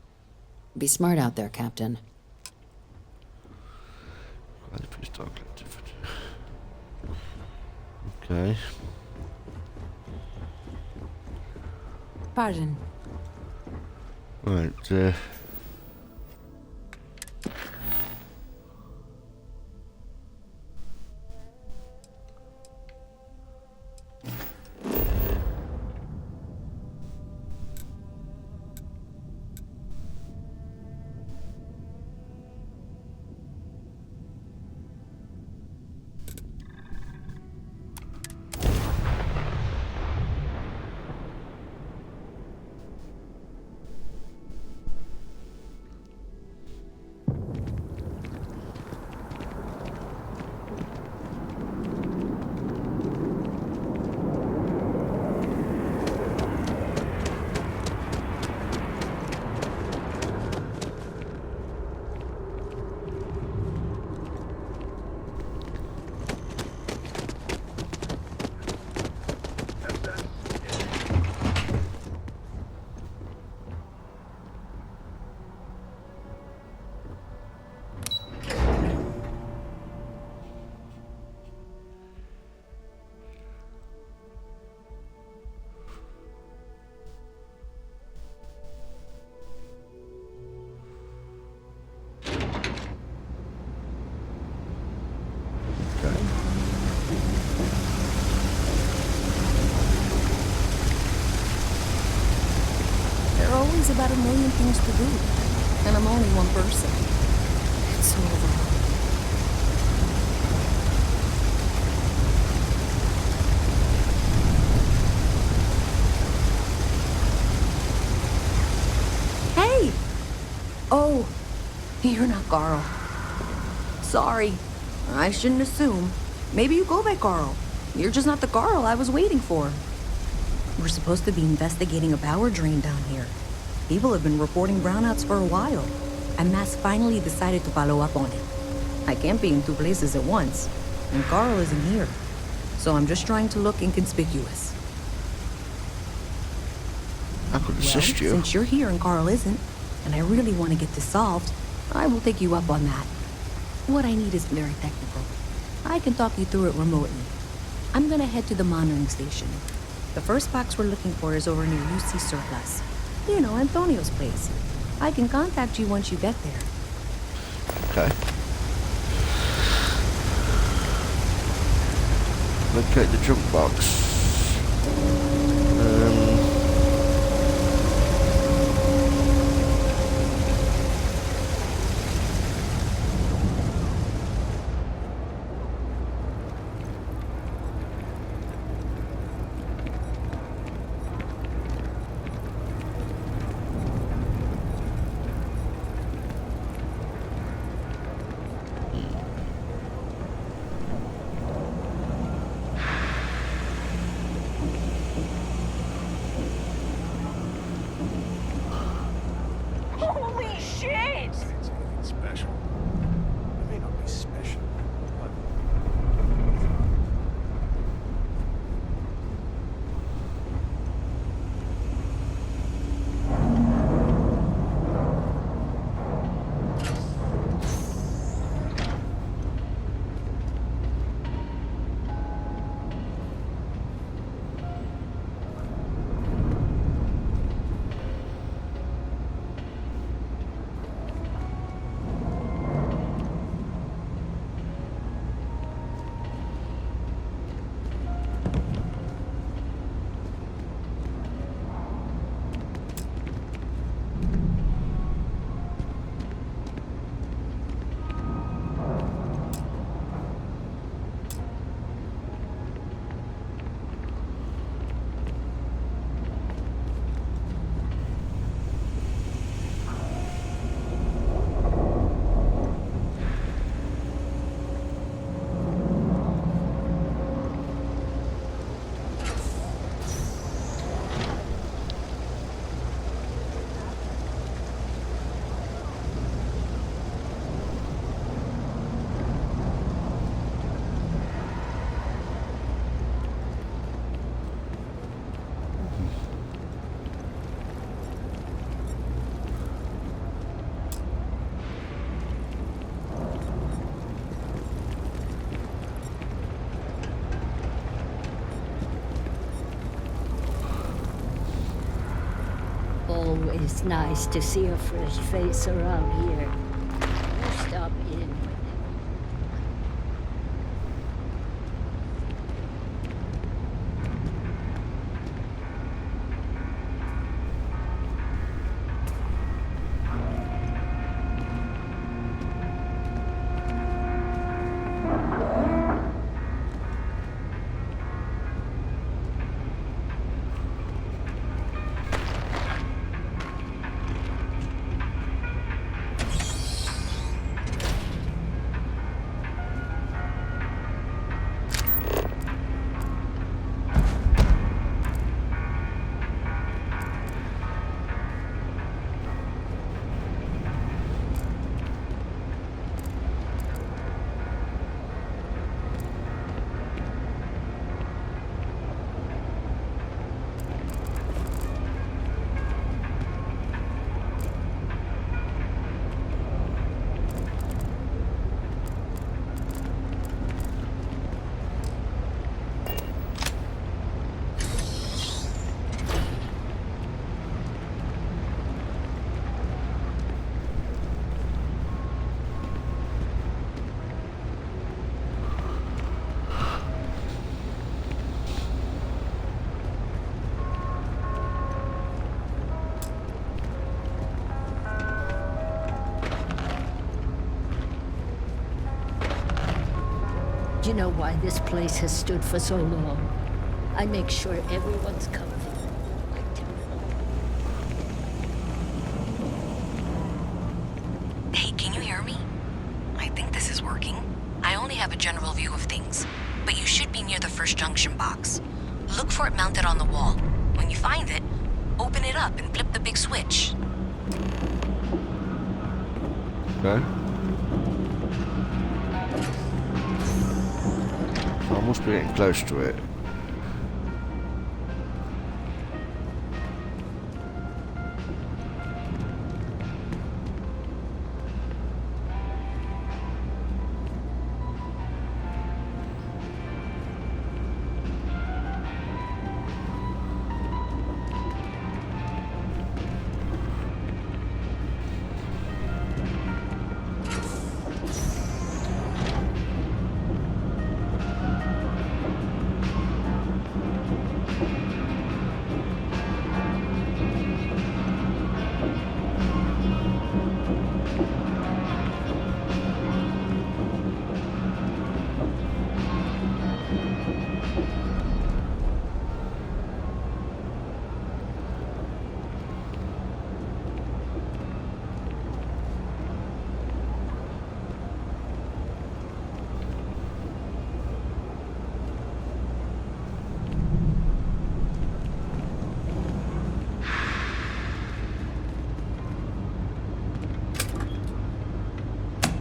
Be smart out there, Captain. Okay. Pardon. Right, about a million things to do. And I'm only one person. It's so overwhelming. Hey! Oh, you're not Carl. Sorry. I shouldn't assume. Maybe you go by Carl. You're just not the Carl I was waiting for. We're supposed to be investigating a power drain down here. People have been reporting brownouts for a while, and Mass finally decided to follow up on it. I can't be in two places at once, and Carl isn't here. So I'm just trying to look inconspicuous. I could assist you. Since you're here and Carl isn't, and I really want to get this solved, I will take you up on that. What I need isn't very technical. I can talk you through it remotely. I'm gonna head to the monitoring station. The first box we're looking for is over near UC Surplus. You know, Antonio's place. I can contact you once you get there. Okay. Locate the junk box. Holy shit! It's anything special. It may not be special, but... Always nice to see a fresh face around here. You stop in. you know why this place has stood for so long. I make sure everyone's comfy. Hey, can you hear me? I think this is working. I only have a general view of things, but you should be near the first junction box. Look for it mounted on the wall. When you find it, open it up and flip the big switch. Okay. So I must be getting close to it.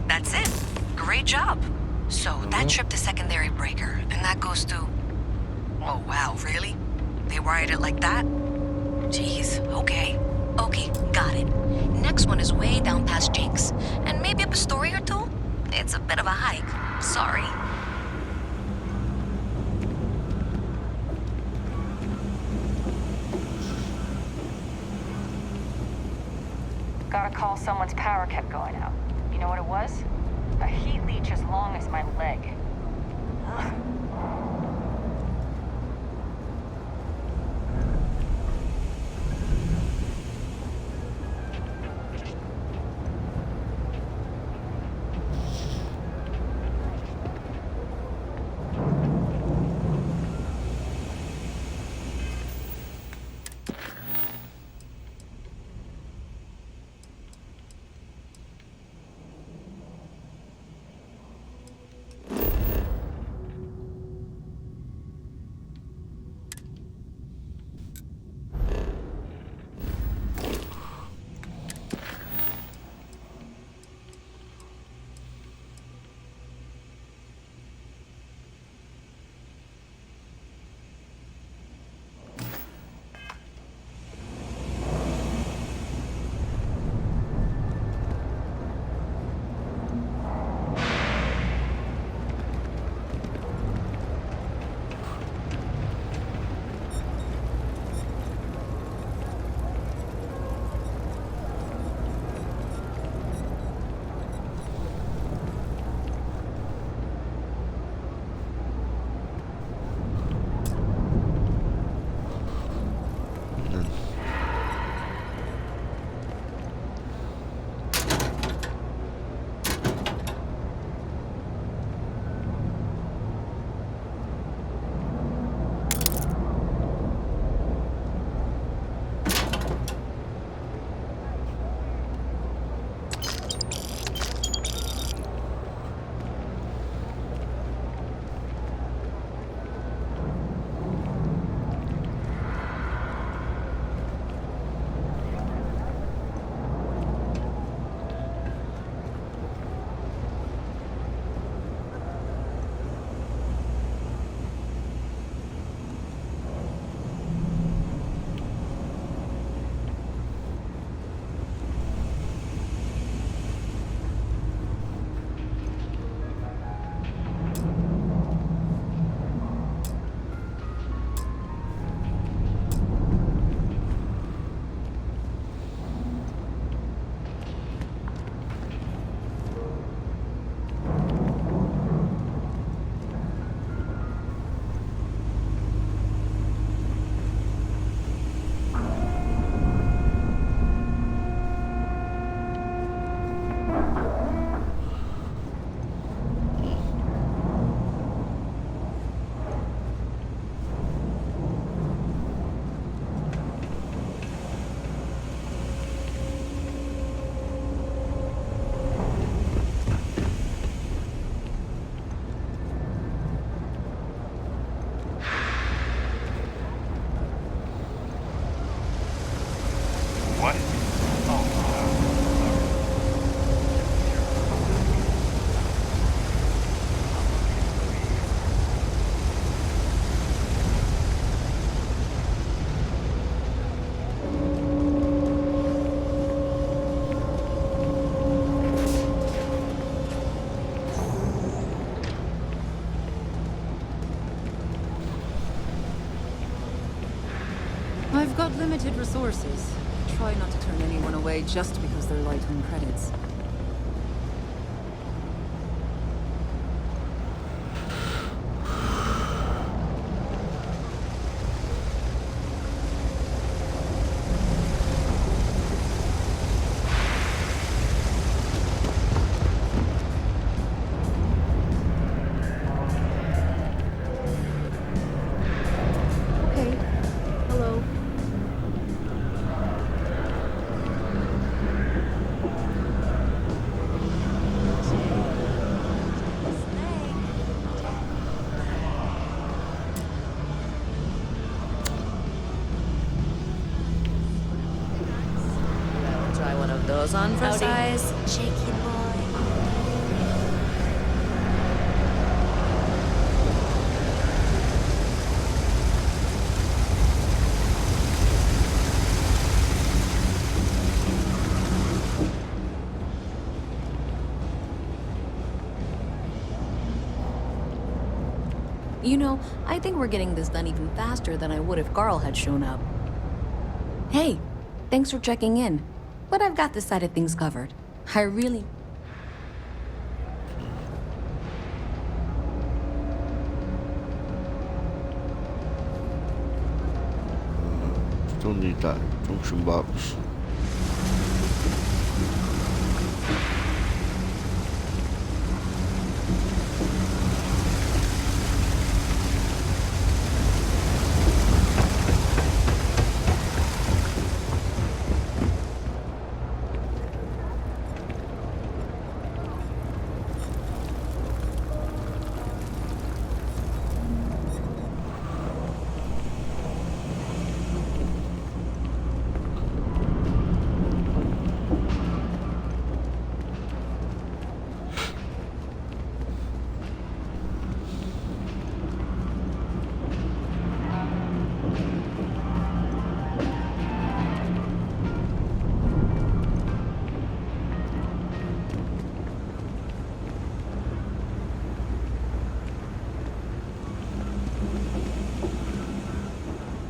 That's it. Great job. So that tripped the secondary breaker, and that goes to... Oh, wow, really? They wired it like that? Jeez, okay. Okay, got it. Next one is way down past Jake's, and maybe up a story or two? It's a bit of a hike. Sorry. Got a call someone's power kept going out. You know what it was? A heat leech as long as my leg. Ugh. limited resources. Try not to turn anyone away just because they're light on credits. Try one of those on for size. Shaky boy. You know, I think we're getting this done even faster than I would if Carl had shown up. Hey, thanks for checking in. But I've got this side of things covered. I really... Still need that junction box.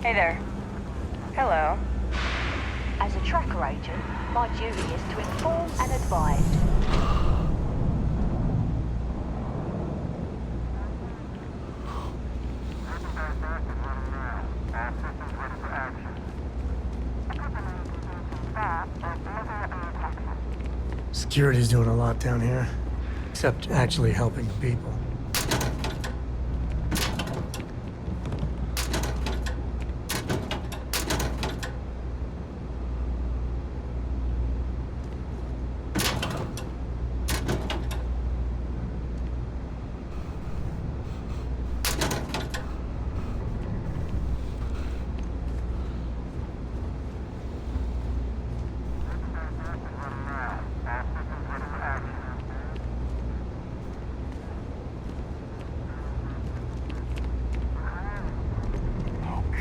Hey there. Hello. As a tracker agent, my duty is to inform and advise. Security's doing a lot down here, except actually helping the people.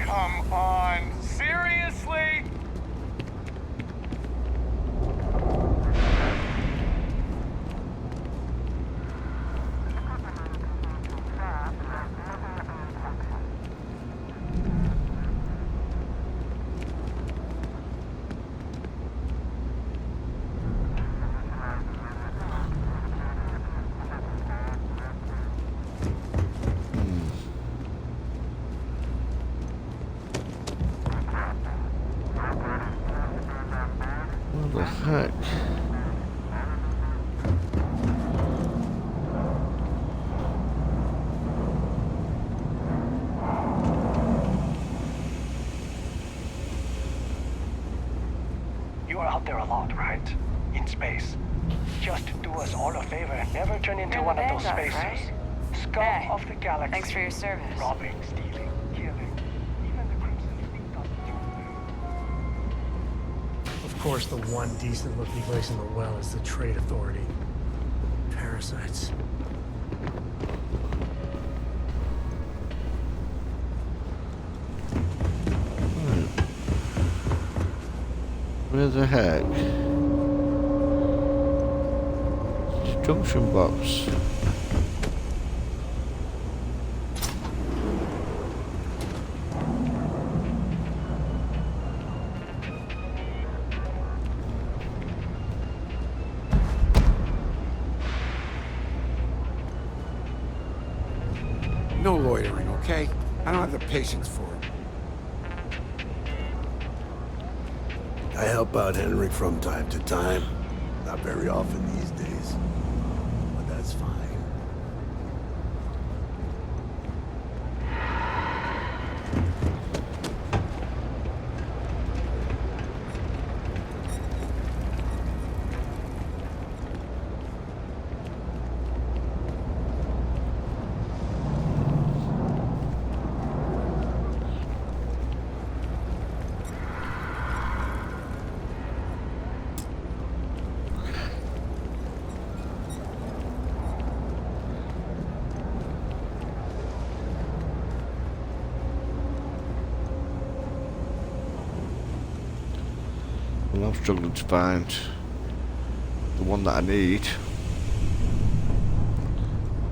Come on, seriously? What the heck? You are out there a lot, right? In space. Just do us all a favor and never turn into You're one the of those Vanguard, spacers. right? Scum Hey, of the galaxy. thanks for your service. Robbing, stealing, killing. Even the Crimson Fleet thought you Of course, the one decent-looking place in the well is the Trade Authority. Parasites. Where the heck? Junction box. No loitering, okay? I don't have the patience for it. I help out Henry from time to time. Not very often these days. But that's fine. Well, I'm struggling to find the one that I need.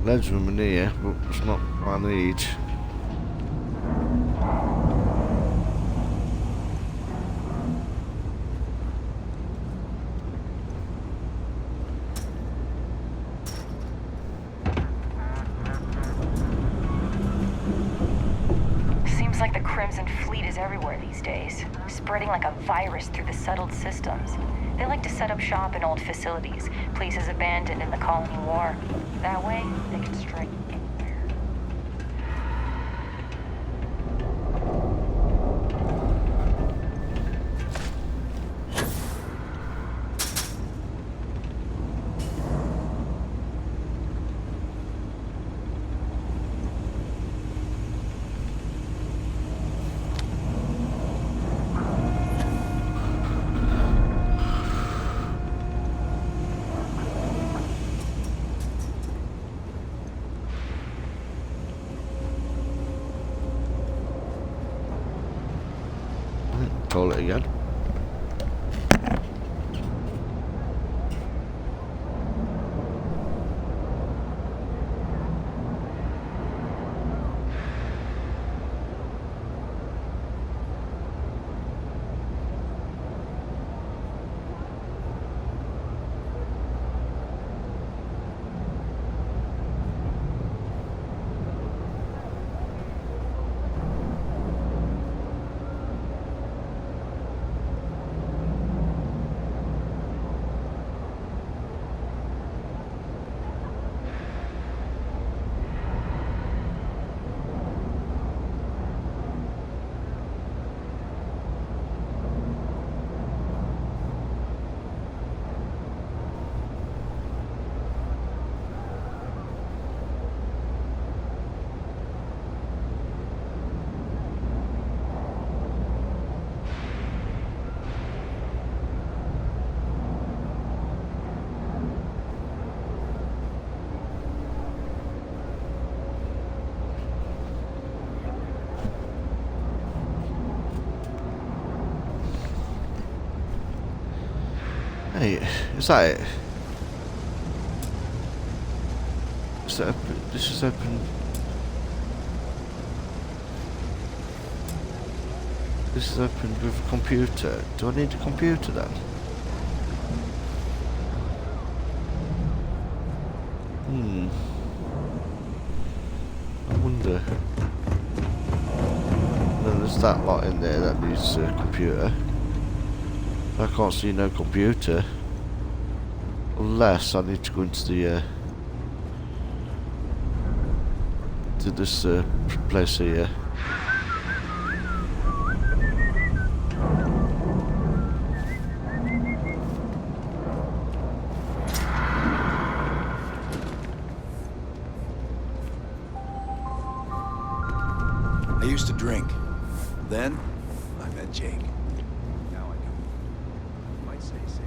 Loads of them in here, but it's not what I need. Seems like the Crimson Fleet is everywhere these days, spreading like a virus through the settled systems. They like to set up shop in old facilities, places abandoned in the colony war. That way, they can strike anywhere. Call it again. Hey, is that it? Is that open? This is open. This is open with a computer. Do I need a computer then? I wonder. Then there's that lot in there that needs a computer. I can't see no computer. Unless I need to go into the to this place here. I used to drink. Then, I met Jake. Now I do. You might say safe.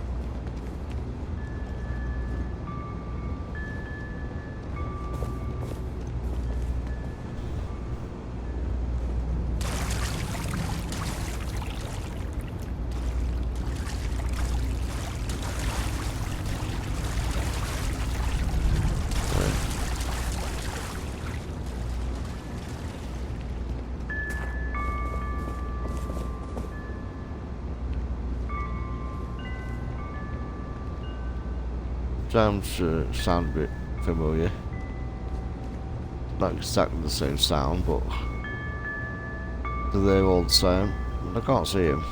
Sound a bit familiar. not exactly the same sound, but they're all the same. I can't see him.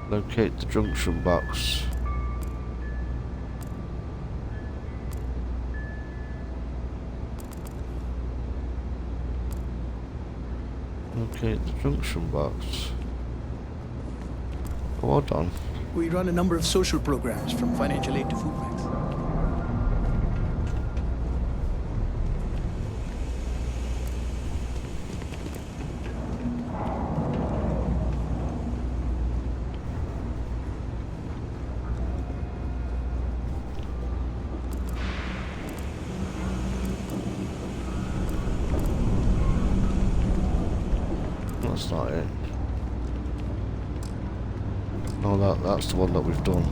Locate the junction box. Locate the junction box. Oh, hold on. We run a number of social programs, from financial aid to food banks. That's not it. No, that's the one that we've done.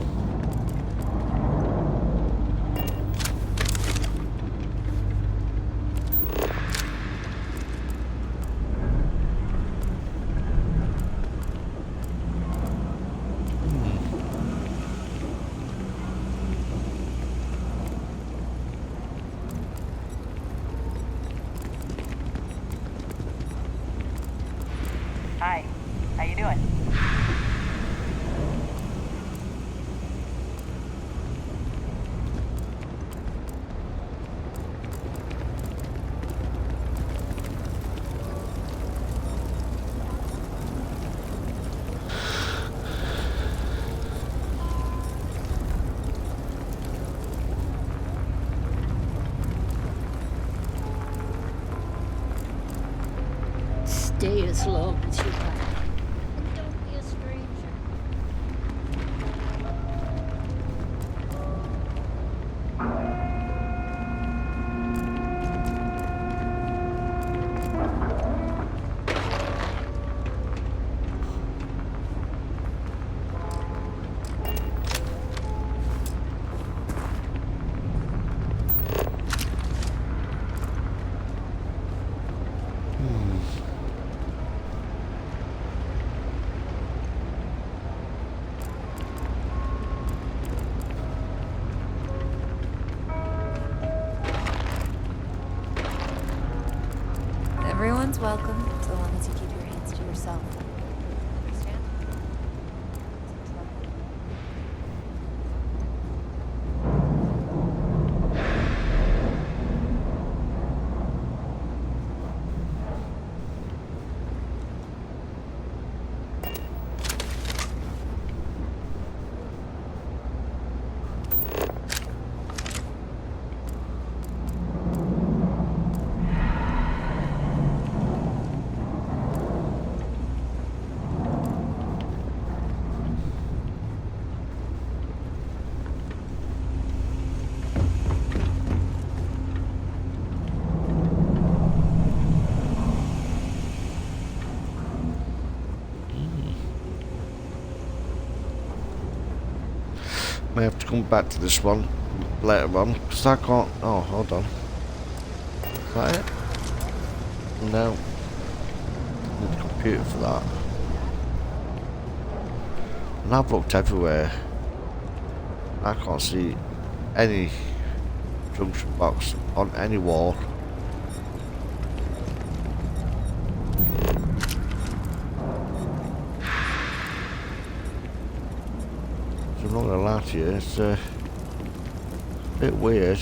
Hi, how you doing? Stay as long as you can. And don't be a stranger. Everyone's welcome, so long as you keep your hands to yourself. Understand? May have to come back to this one later on, because I can't... Oh, hold on. Is that it? No. I need a computer for that. And I've looked everywhere. I can't see any junction box on any wall. I'm not gonna lie to you, it's a bit weird.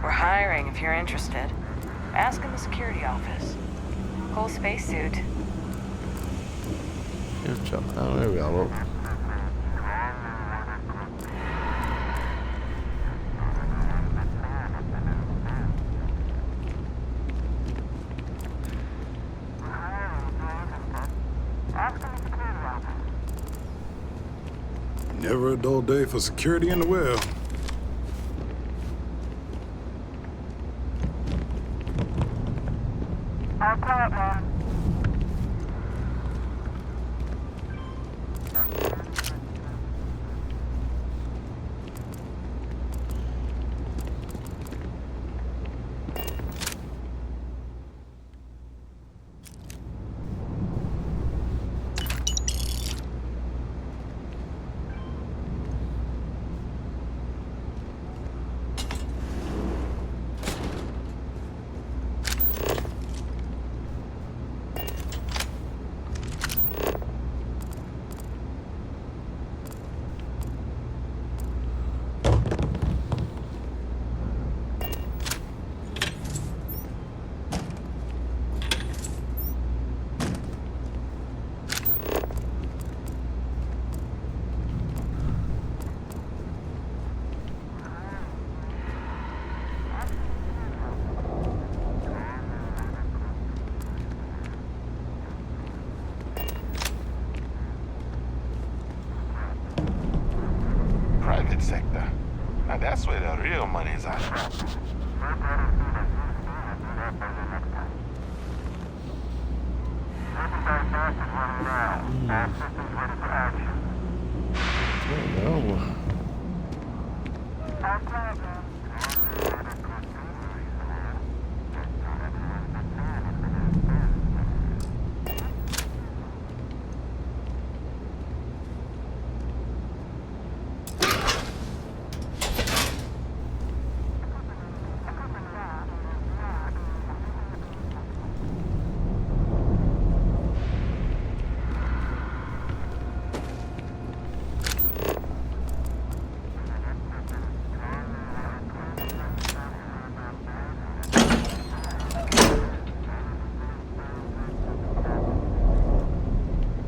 We're hiring if you're interested. Ask in the security office. Whole spacesuit. Good job. Oh, there we are, look. Never a dull day for security in the well. That's where the real money's at. No.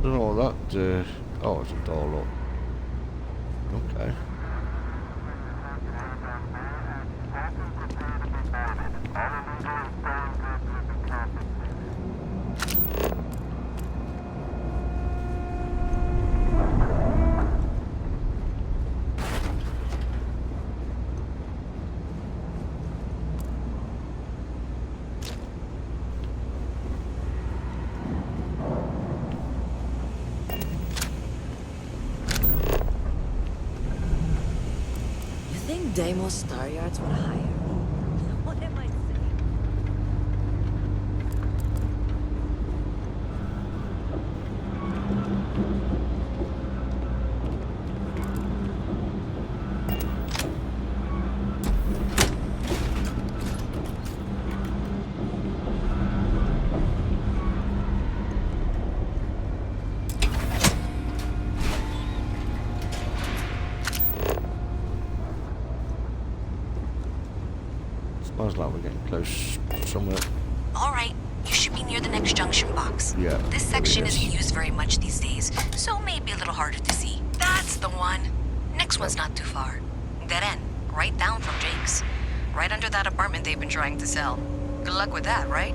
Don't know what that. Oh, it's a door lock. Okay. Deimos Star Yards would hire. What am I saying? Smells like we're getting close somewhere. All right, you should be near the next junction box. Yeah. This section isn't used very much these days, so maybe a little harder to see. That's the one. Next one's not too far. Dead end, right down from Jake's. Right under that apartment they've been trying to sell. Good luck with that, right?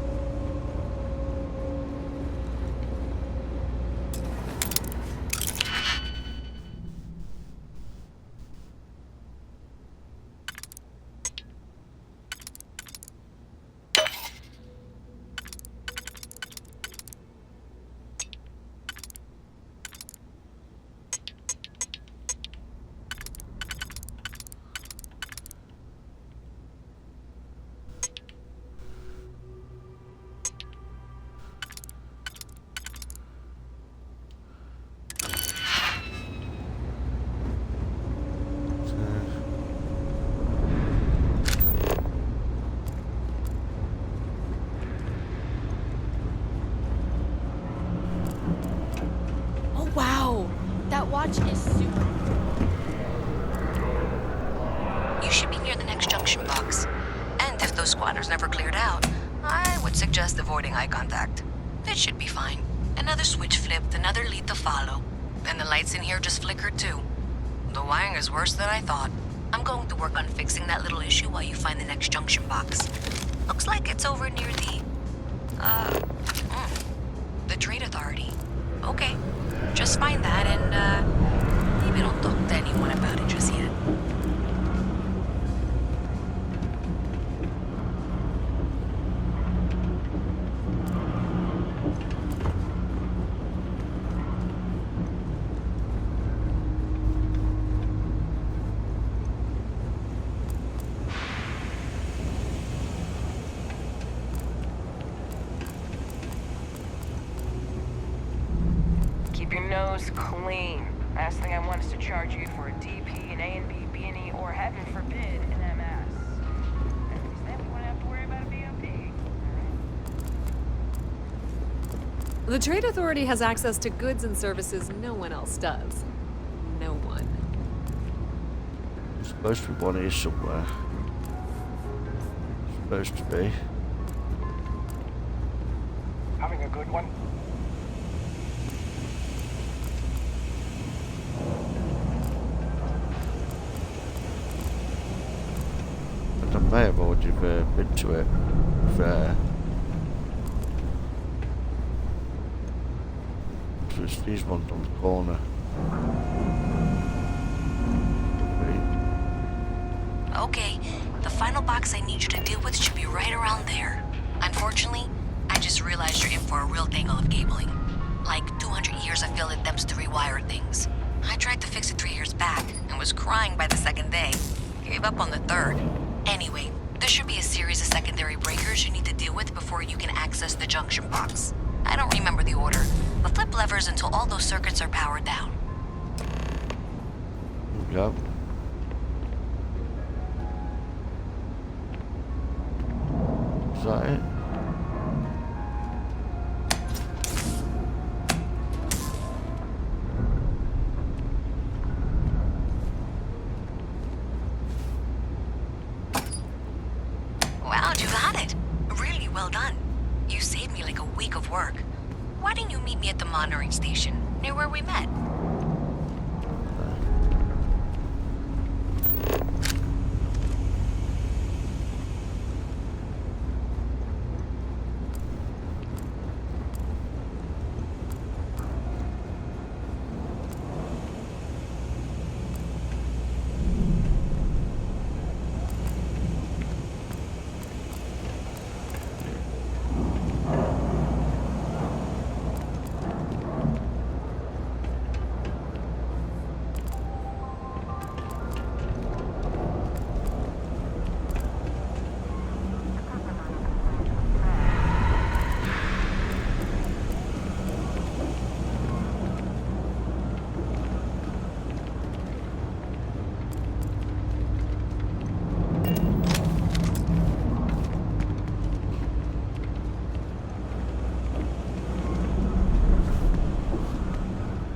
Wow, that watch is super. You should be near the next junction box. And if those squatters never cleared out, I would suggest avoiding eye contact. It should be fine. Another switch flipped, another lead to follow. And the lights in here just flickered too. The wiring is worse than I thought. I'm going to work on fixing that little issue while you find the next junction box. Looks like it's over near the Trade Authority. Okay, just find that and, maybe don't talk to anyone about it just yet. Keep your nose clean. Last thing I want is to charge you for a DP, an A&B, B&E, or heaven forbid, an MS. At least then we won't have to worry about a BOP. The Trade Authority has access to goods and services no one else does. No one. There's supposed to be one here somewhere. Supposed to be. Having a good one? I may have already been to it. Fair. It's these ones on the corner. Okay, the final box I need you to deal with should be right around there. Unfortunately, I just realized you're in for a real tangle of cabling. Like 200 years of field attempts to rewire things. I tried to fix it 3 years back and was crying by the second day. Gave up on the third. Anyway, there should be a series of secondary breakers you need to deal with before you can access the junction box. I don't remember the order, but flip levers until all those circuits are powered down. Yep. Is that it? Wow, you got it. Really well done. You saved me like a week of work. Why didn't you meet me at the monitoring station, near where we met?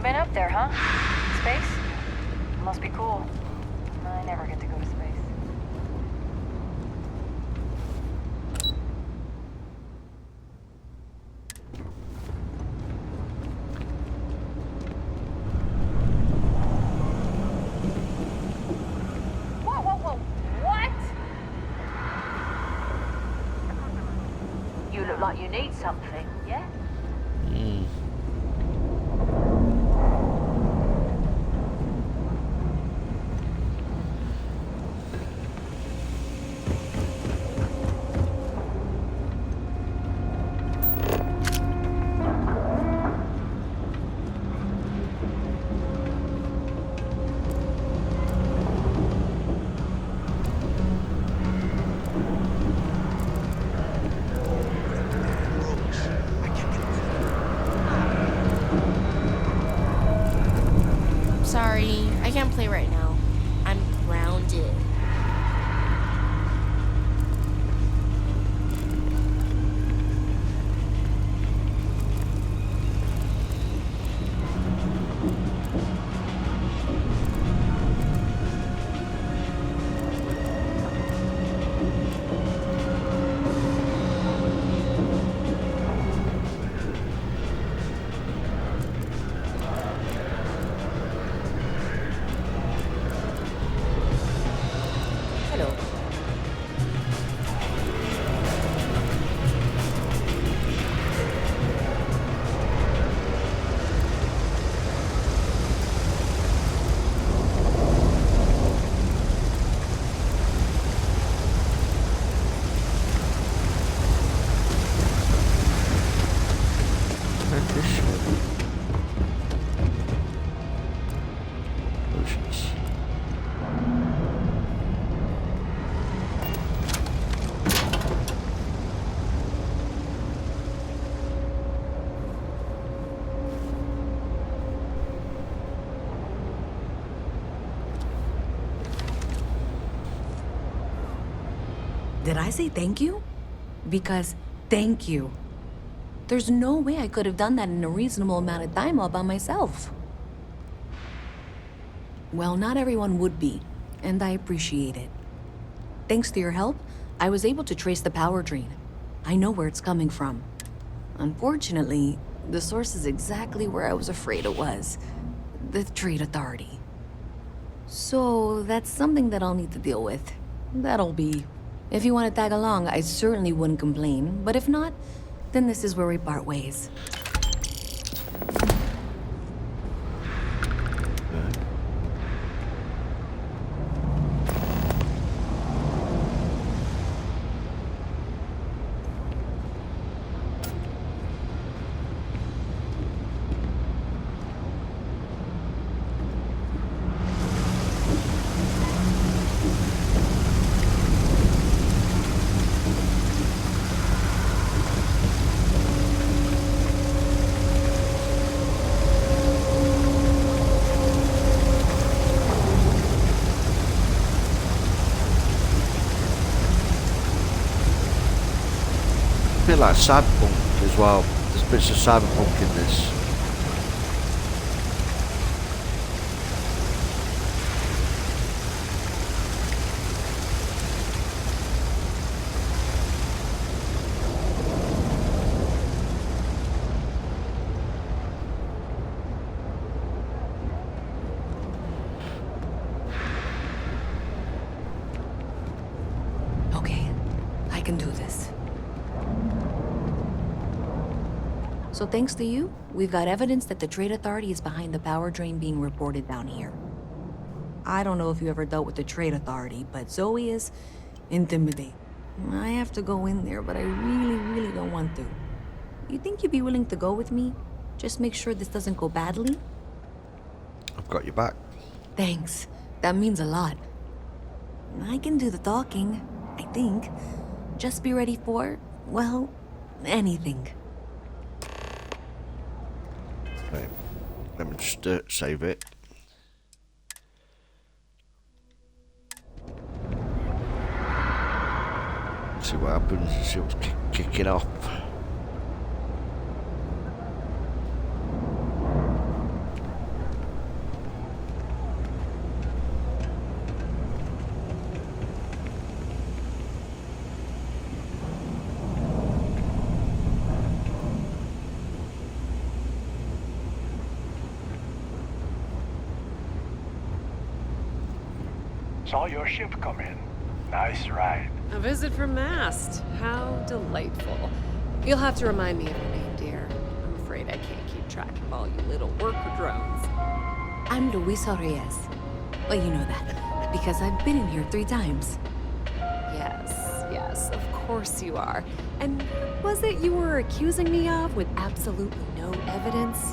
Been up there, huh? Space? Must be cool. I never get to go to space. Whoa, whoa, whoa! What? You look like you need something, yeah? Sorry, I can't play right now. I'm grounded. Did I say thank you? Because thank you. There's no way I could have done that in a reasonable amount of time all by myself. Well, not everyone would be, and I appreciate it. Thanks to your help, I was able to trace the power drain. I know where it's coming from. Unfortunately, the source is exactly where I was afraid it was. The Trade Authority. So that's something that I'll need to deal with. That'll be. If you want to tag along, I certainly wouldn't complain, but if not, then this is where we part ways. bit like cyberpunk as well. There's bits of cyberpunk in this. Okay, I can do this. So thanks to you, we've got evidence that the Trade Authority is behind the power drain being reported down here. I don't know if you ever dealt with the Trade Authority, but Zoe is intimidating. I have to go in there, but I really don't want to. You think you'd be willing to go with me? Just make sure this doesn't go badly? I've got your back. Thanks. That means a lot. I can do the talking, I think. Just be ready for, well, anything. Right. Let me just save it. See what happens. See what's kicking off. Saw your ship come in. Nice ride. A visit from Mast. How delightful. You'll have to remind me of your name, dear. I'm afraid I can't keep track of all you little worker drones. I'm Luisa Reyes. Well, you know that, because I've been in here 3 times. Yes, of course you are. And what was it you were accusing me of with absolutely no evidence?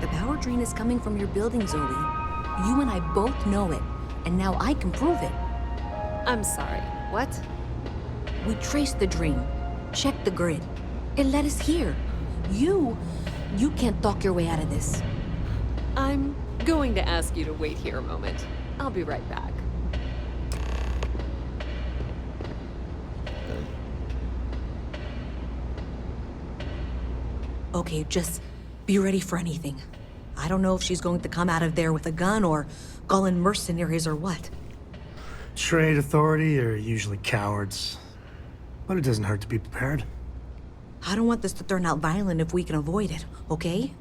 The power drain is coming from your building, Zoe. You and I both know it, and now I can prove it. I'm sorry, what? We traced the drain, checked the grid. It led us here. You can't talk your way out of this. I'm going to ask you to wait here a moment. I'll be right back. Okay, just be ready for anything. I don't know if she's going to come out of there with a gun or call in mercenaries or what. Trade Authority are usually cowards, but it doesn't hurt to be prepared. I don't want this to turn out violent if we can avoid it, okay?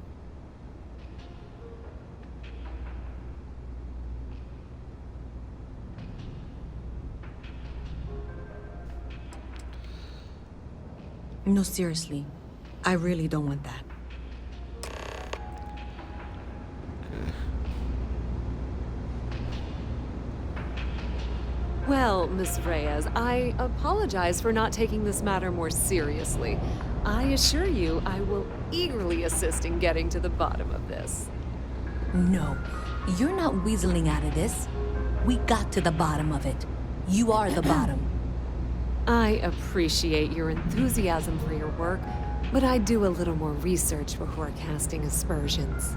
No, seriously. I really don't want that. Well, Miss Reyes, I apologize for not taking this matter more seriously. I assure you I will eagerly assist in getting to the bottom of this. No, you're not weaseling out of this. We got to the bottom of it. You are the bottom. I appreciate your enthusiasm for your work, but I do a little more research before casting aspersions.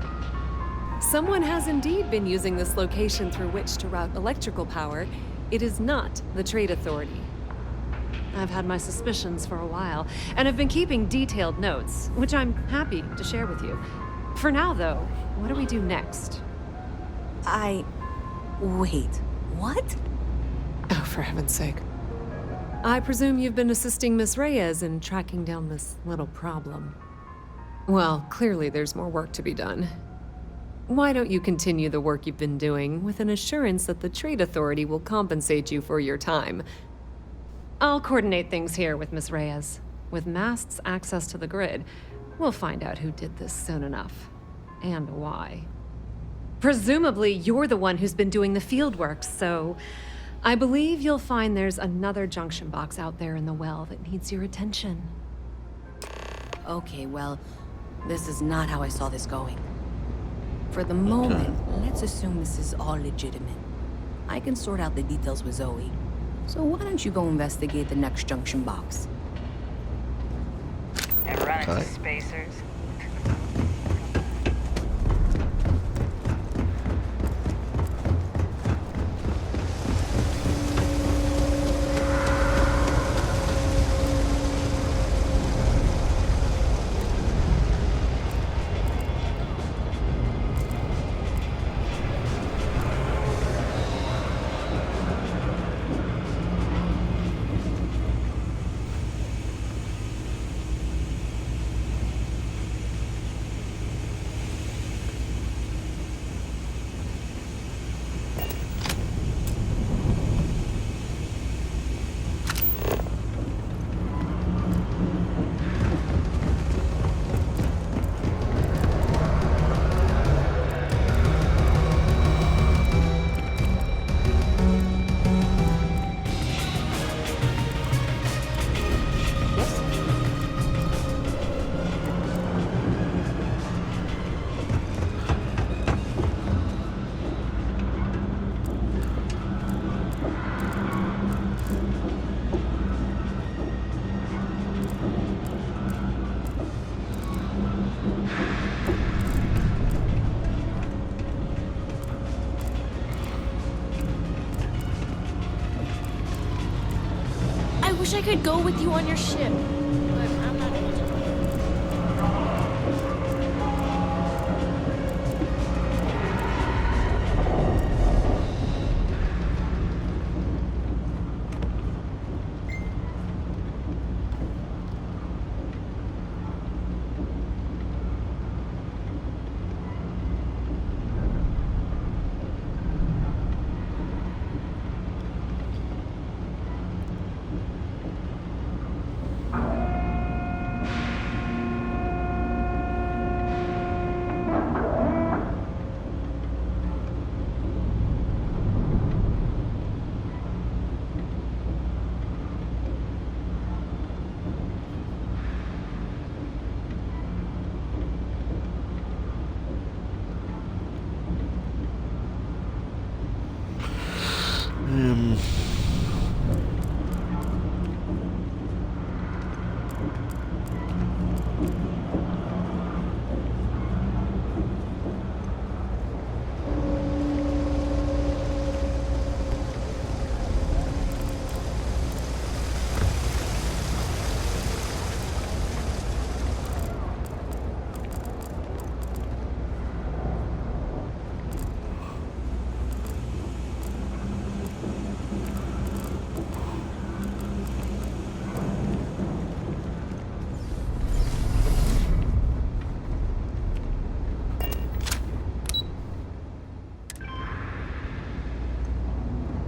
Someone has indeed been using this location through which to route electrical power. It is not the Trade Authority. I've had my suspicions for a while, and have been keeping detailed notes, which I'm happy to share with you. For now, though, what do we do next? Wait, what? Oh, for heaven's sake. I presume you've been assisting Miss Reyes in tracking down this little problem. Well, clearly there's more work to be done. Why don't you continue the work you've been doing with an assurance that the Trade Authority will compensate you for your time? I'll coordinate things here with Miss Reyes. With Mast's access to the grid, we'll find out who did this soon enough. And why. Presumably, you're the one who's been doing the field work, so I believe you'll find there's another junction box out there in the well that needs your attention. Okay, well, this is not how I saw this going. For the moment, let's assume this is all legitimate. I can sort out the details with Zoe. So why don't you go investigate the next junction box? Ever run into spacers? wish I could go with you on your ship, but I'm not able to.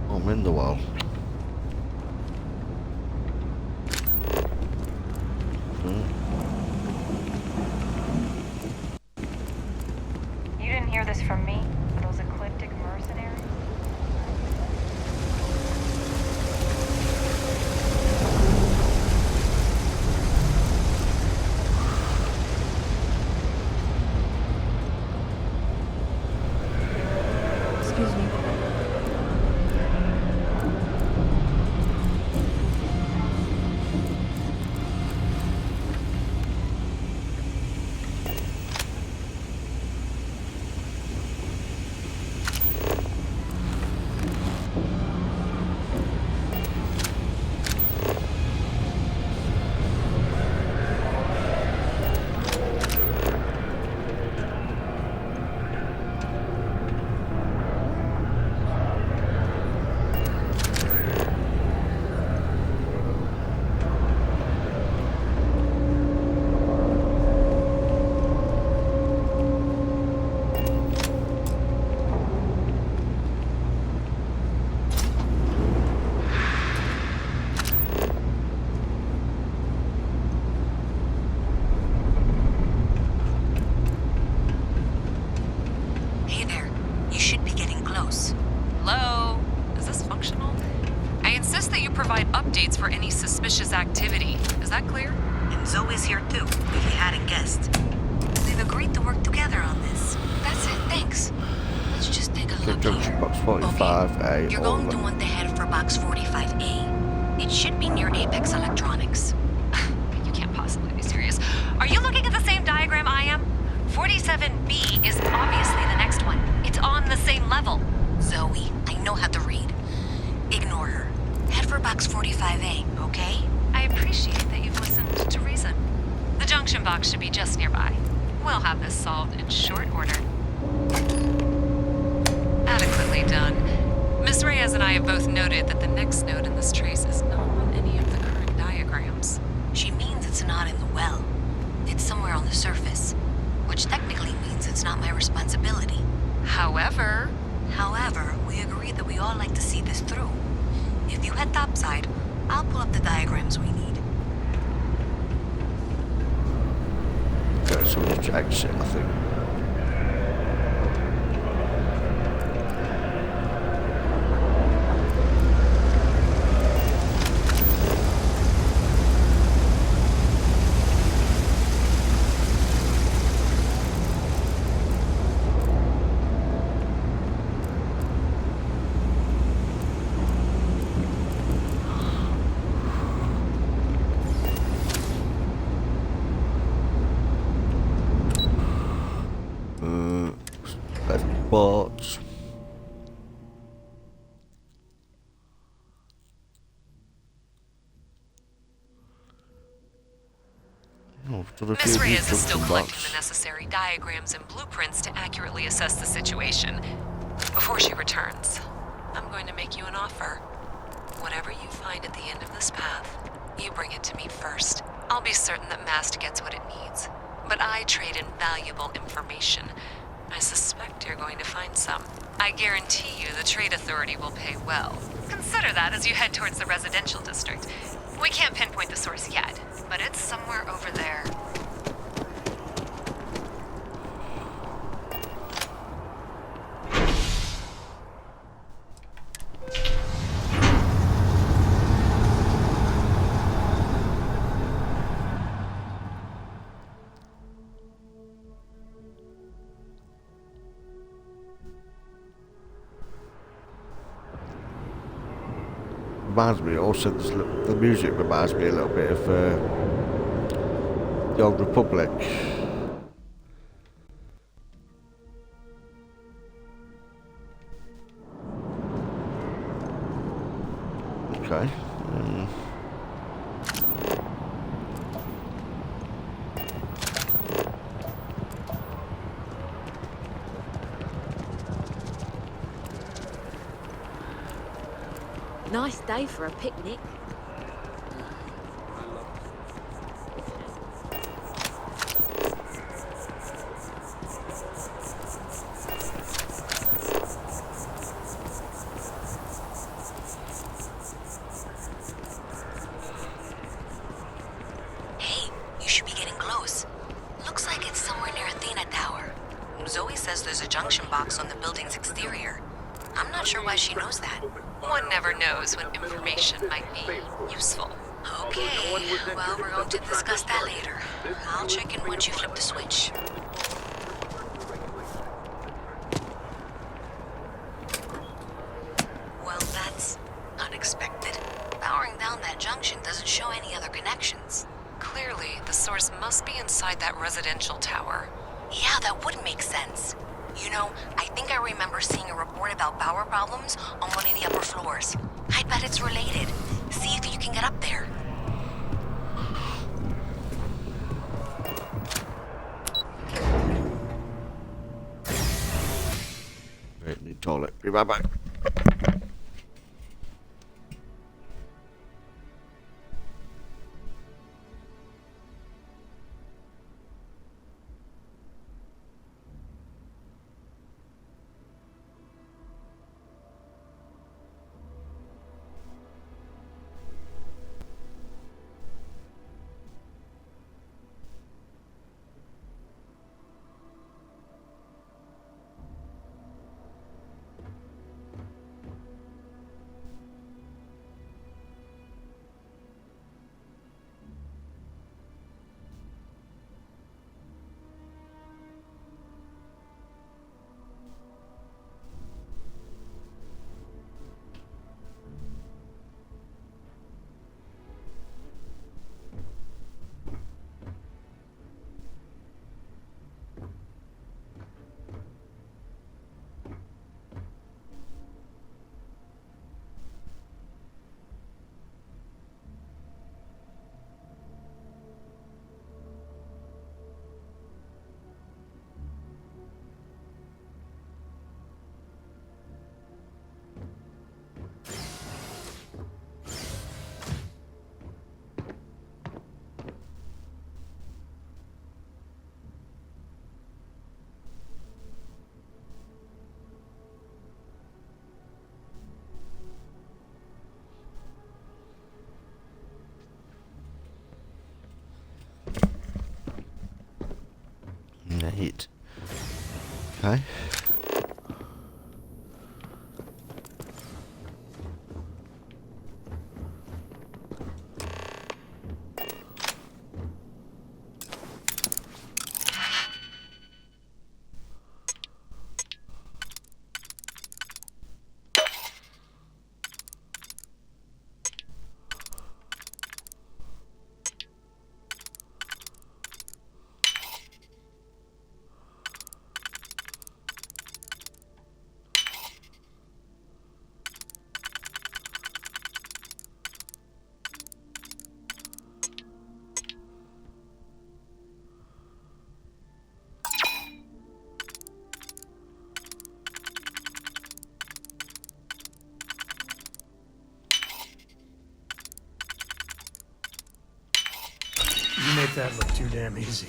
I'm in the wall. You didn't hear this from me? Those ecliptic mercenaries? Excuse me. Hey there. You should be getting close. Hello? Is this functional? I insist that you provide updates for any suspicious activity. Is that clear? And Zoe's here too, if you hadn't guessed. We've agreed to work together on this. That's it, thanks. Let's just take a look Junction here. box 45A. You're going to want to head for box 45A. It should be near Apex Electronics. You can't possibly be serious. Are you looking at the same diagram I am? 47B is obviously the next one. It's on the same level. Zoe, I know how to read. Ignore her. Head for box 45A, okay? I appreciate that you've listened to reason. The junction box should be just nearby. We'll have this solved in short order. Adequately done. Miss Reyes and I have both noted that the next node in this trace is not on any of the current diagrams. She means it's not in the well. It's somewhere on the surface, which technically means it's not my responsibility. However, we agreed that we all like to see this through. If you head topside, I'll pull up the diagrams we need. Okay, so we need to exit, I think. But Miss Reyes is still collecting the necessary diagrams and blueprints to accurately assess the situation. Before she returns, I'm going to make you an offer. Whatever you find at the end of this path, you bring it to me first. I'll be certain that Mast gets what it needs. But I trade in valuable information. I suspect you're going to find some. I guarantee you the Trade Authority will pay well. Consider that as you head towards the residential district. We can't pinpoint the source yet, but it's somewhere over there. Reminds me also, the music reminds me a little bit of the Old Republic. Okay. Nice day for a picnic. Hey, you should be getting close. Looks like it's somewhere near Athena Tower. Zoe says there's a junction box on the building's exterior. I'm not sure why she knows that. One never knows when information might be useful. Okay, well, we're going to discuss that later. I'll check in once you flip the switch. Well, that's unexpected. Powering down that junction doesn't show any other connections. Clearly, the source must be inside that residential tower. Yeah, that would make sense. You know, I think I remember seeing a report about power problems on one of the upper floors. I bet it's related. See if you can get up there. Right, need toilet. Be right back. Right. Okay. that look too damn easy.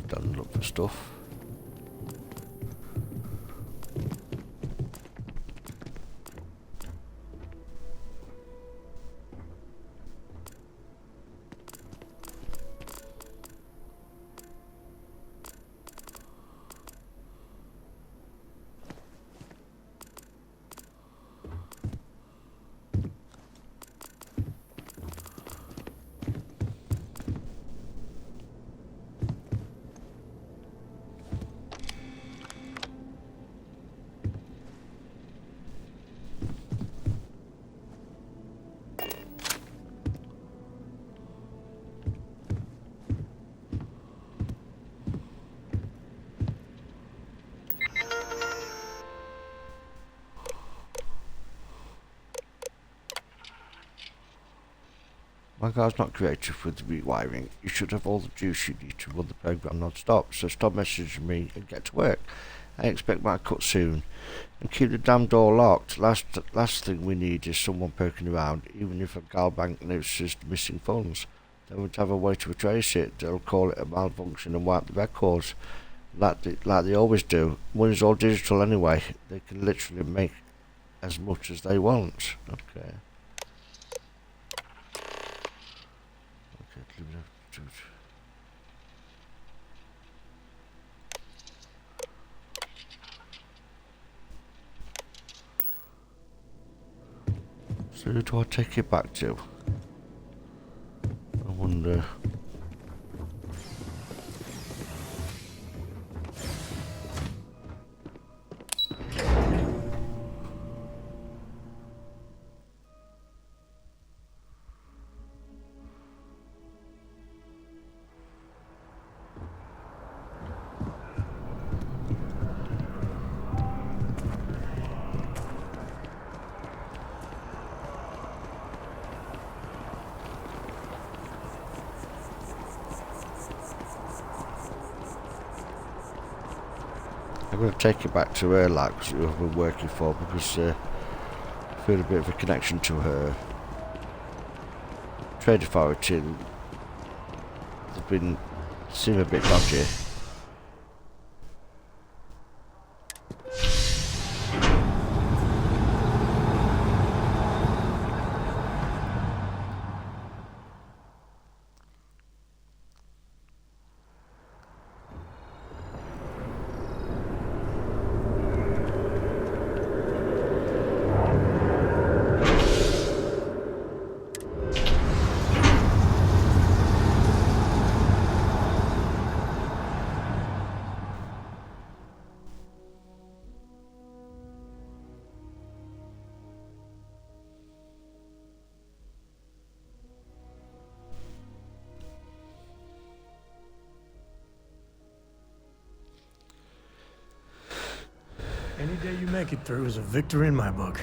Don't look for stuff. My car's not creative with rewiring. You should have all the juice you need to run the program non-stop, so stop messaging me and get to work. I expect my cut soon. And keep the damn door locked. Last thing we need is someone poking around, even if a gal bank notices the missing funds. They won't have a way to retrace it. They'll call it a malfunction and wipe the records. Like they always do. Money's all digital anyway. They can literally make as much as they want. Okay. So who do I take it back to? I wonder. I'm going to take it back to her, like, who I've been working for, because I feel a bit of a connection to her. Trade authority, they've seem a bit dodgy. Any day you make it through is a victory in my book.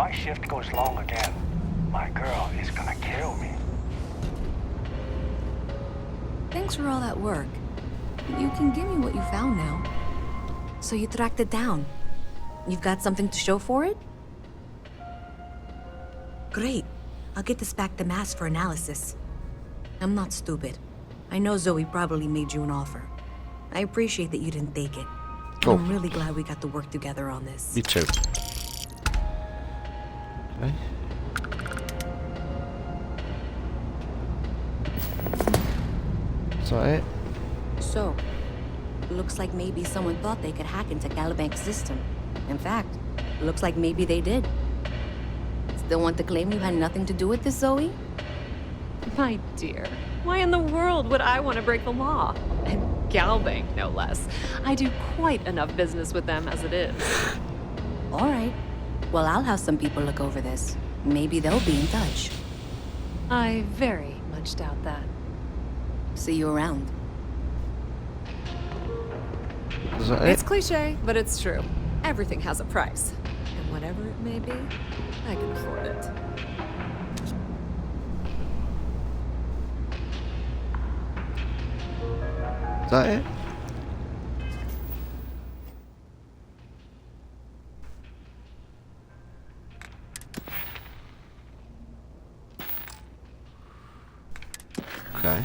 my shift goes long again, my girl is gonna kill me. Thanks for all that work. You can give me what you found now. So you tracked it down. You've got something to show for it? Great. I'll get this back to Mass for analysis. I'm not stupid. I know Zoe probably made you an offer. I appreciate that you didn't take it. Cool. I'm really glad we got to work together on this. Me too. Okay. Is that it? So, looks like maybe someone thought they could hack into Calibank's system. In fact, looks like maybe they did. Still want to claim you had nothing to do with this, Zoe? My dear, why in the world would I want to break the law? And Galbank, no less. I do quite enough business with them as it is. All right. Well, I'll have some people look over this. Maybe they'll be in touch. I very much doubt that. See you around. Is that It's it? cliche, but it's true. Everything has a price. And whatever it may be, I can afford it. Is that it? Okay.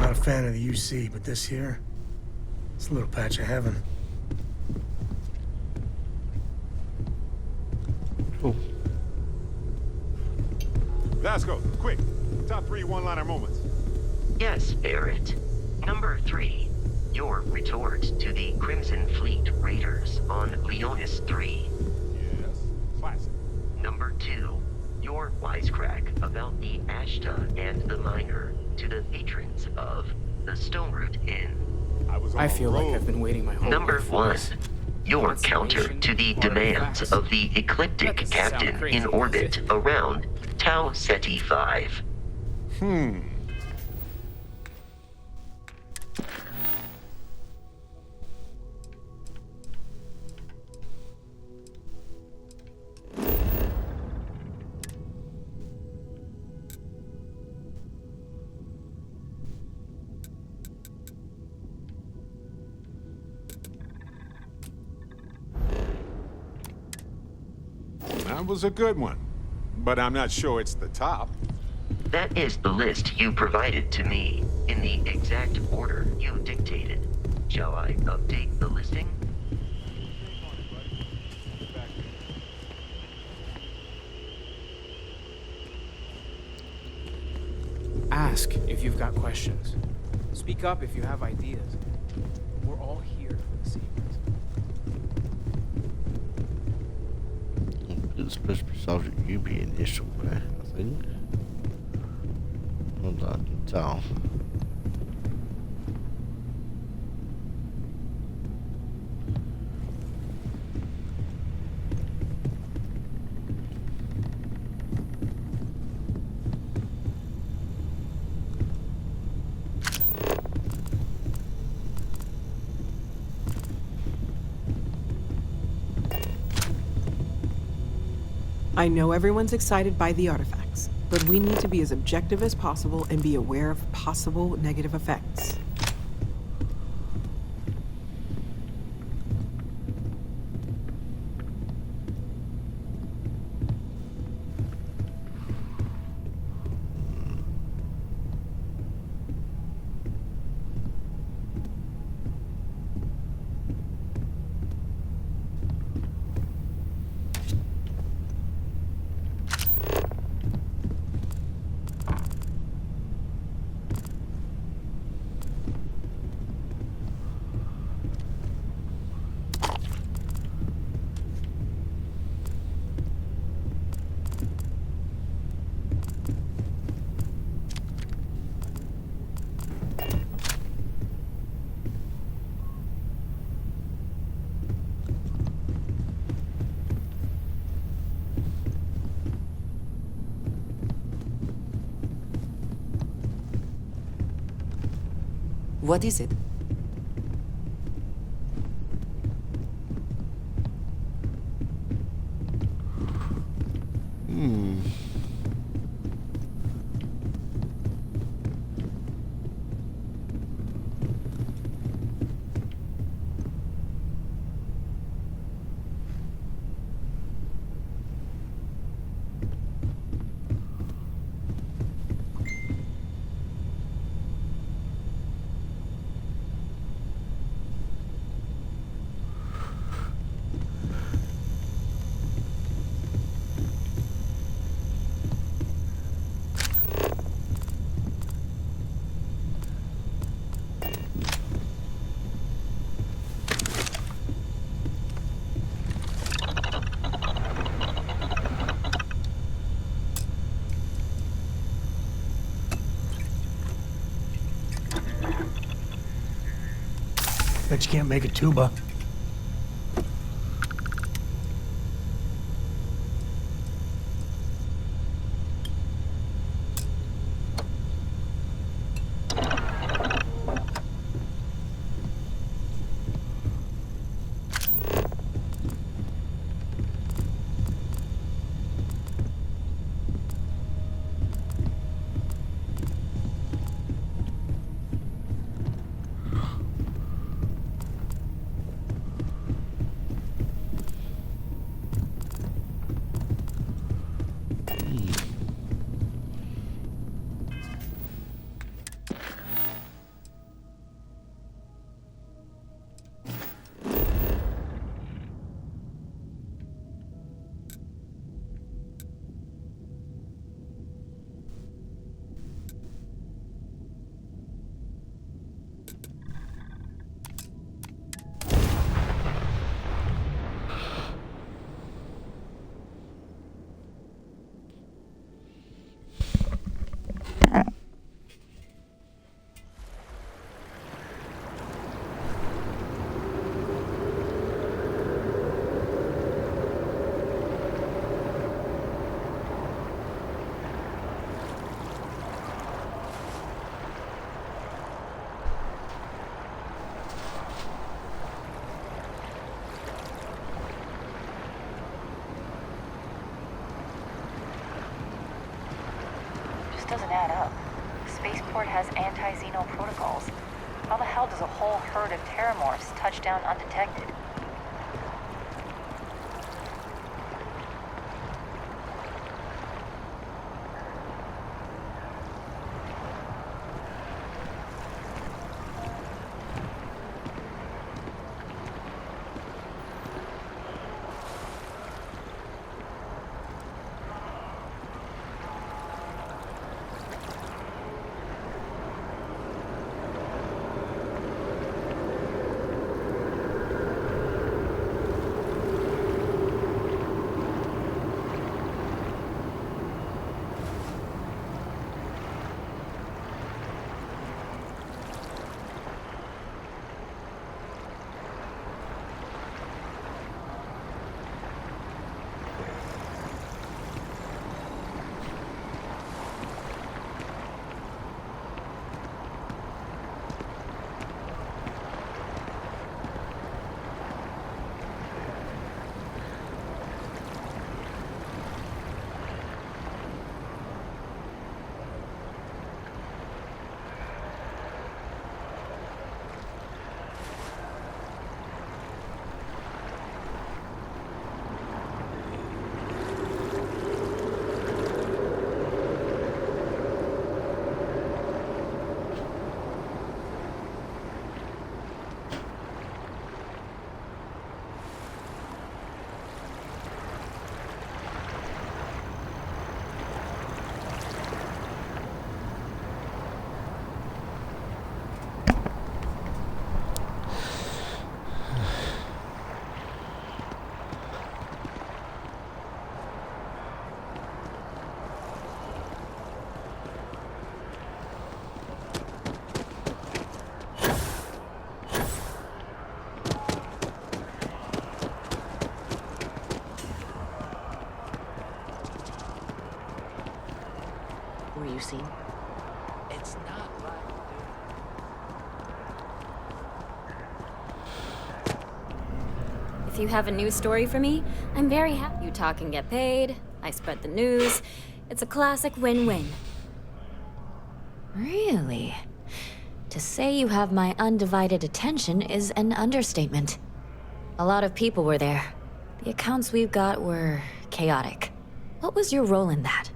Not a fan of the UC, but this here, it's a little patch of heaven. Oh. Vasco, quick. Top 3 one-liner moments. Yes, Barrett. Number 3. Your retort to the Crimson Fleet raiders on Leonis 3. Yes, classic. Number 2. Your wisecrack about the Ashta and the Miner to the patrons of the Stoneroot Inn. I feel like I've been waiting my whole Number life for 1. this. Your counter to the demands of the ecliptic captain in orbit around Tau Ceti 5. That was a good one, but I'm not sure it's the top. That is the list you provided to me in the exact order you dictated. Shall I update the listing? Ask if you've got questions. Speak up if you have ideas. We're all here for the same reason. It's supposed to be Sergeant Yubi in here somewhere, I think. Not that I can tell. I know everyone's excited by the artifacts, but we need to be as objective as possible and be aware of possible negative effects. What is it? Bet you can't make a tuba. Doesn't add up. Spaceport has anti-Xeno protocols. How the hell does a whole herd of terramorphs touch down undetected? Were you seen? It's not right. If you have a news story for me, I'm very happy. You talk and get paid, I spread the news. It's a classic win-win. Really? To say you have my undivided attention is an understatement. A lot of people were there. The accounts we've got were chaotic. What was your role in that?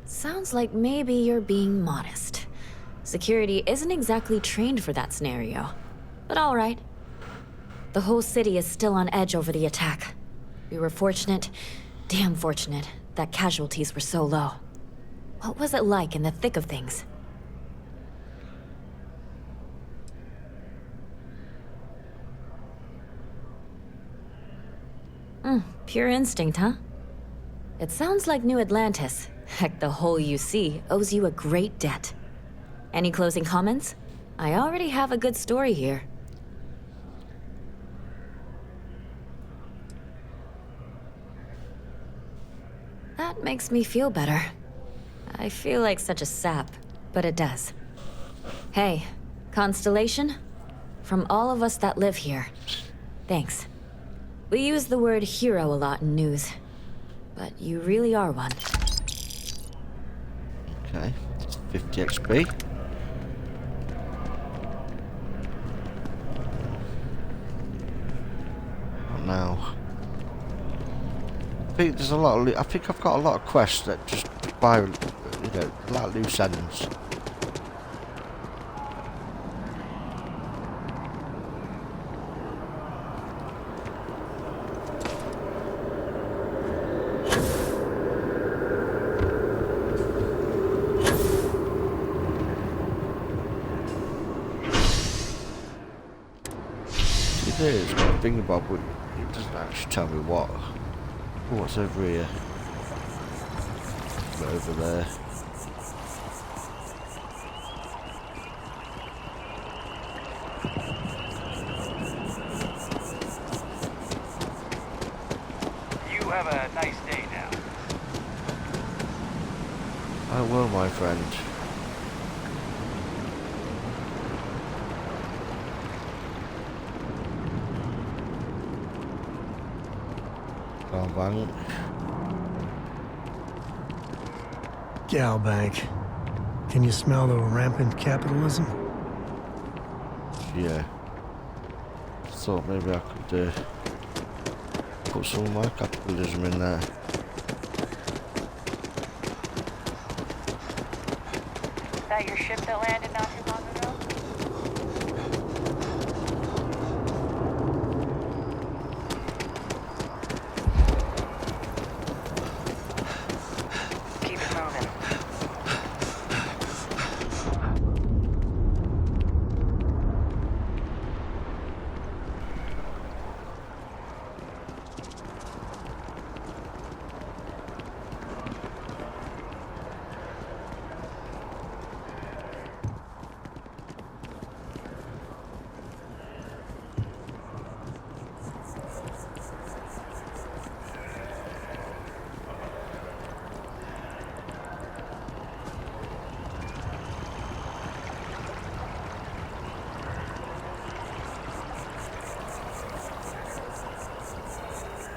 Sounds like maybe you're being modest. Security isn't exactly trained for that scenario. But all right. The whole city is still on edge over the attack. We were fortunate, damn fortunate, that casualties were so low. What was it like in the thick of things? Pure instinct, huh? It sounds like New Atlantis, heck, the whole UC, owes you a great debt. Any closing comments? I already have a good story here. That makes me feel better. I feel like such a sap, but it does. Hey, Constellation? From all of us that live here, thanks. We use the word hero a lot in news, but you really are one. Okay, 50 XP. What now? I think there's a lot of. I think I've got a lot of quests that just buy, a lot of loose ends. There's got a thingamabob, but it doesn't actually tell me what. What's over here? Over there. You have a nice day now. I will, my friend. Galbank. Galbank. Can you smell the rampant capitalism? Yeah. Thought maybe I could put some of my capitalism in there. Is that your ship that landed not too long ago? Keep it moving.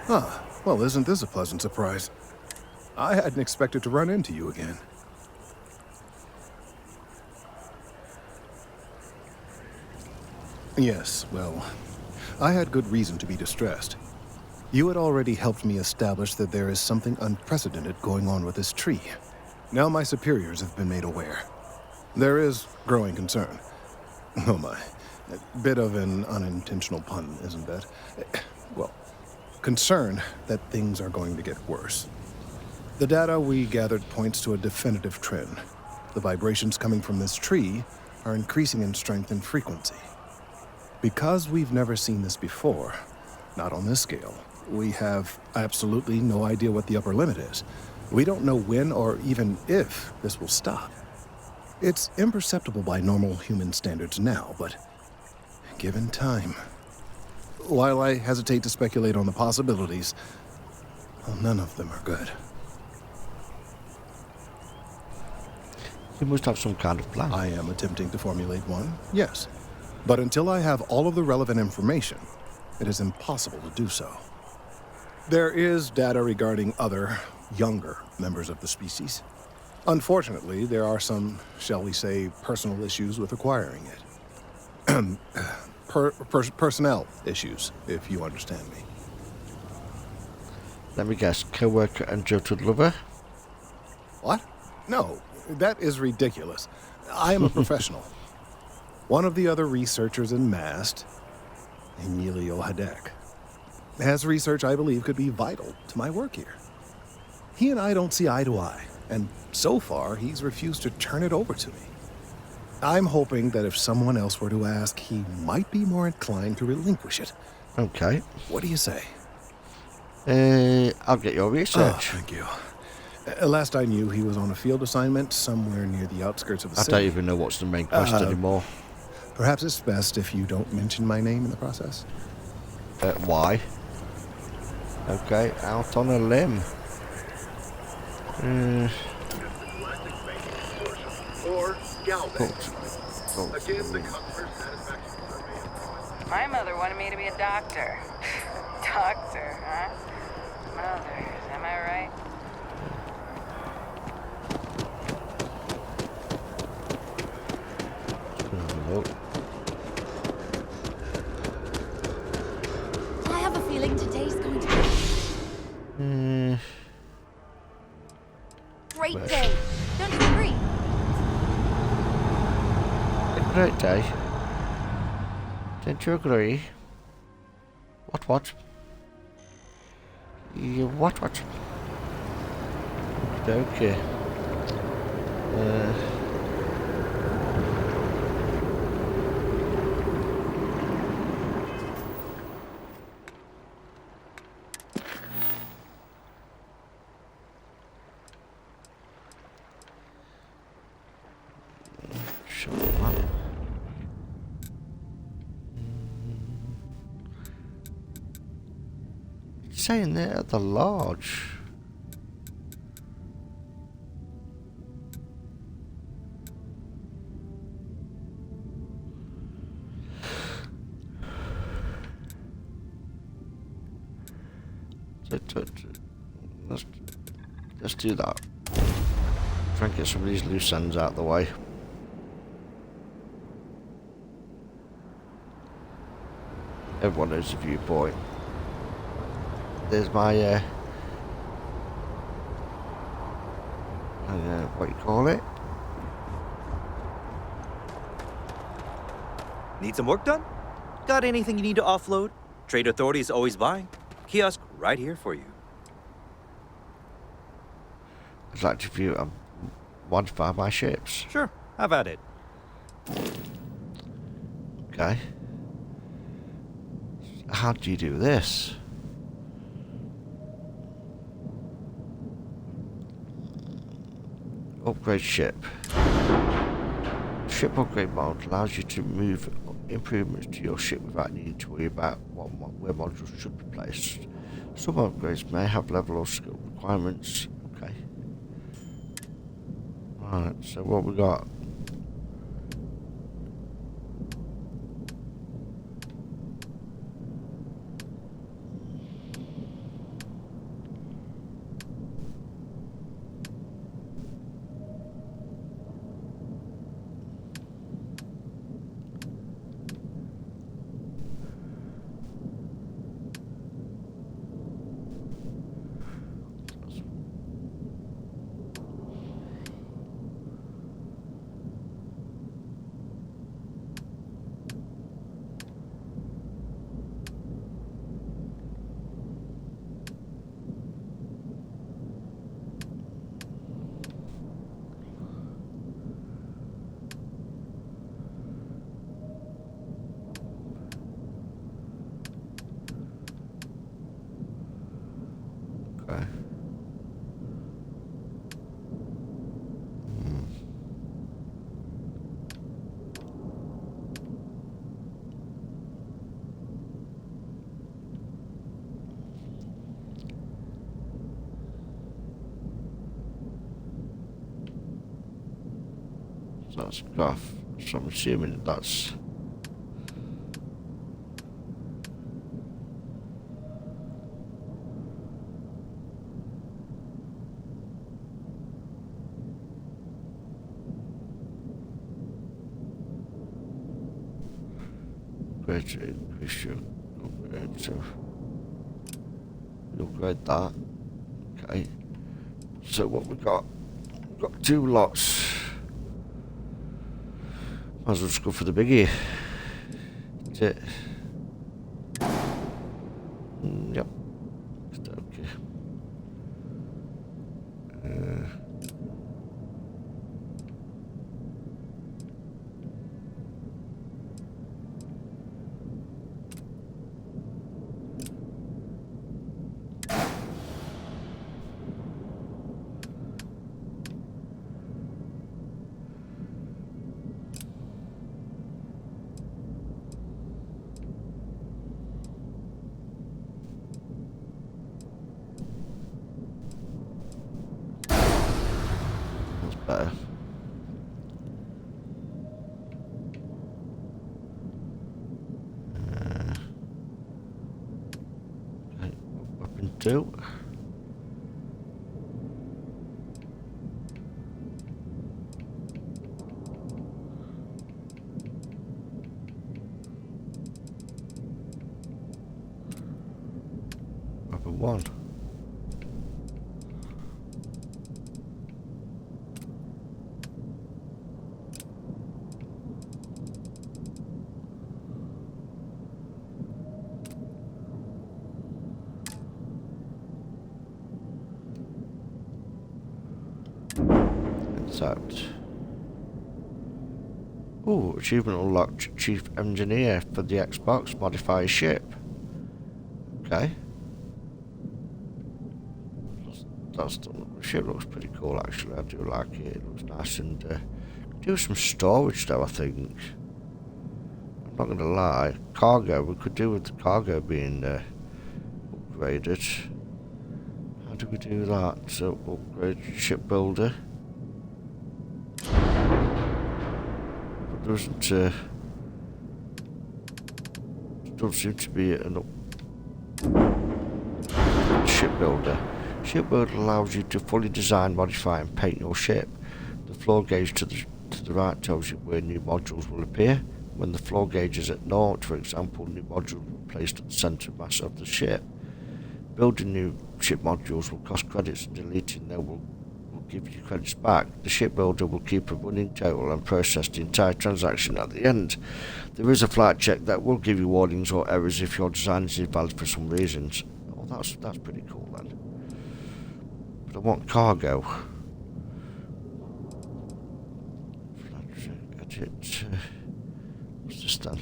Huh. Well, isn't this a pleasant surprise? I hadn't expected to run into you again. Yes, well, I had good reason to be distressed. You had already helped me establish that there is something unprecedented going on with this tree. Now my superiors have been made aware. There is growing concern. Oh my. A bit of an unintentional pun, isn't that? Well, concern that things are going to get worse. The data we gathered points to a definitive trend. The vibrations coming from this tree are increasing in strength and frequency. Because we've never seen this before, not on this scale, we have absolutely no idea what the upper limit is. We don't know when or even if this will stop. It's imperceptible by normal human standards now, but given time. While I hesitate to speculate on the possibilities, well, none of them are good. You must have some kind of plan. I am attempting to formulate one, yes. But until I have all of the relevant information, it is impossible to do so. There is data regarding other, younger members of the species. Unfortunately, there are some, shall we say, personal issues with acquiring it. Personnel issues, if you understand me. Let me guess, co-worker and jilted lover? What? No, that is ridiculous. I am a professional. One of the other researchers in MAST, Emilio Hadek, has research I believe could be vital to my work here. He and I don't see eye to eye, and so far he's refused to turn it over to me. I'm hoping that if someone else were to ask, he might be more inclined to relinquish it. Okay. What do you say? I'll get your research. Oh, thank you. Last I knew, he was on a field assignment somewhere near the outskirts of the city. I don't even know what's the main quest anymore. Perhaps it's best if you don't mention my name in the process. Why? Okay, out on a limb. My mother wanted me to be a doctor. Doctor, huh? Mothers, am I right? I have a feeling today's going to be great day. Don't you agree? A great day. Don't you agree? What? You what? Okay. Saying they're at the lodge. Let's do that. Try and get some of these loose ends out of the way. Everyone knows the viewpoint. There's my what you call it? Need some work done? Got anything you need to offload? Trade Authority is always buying. Kiosk right here for you. I'd like to view modify my ships. Sure, have at it. Okay. How do you do this? Upgrade ship. Ship upgrade mode allows you to move improvements to your ship without needing to worry about where modules should be placed. Some upgrades may have level or skill requirements. Okay. Right, so what we got? That's graph. So I'm assuming that's... Greater increase your upgrade, so we upgrade that. Okay. So what we got? We've got 2 lots. Might as well just go for the biggie. That's it. Yep. Okay. That's better. Okay, weapon 2. Weapon 1. That. Oh, achievement unlocked. Chief Engineer for the Xbox. Modify a ship. Okay. That's the ship looks pretty cool actually. I do like it. It looks nice and do some storage though. I think. I'm not gonna lie. Cargo. We could do with the cargo being upgraded. How do we do that? So upgrade shipbuilder. There doesn't seem to be an shipbuilder. Shipbuilder allows you to fully design, modify and paint your ship. The floor gauge to the right tells you where new modules will appear. When the floor gauge is at 0, for example, new modules will be placed at the centre mass of the ship. Building new ship modules will cost credits, and deleting them will give you credits back. The shipbuilder will keep a running total and process the entire transaction at the end. There is a flight check that will give you warnings or errors if your design is invalid for some reasons. Oh, that's pretty cool then. But I want cargo. Flight check, edit. What's this then?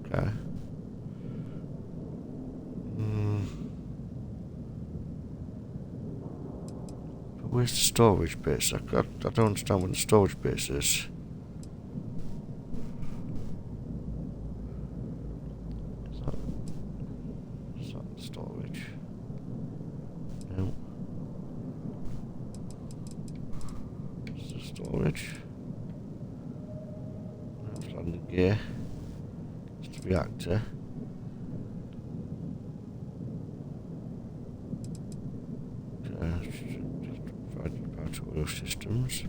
Okay. But where's the storage bits? I don't understand what the storage bits is. Is that the storage? No. Is the storage? That's landing gear. Reactor. Oil systems.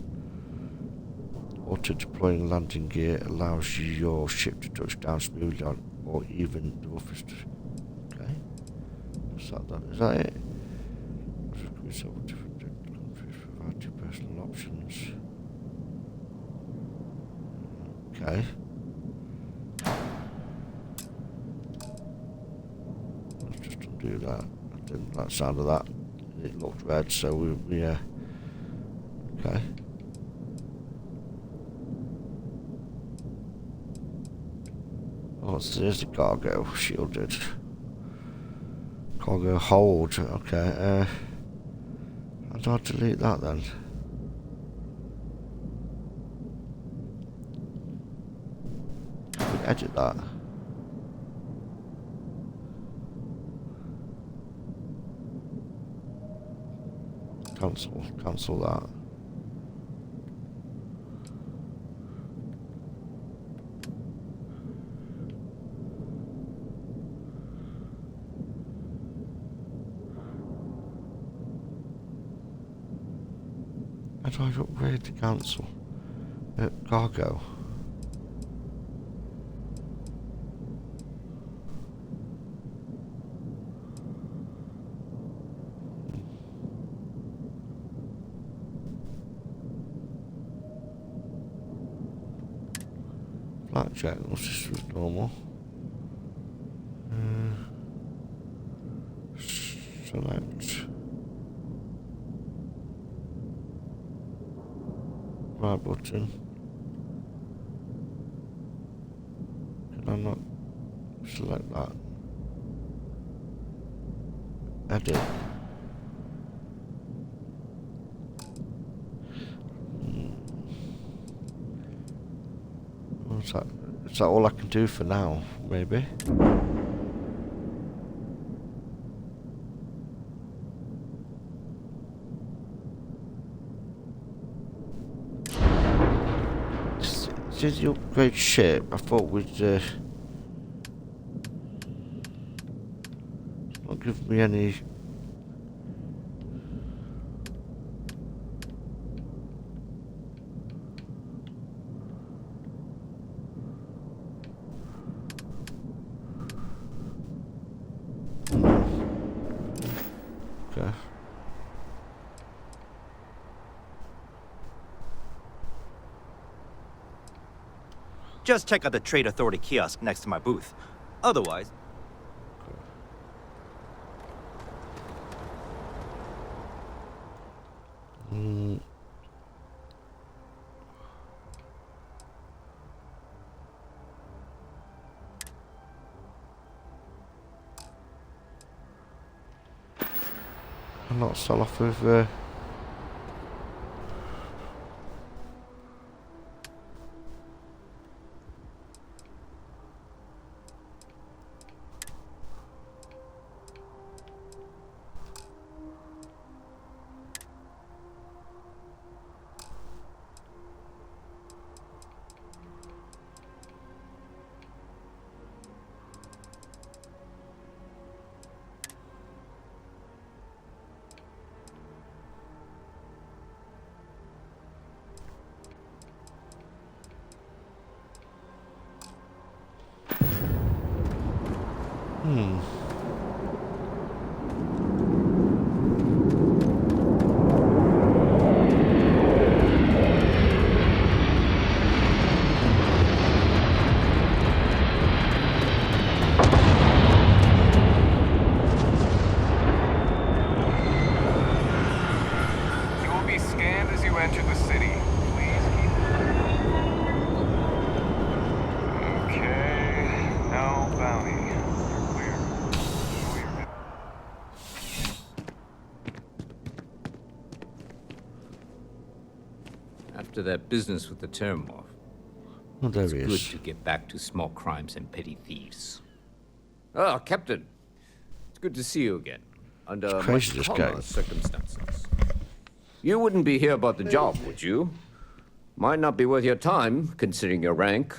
Auto deploying landing gear allows your ship to touch down smoothly on or even the roughest. Okay. What's that then? Is that it? Several different countries provide two personal options. Okay. Do that. I didn't like the sound of that. It looked red, so we okay. Oh, so there's the cargo shielded. Cargo hold. Okay. How do I delete that then? Edit that. Cancel that. How do I upgrade to cancel? Cargo. Blackjack, what's this was normal? Select. Right button. Can I not select that? Edit. Is that all I can do for now, maybe? Did you upgrade ship? I thought we'd not give me any. Okay. Just check out the Trade Authority kiosk next to my booth. Otherwise... I'm not sell off with You will be scanned as you enter the city. Please keep... Okay. No bounty. Clear. Show your... After that business with the Terramorph, Oh, there it's he good is. to get back to small crimes and petty thieves. Ah, Captain. It's good to see you again. Under It's crazy, much this calmer guy. circumstances. You wouldn't be here about the job, would you? Might not be worth your time, considering your rank.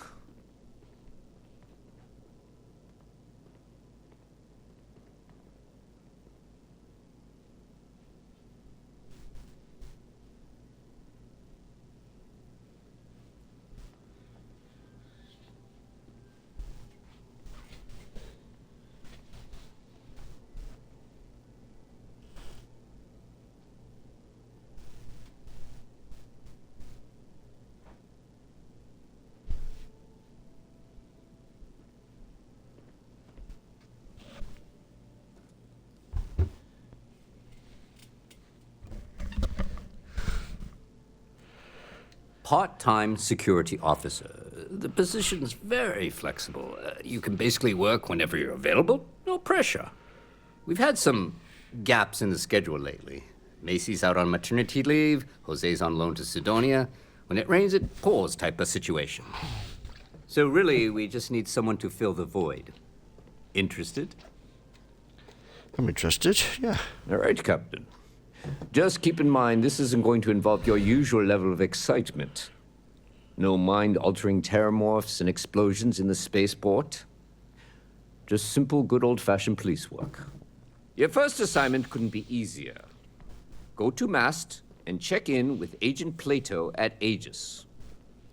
Part-time security officer. The position's very flexible. You can basically work whenever you're available. No pressure. We've had some gaps in the schedule lately. Macy's out on maternity leave, Jose's on loan to Sidonia. When it rains, it pours type of situation. So really, we just need someone to fill the void. Interested? I'm interested, yeah. All right, Captain. Just keep in mind, this isn't going to involve your usual level of excitement. No mind-altering terramorphs and explosions in the spaceport. Just simple, good old-fashioned police work. Your first assignment couldn't be easier. Go to mast and check in with Agent Plato at Aegis.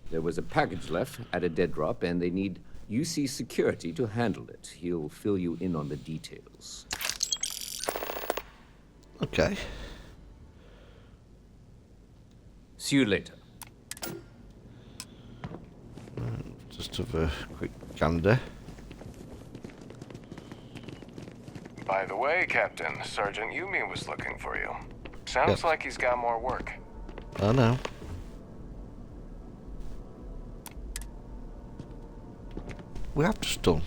There was a package left at a dead drop, and they need UC security to handle it. He'll fill you in on the details. Okay. See you later. Just have a quick gander. By the way, Captain, Sergeant Yumi was looking for you. Sounds like he's got more work. I know. We have just done.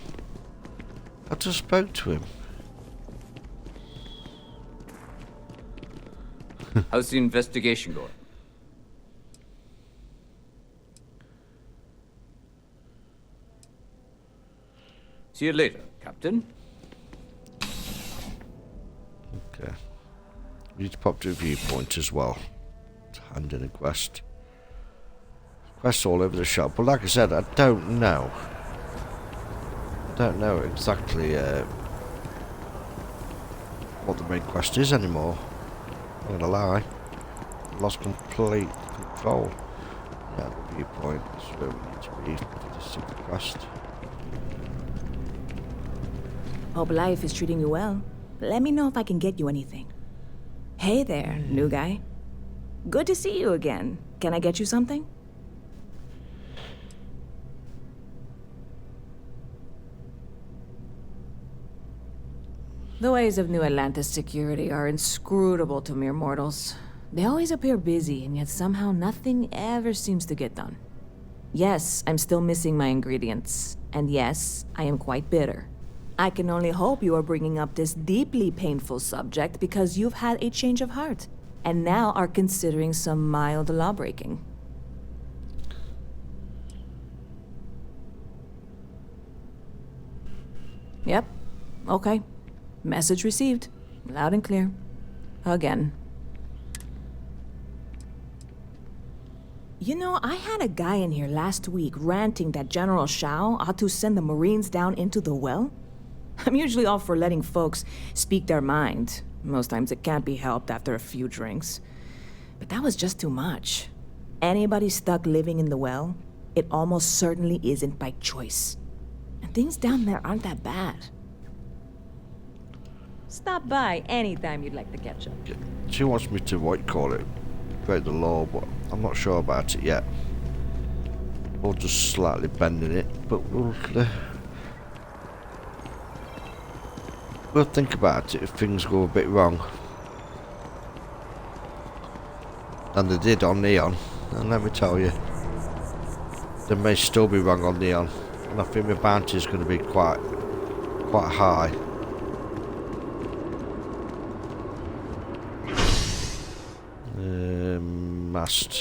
I just spoke to him. How's the investigation going? See you later, Captain. Okay. We need to pop to a viewpoint as well. To hand in a quest. Quests all over the shop. But like I said, I don't know. I don't know exactly what the main quest is anymore. I'm not gonna lie. I lost complete control. Yeah, the viewpoint is where we need to be for the secret quest. Hope life is treating you well. Let me know if I can get you anything. Hey there, new guy. Good to see you again. Can I get you something? The ways of New Atlantis security are inscrutable to mere mortals. They always appear busy, and yet somehow nothing ever seems to get done. Yes, I'm still missing my ingredients. And yes, I am quite bitter. I can only hope you are bringing up this deeply painful subject because you've had a change of heart, and now are considering some mild lawbreaking. Yep. Okay. Message received. Loud and clear. Again. You know, I had a guy in here last week ranting that General Shao ought to send the Marines down into the well. I'm usually all for letting folks speak their mind. Most times it can't be helped after a few drinks. But that was just too much. Anybody stuck living in the well, it almost certainly isn't by choice. And things down there aren't that bad. Stop by anytime you'd like to catch up. She wants me to, what you call it, break the law, but I'm not sure about it yet. Or just slightly bending it, but we'll think about it if things go a bit wrong. And they did on Neon, and let me tell you, they may still be wrong on Neon, and I think my bounty is going to be quite high. Must.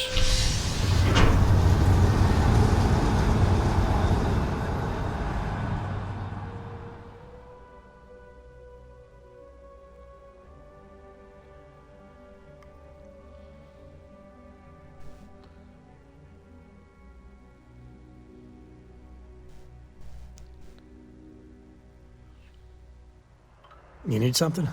You need something?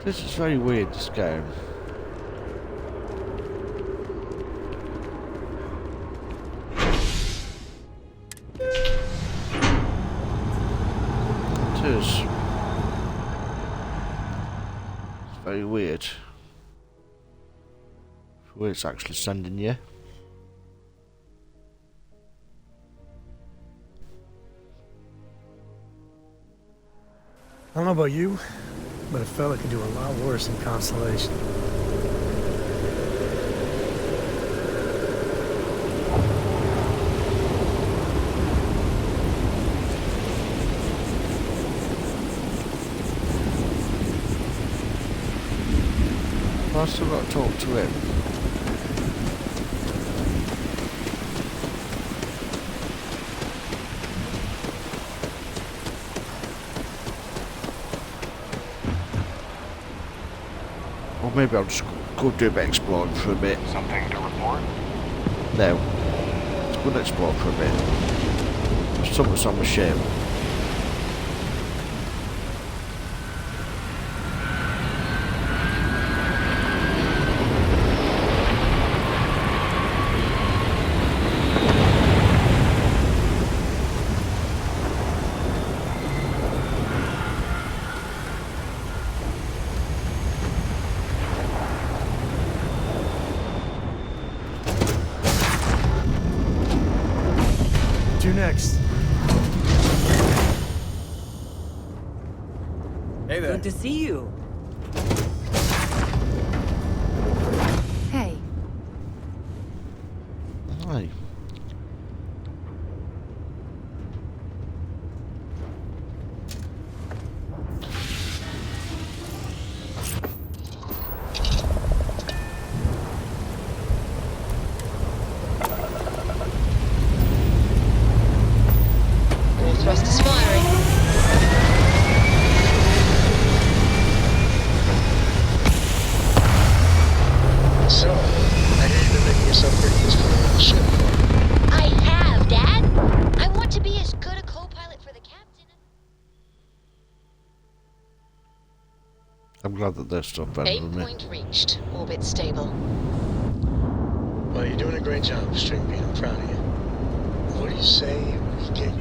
This is very weird, this game. It is. It's very weird. Where it's actually sending you. I don't know about you, but a fella could do a lot worse in Constellation. I've still got to talk to him. Or maybe I'll just go do a bit of exploring for a bit. Something to report? No. Let's go and explore for a bit. There's something's on my ship. Next. Hey there. Good to see you. Hey. Hi. Thrust is firing. So, I hear you've been making yourself pretty useful on the ship. I have, Dad. I want to be as good a co-pilot for the captain. I'm glad that they're still better than me. Aim point reached. Orbit stable. Well, you're doing a great job, String Bean. I'm proud of you. What do you say we get...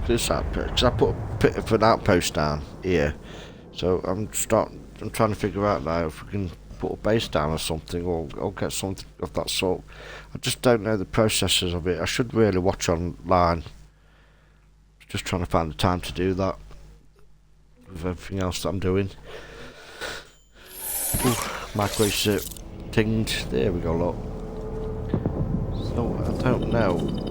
This outpost, because I put a bit of an outpost down here, so I'm trying to figure out now if we can put a base down or something, or get something of that sort. I just don't know the processes of it. I should really watch online. Just trying to find the time to do that with everything else that I'm doing. Ooh, microwave's tinged. There we go, look. So I don't know.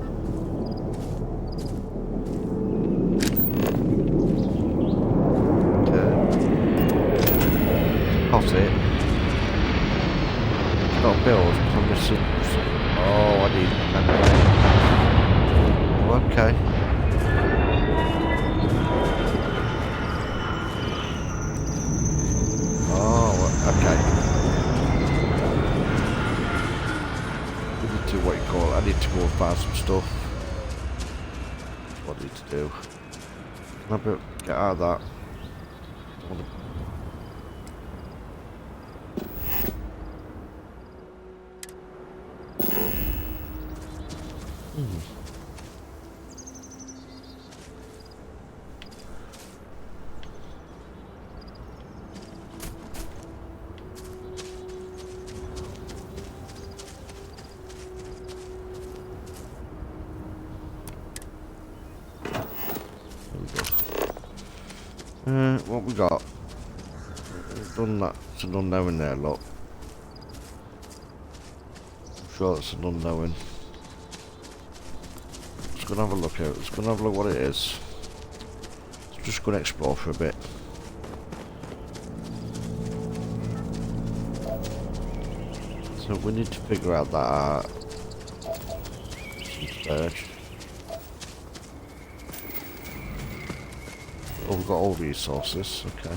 Hot it. Not build, because I'm missing. Oh, I need memory. Oh, okay. Oh, okay. We need to, what you call it, I need to go and find some stuff. That's what I need to do. Can I get out of that? What we got? We've done that. It's an unknown there, look. I'm sure it's an unknown. Let's go and have a look at it. Let's go and have a look what it is. Let's just go and explore for a bit. So we need to figure out that out. Search. Oh, we've got all resources, okay.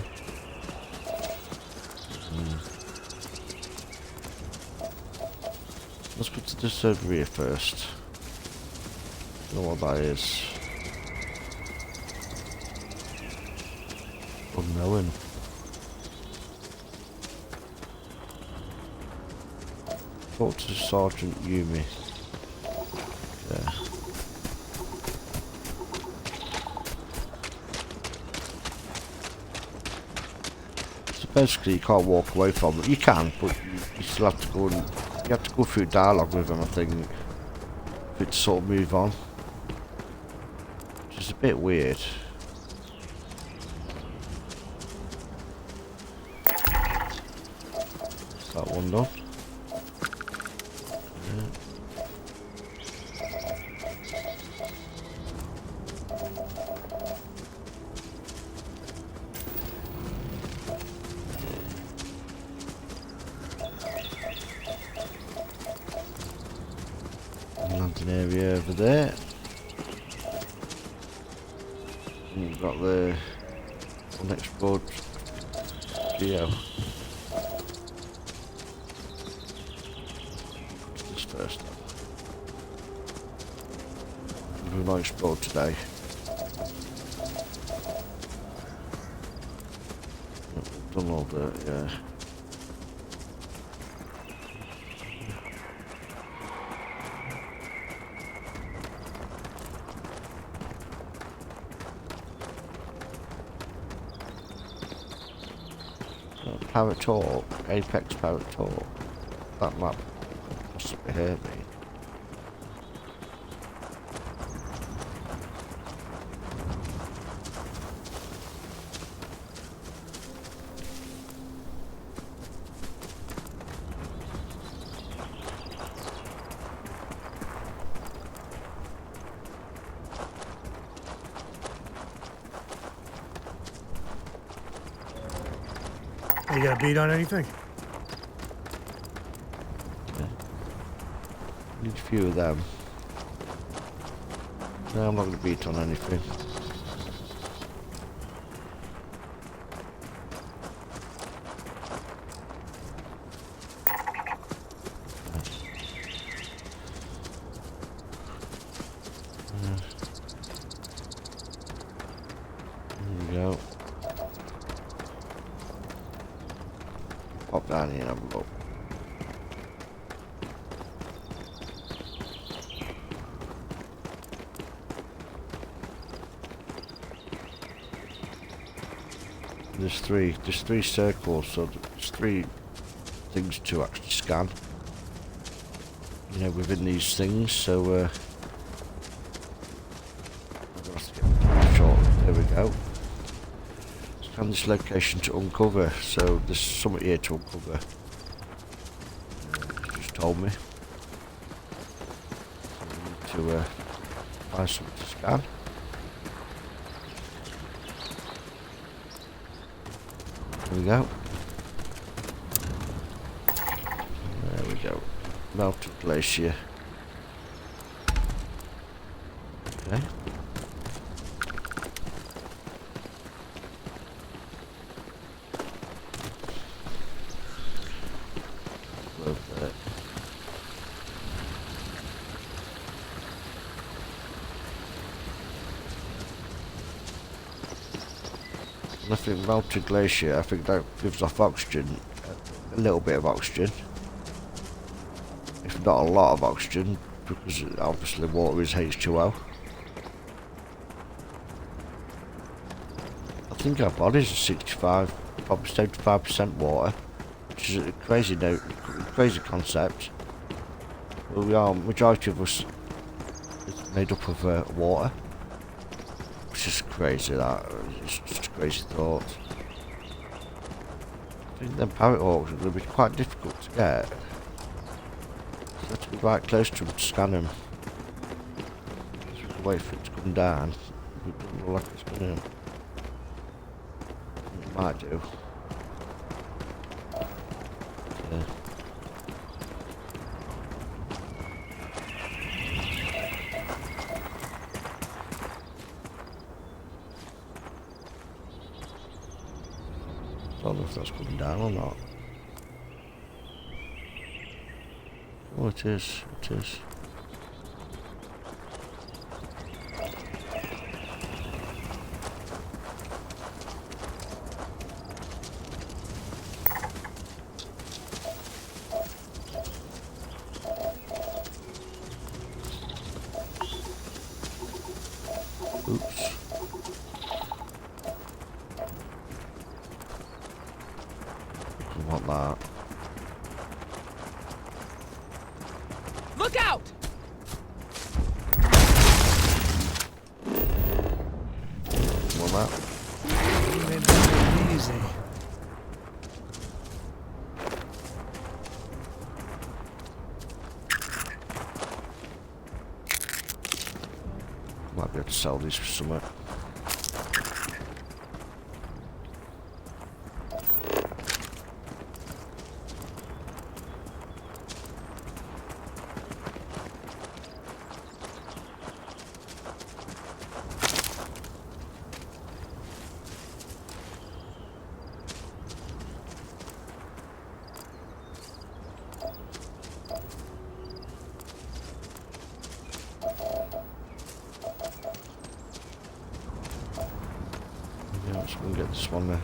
Let's go to this over here first. Don't know what that is. Unknown. Talk to Sergeant Yumi. Yeah. So basically you can't walk away from it. You can, but you still have to go and you have to go through dialogue with them, I think, for it to sort of move on. Which is a bit weird. Is that one done? Landing area over there. And we've got the unexplored geo. This first. We've not explored today. We've done all the, yeah. Parrot Talk, Apex Parrot Talk. That map possibly hurt me. You got a beat on anything? Yeah. Need a few of them. No, I'm not going to beat on anything. There we go. Pop down here and have a look. There's three circles, so there's three things to actually scan. You know, within these things, so I'm gonna have to get short. There we go. Scan this location to uncover, so there's something here to uncover. Just told me. So we need to find something to scan. There we go. There we go. Melted glacier. Okay. I think melted glacier, I think that gives off oxygen, a little bit of oxygen, if not a lot of oxygen, because obviously water is H2O. I think our bodies are 65, probably 75% water, which is a crazy note, crazy concept. But we are, majority of us is made up of water. It's just crazy, that. It's just a crazy thought. I think them parrot hawks are going to be quite difficult to get. So have to be right close to them to scan them. So we can wait for it to come down. It doesn't look like it's going to. It might do. Yeah. don't know if that's coming down or not. Oh, it is. It is. Oops. I want that. Look out! Want that. Easy. Might be able to sell these for something. Yeah, let's go and get this one there.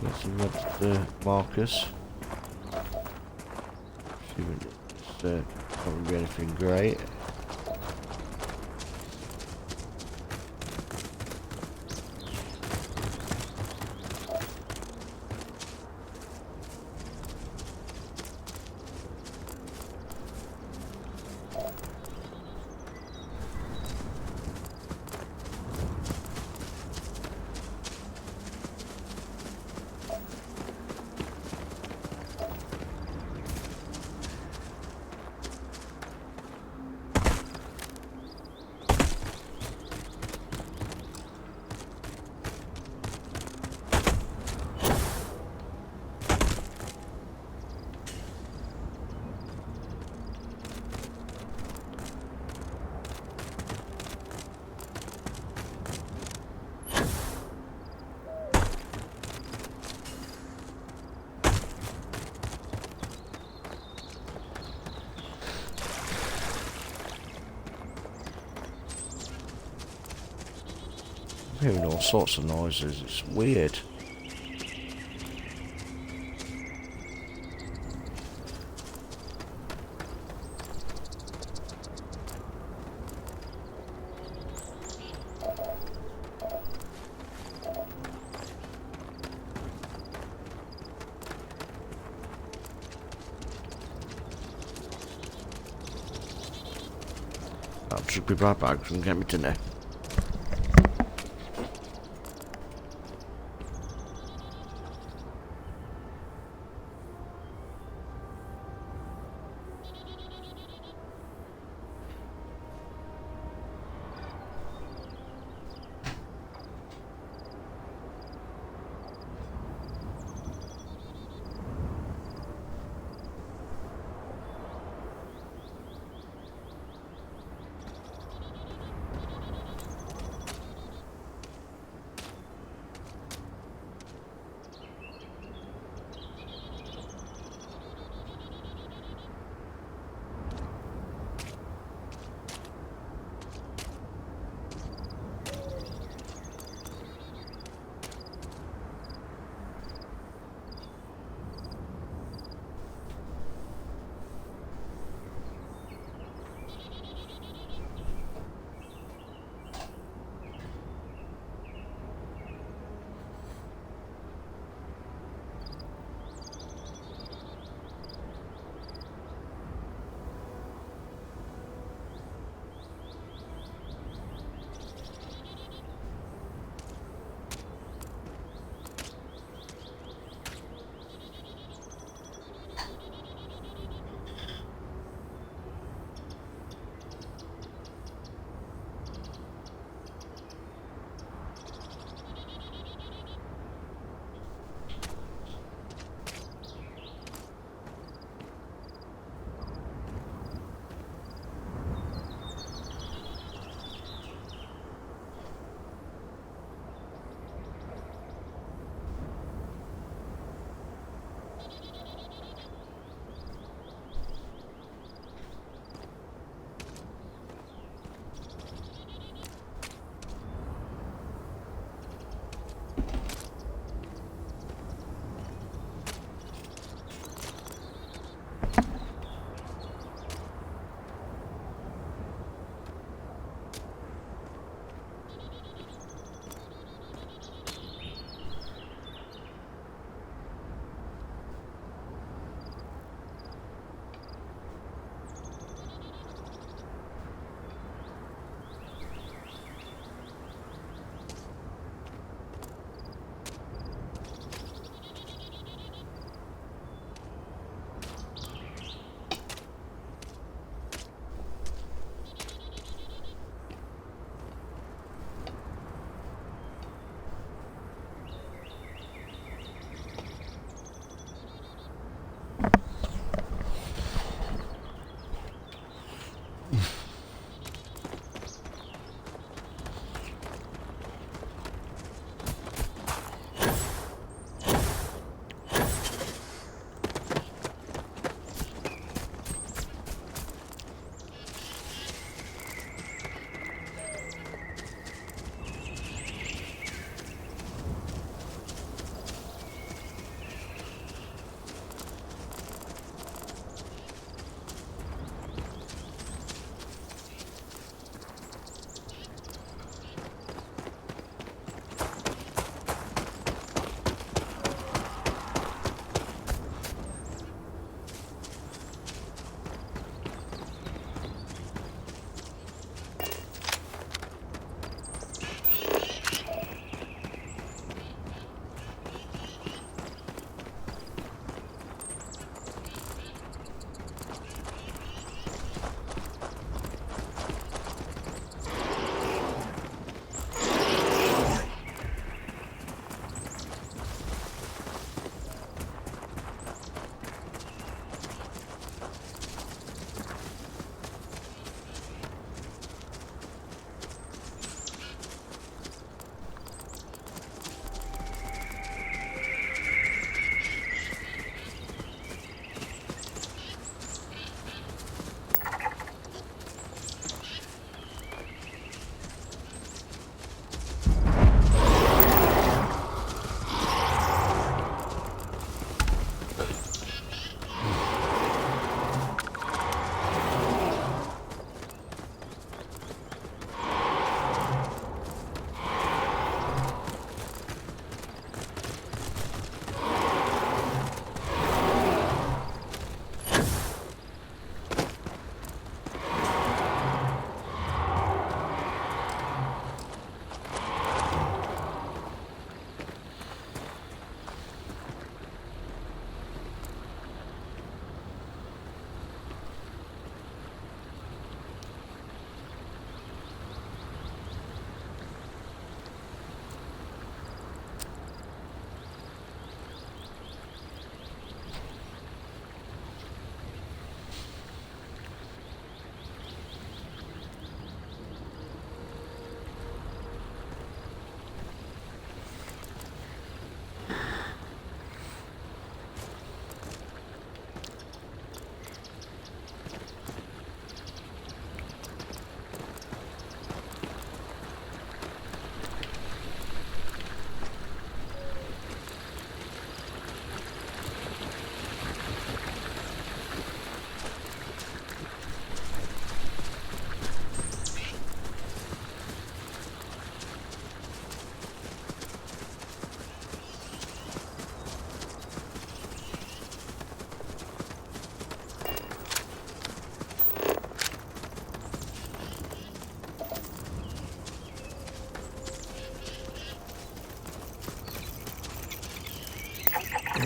Let's see what the markers. See if it's not going to be anything great. I'm hearing all sorts of noises, it's weird. I'll just be right back and get me dinner.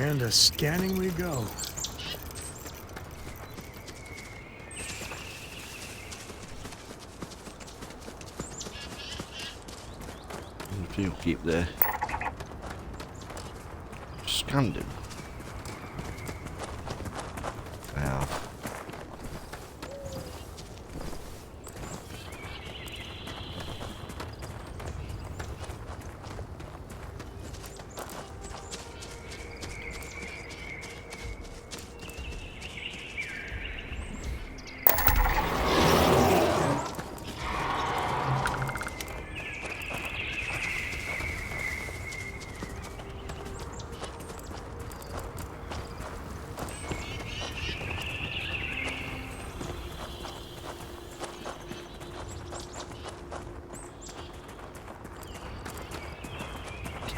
And scanning we go. If you keep there. Scanned him. I have.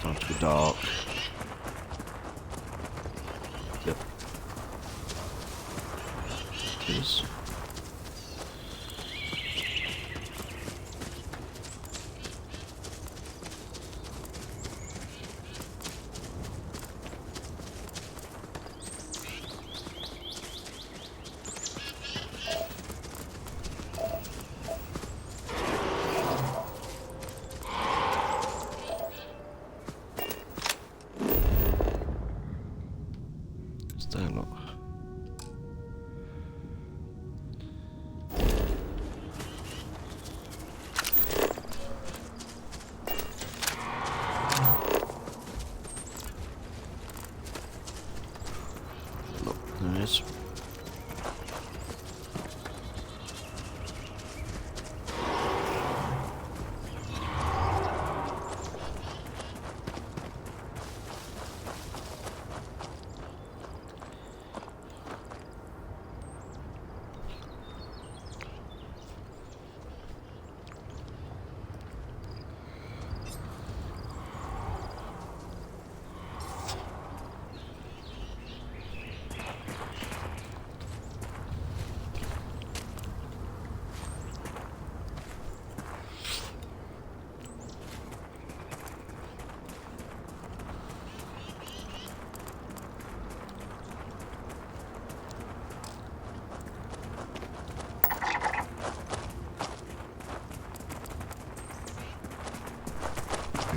Starting to be dark. Yep. It is. Stay a lot. Look, there it is.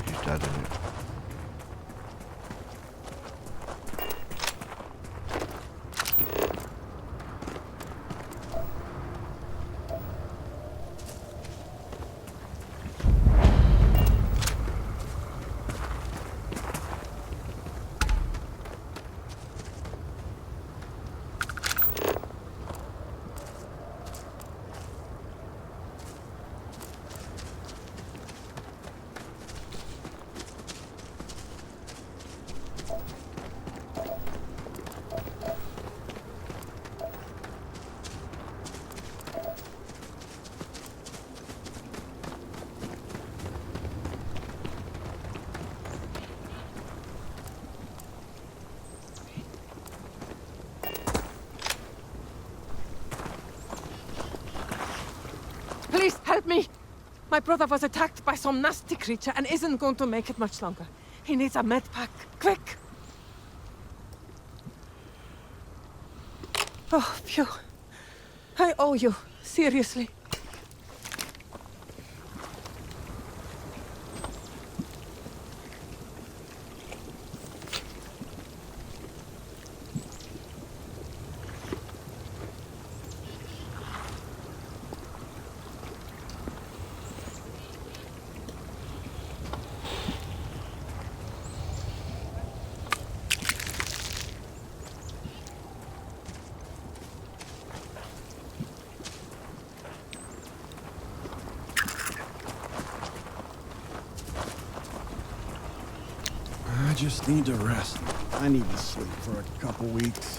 He's dead, isn't it? Please help me! My brother was attacked by some nasty creature and isn't going to make it much longer. He needs a med pack. Quick! Oh, phew. I owe you. Seriously. I just need to rest. I need to sleep for a couple weeks.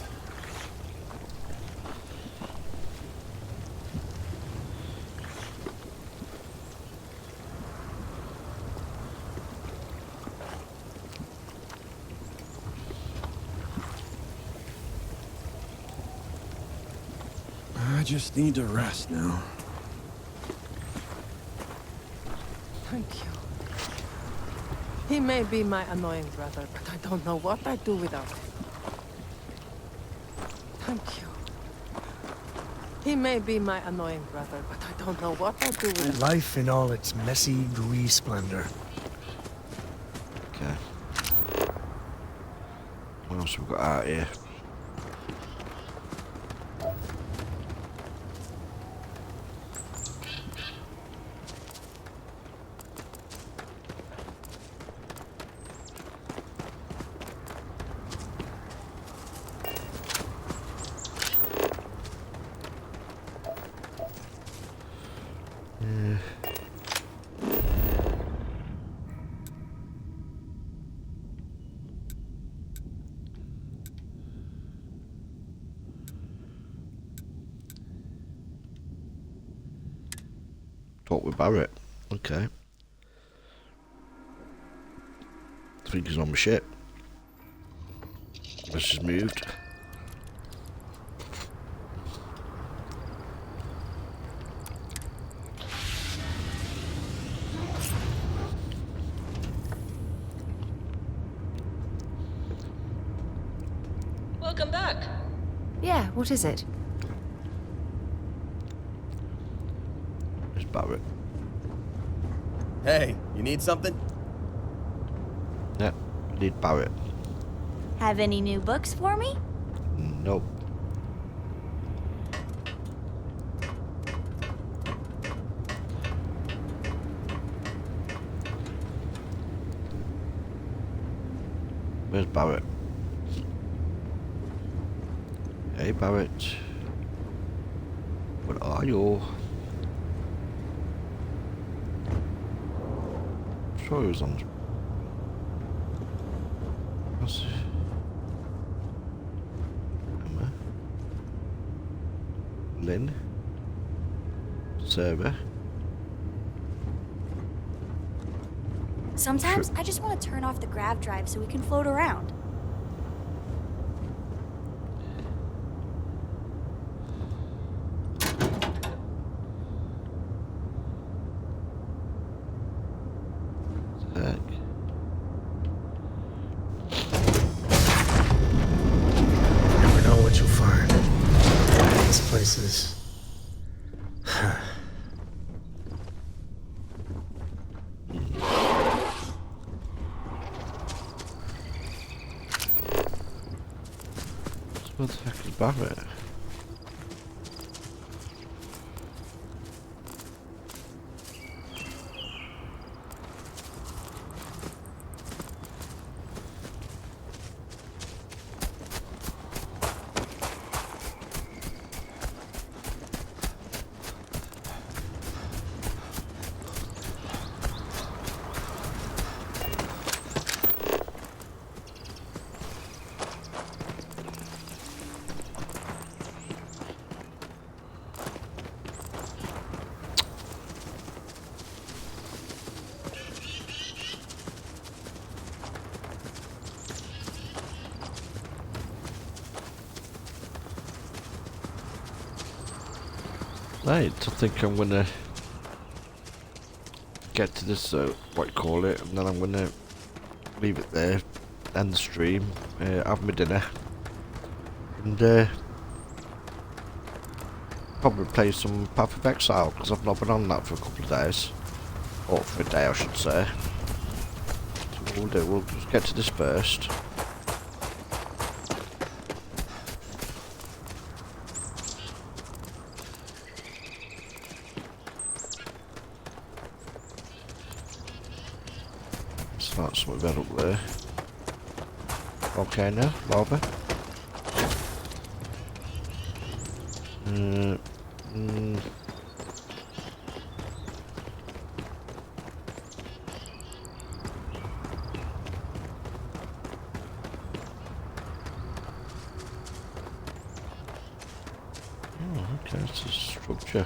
I just need to rest now. Thank you. He may be my annoying brother, but I don't know what I'd do without him. Thank you. He may be my annoying brother, but I don't know what I'll do with him. Life in all its messy, gooey splendor. Okay. What else have we got out here? Talk with Barrett. Okay. I think he's on my ship. This is moved. Welcome back. Yeah, what is it? There's Barrett. Hey, you need something? Yeah, we need Barrett. Have any new books for me? Nope. Where's Barrett? Hey Barrett. What are you? I'm sure he was on. What's Emma? Lynn? Sarah? Sometimes I just want to turn off the grav drive so we can float around. Heck. You never know what you'll find. This place is... What the heck is Barrett? Right, I think I'm gonna get to this, what you call it, and then I'm gonna leave it there, end the stream, have my dinner, and probably play some Path of Exile, because I've not been on that for a couple of days, or for a day I should say. So what we'll just get to this first. That's something better up there. Okay now, lava. Oh, okay, it's a structure.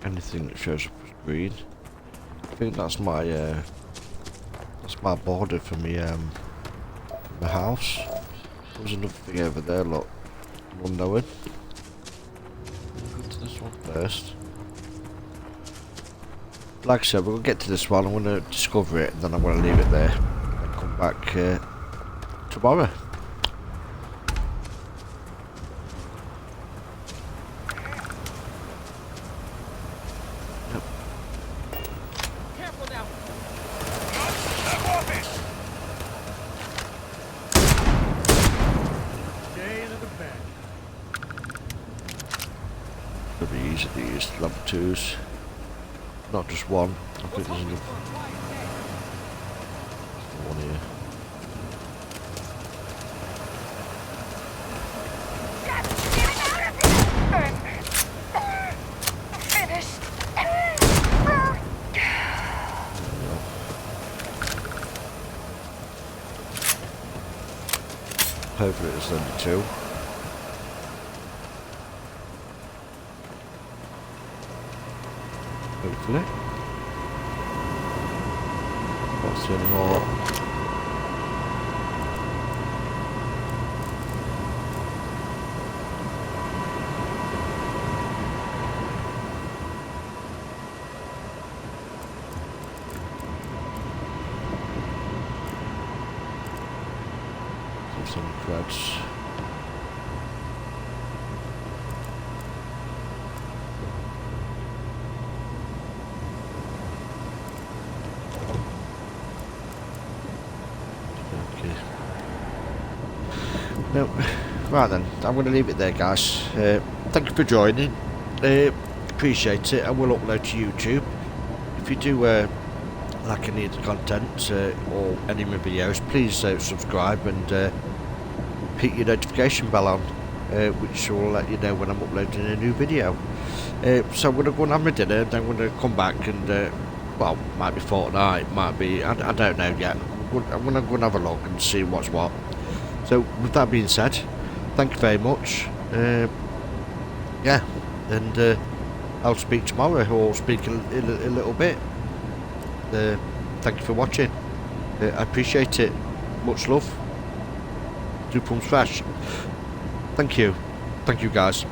Anything that shows up as green. I think that's my border for me my house. There's another thing over there, look. I'm unknowing. Go to this one first. like I said, we'll get to this one. I'm going to discover it, and then I'm going to leave it there and come back tomorrow. Careful now. Stay into the bed. It'll be easy to use level 2s. Not just one. I think there's another one here. Finished. Hopefully it's only 2. Hopefully. Can't see any more. Some creds. Okay. No, right then, I'm going to leave it there, guys. Thank you for joining. Appreciate it. I will upload to YouTube. If you do like any of the content or any of my videos, please subscribe and hit your notification bell on, which will let you know when I'm uploading a new video. So I'm going to go and have my dinner, then I'm going to come back and, well, might be Fortnite, might be, I don't know yet. I'm going to go and have a look and see what's what. So with that being said, thank you very much. Yeah, and I'll speak tomorrow, or speak a little bit. Thank you for watching. I appreciate it. Much love. 2 pumps fresh. Thank you. Thank you, guys.